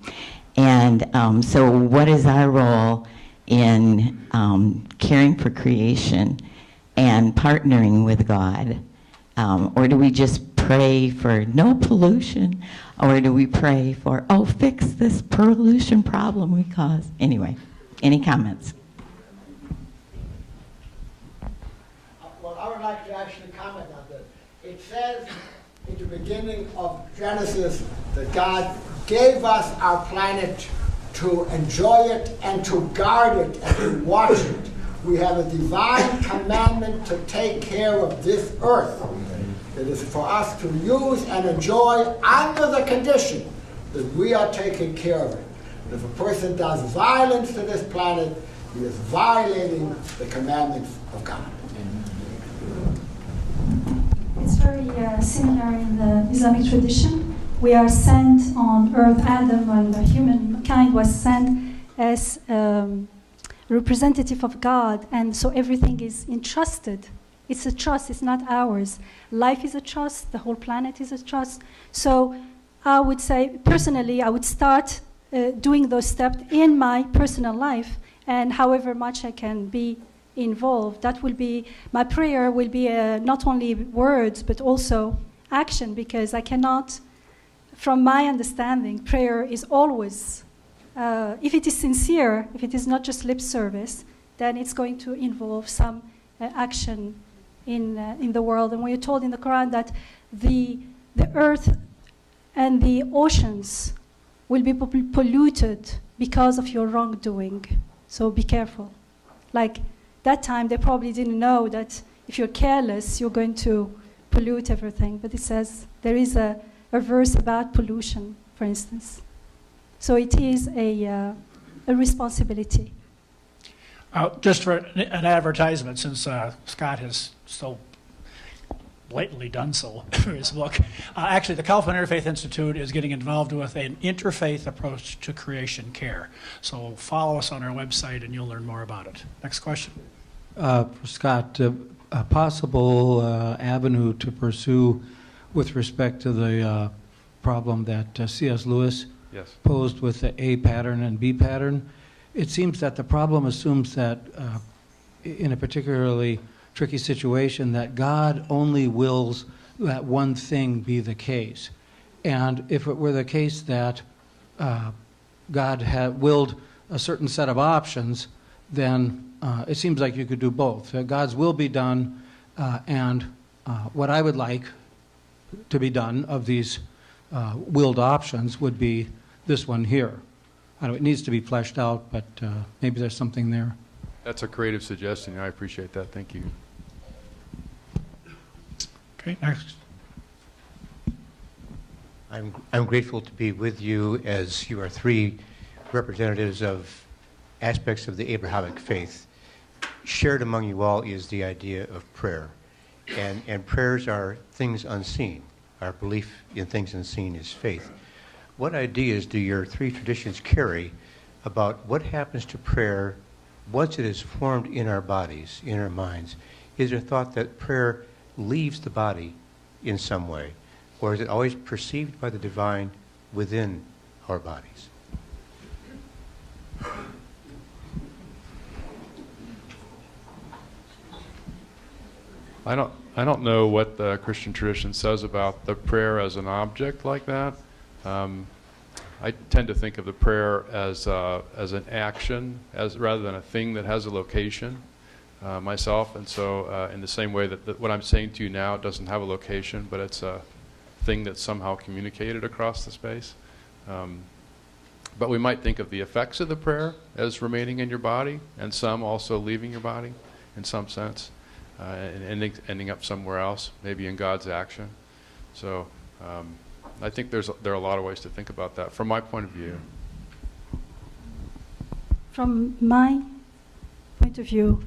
And so what is our role in caring for creation and partnering with God? Or do we just pray for no pollution? Or do we pray for, oh, fix this pollution problem we cause? Anyway, any comments? Well, I would like to actually comment on that. It says in the beginning of Genesis that God gave us our planet to enjoy it and to guard it and to watch it. We have a divine commandment to take care of this earth. It is for us to use and enjoy under the condition that we are taking care of it. And if a person does violence to this planet, he is violating the commandments of God. It's very similar in the Islamic tradition. We are sent on earth, Adam and the humankind was sent as representative of God, and so everything is entrusted. It's a trust, it's not ours. Life is a trust, the whole planet is a trust. So I would say, personally, I would start doing those steps in my personal life, and however much I can be involved, that will be, my prayer will be not only words, but also action, because I cannot, from my understanding, prayer is always, if it is sincere, if it is not just lip service, then it's going to involve some action in the world. And we're told in the Quran that the earth and the oceans will be polluted because of your wrongdoing. So be careful. Like that time, they probably didn't know that if you're careless, you're going to pollute everything. But it says there is a verse about pollution, for instance. So it is a responsibility. Just for an advertisement, since Scott has so blatantly done so for his book. Actually, the Kaufman Interfaith Institute is getting involved with an interfaith approach to creation care. So follow us on our website and you'll learn more about it. Next question. For Scott, a possible avenue to pursue with respect to the problem that C.S. Lewis posed with the A pattern and B pattern. It seems that the problem assumes that in a particularly tricky situation that God only wills that one thing be the case. And if it were the case that God had willed a certain set of options, then it seems like you could do both. God's will be done, and what I would like to be done of these willed options would be this one here. I know it needs to be fleshed out, but maybe there's something there. That's a creative suggestion. I appreciate that. Thank you. Okay, next. I'm grateful to be with you as you are three representatives of aspects of the Abrahamic faith. shared among you all is the idea of prayer. And prayers are things unseen. Our belief in things unseen is faith. What ideas do your three traditions carry about what happens to prayer once it is formed in our bodies, in our minds? Is there thought that prayer leaves the body in some way? Or is it always perceived by the divine within our bodies? I don't know what the Christian tradition says about the prayer as an object like that. I tend to think of the prayer as an action, rather than a thing that has a location myself. And so in the same way that what I'm saying to you now doesn't have a location, but it's a thing that's somehow communicated across the space. But we might think of the effects of the prayer as remaining in your body, and some also leaving your body in some sense, and ending up somewhere else, maybe in God's action. So I think there are a lot of ways to think about that from my point of view. From my point of view,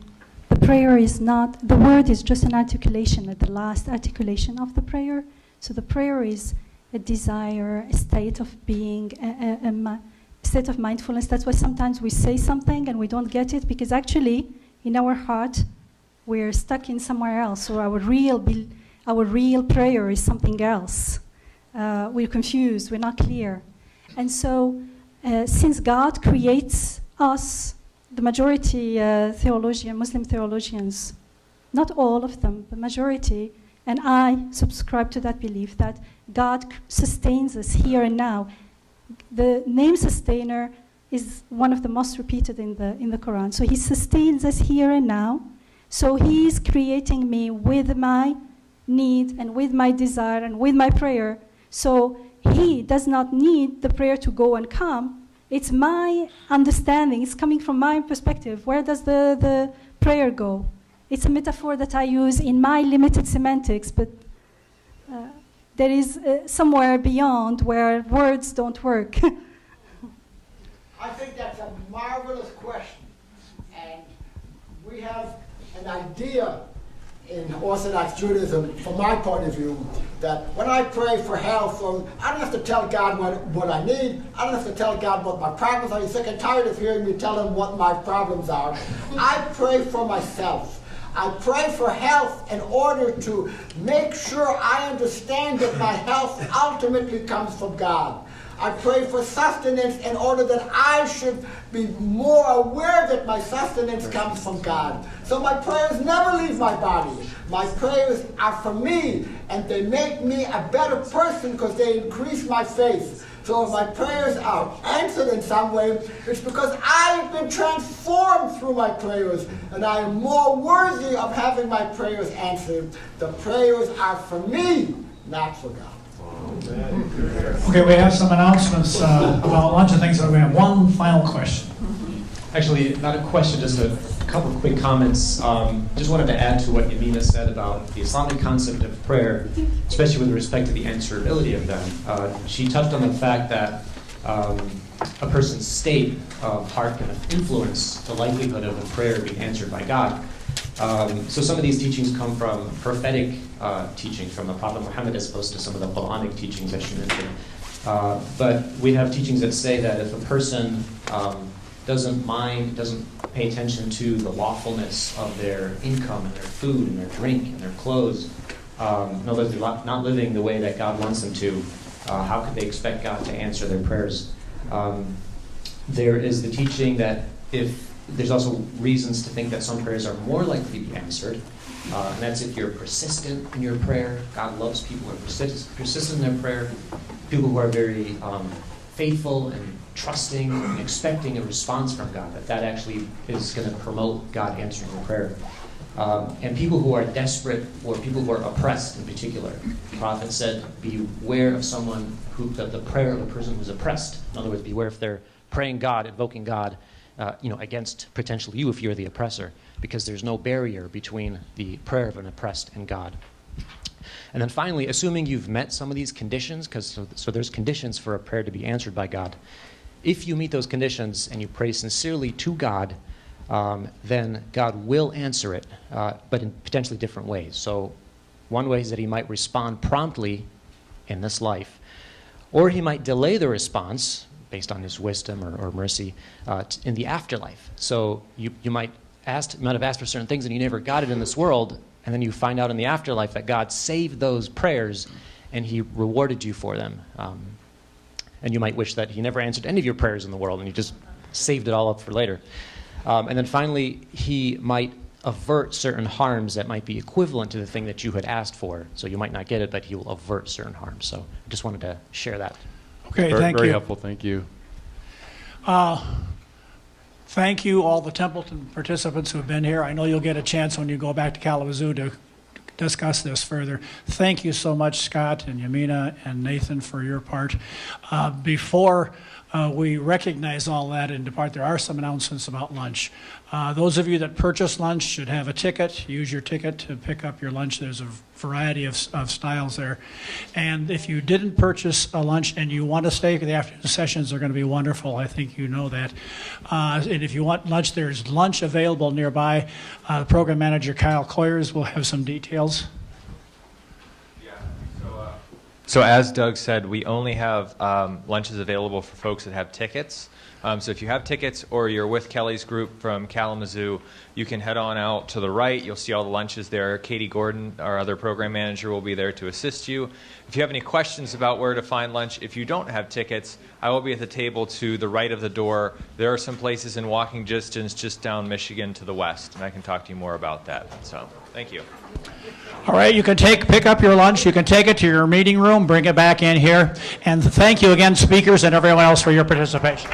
the prayer is not, the word is just an articulation at the last articulation of the prayer. So the prayer is a desire, a state of being, a state of mindfulness. That's why sometimes we say something and we don't get it, because actually in our heart we're stuck in somewhere else, or our real prayer is something else. We're confused, we're not clear. And so since God creates us, the majority Muslim theologians, not all of them, the majority, and I subscribe to that belief that God sustains us here and now. The name sustainer is one of the most repeated in the Quran. So he sustains us here and now. So he is creating me with my need and with my desire and with my prayer. So he does not need the prayer to go and come. It's my understanding. It's coming from my perspective. Where does the prayer go? It's a metaphor that I use in my limited semantics, but there is somewhere beyond where words don't work. I think that's a marvelous question. And we have an idea in Orthodox Judaism, from my point of view, that when I pray for health, I don't have to tell God what I need. I don't have to tell God what my problems are. He's sick and tired of hearing me tell him what my problems are. I pray for myself. I pray for health in order to make sure I understand that my health ultimately comes from God. I pray for sustenance in order that I should be more aware that my sustenance comes from God. So my prayers never leave my body. My prayers are for me, and they make me a better person because they increase my faith. So if my prayers are answered in some way, it's because I've been transformed through my prayers, and I am more worthy of having my prayers answered. The prayers are for me, not for God. Okay, we have some announcements about a bunch of things, but we have one final question. Actually, not a question, just a couple of quick comments. Just wanted to add to what Yamina said about the Islamic concept of prayer, especially with respect to the answerability of them. She touched on the fact that a person's state of heart can influence the likelihood of a prayer being answered by God. So some of these teachings come from prophetic teachings from the Prophet Muhammad, as opposed to some of the Quranic teachings that she mentioned. But we have teachings that say that if a person doesn't pay attention to the lawfulness of their income and their food and their drink and their clothes, in other words, they're not living the way that God wants them to, how could they expect God to answer their prayers? There is the teaching that there's also reasons to think that some prayers are more likely to be answered, and that's if you're persistent in your prayer. God loves people who are persistent in their prayer, people who are very faithful and trusting and expecting a response from God, that actually is going to promote God answering your prayer. And people who are desperate, or people who are oppressed in particular. The Prophet said, beware of someone the prayer of a person who's oppressed. In other words, beware if they're praying God, invoking God, against potentially you if you're the oppressor, because there's no barrier between the prayer of an oppressed and God. And then finally, assuming you've met some of these conditions, so there's conditions for a prayer to be answered by God. If you meet those conditions and you pray sincerely to God, then God will answer it, but in potentially different ways. So one way is that he might respond promptly in this life, or he might delay the response based on his wisdom or mercy in the afterlife. So you might have asked for certain things and you never got it in this world, and then you find out in the afterlife that God saved those prayers and he rewarded you for them. And you might wish that he never answered any of your prayers in the world and he just saved it all up for later. And then finally, he might avert certain harms that might be equivalent to the thing that you had asked for. So you might not get it, but he will avert certain harms. So I just wanted to share that. Okay, thank you. Very helpful, thank you. Thank you, all the Templeton participants who have been here. I know you'll get a chance when you go back to Kalamazoo to discuss this further. Thank you so much, Scott and Yamina and Nathan, for your part. Before we recognize all that and depart, there are some announcements about lunch. Those of you that purchase lunch should have a ticket. Use your ticket to pick up your lunch. There's a variety of styles there. And if you didn't purchase a lunch and you want to stay, the afternoon sessions are going to be wonderful. I think you know that. And if you want lunch, there's lunch available nearby. Program manager Kyle Coyers will have some details. So as Doug said, we only have lunches available for folks that have tickets. So if you have tickets or you're with Kelly's group from Kalamazoo, you can head on out to the right. You'll see all the lunches there. Katie Gordon, our other program manager, will be there to assist you. If you have any questions about where to find lunch, if you don't have tickets, I will be at the table to the right of the door. There are some places in walking distance just down Michigan to the west, and I can talk to you more about that. So thank you. All right, you can pick up your lunch. You can take it to your meeting room, bring it back in here. And thank you again, speakers, and everyone else for your participation.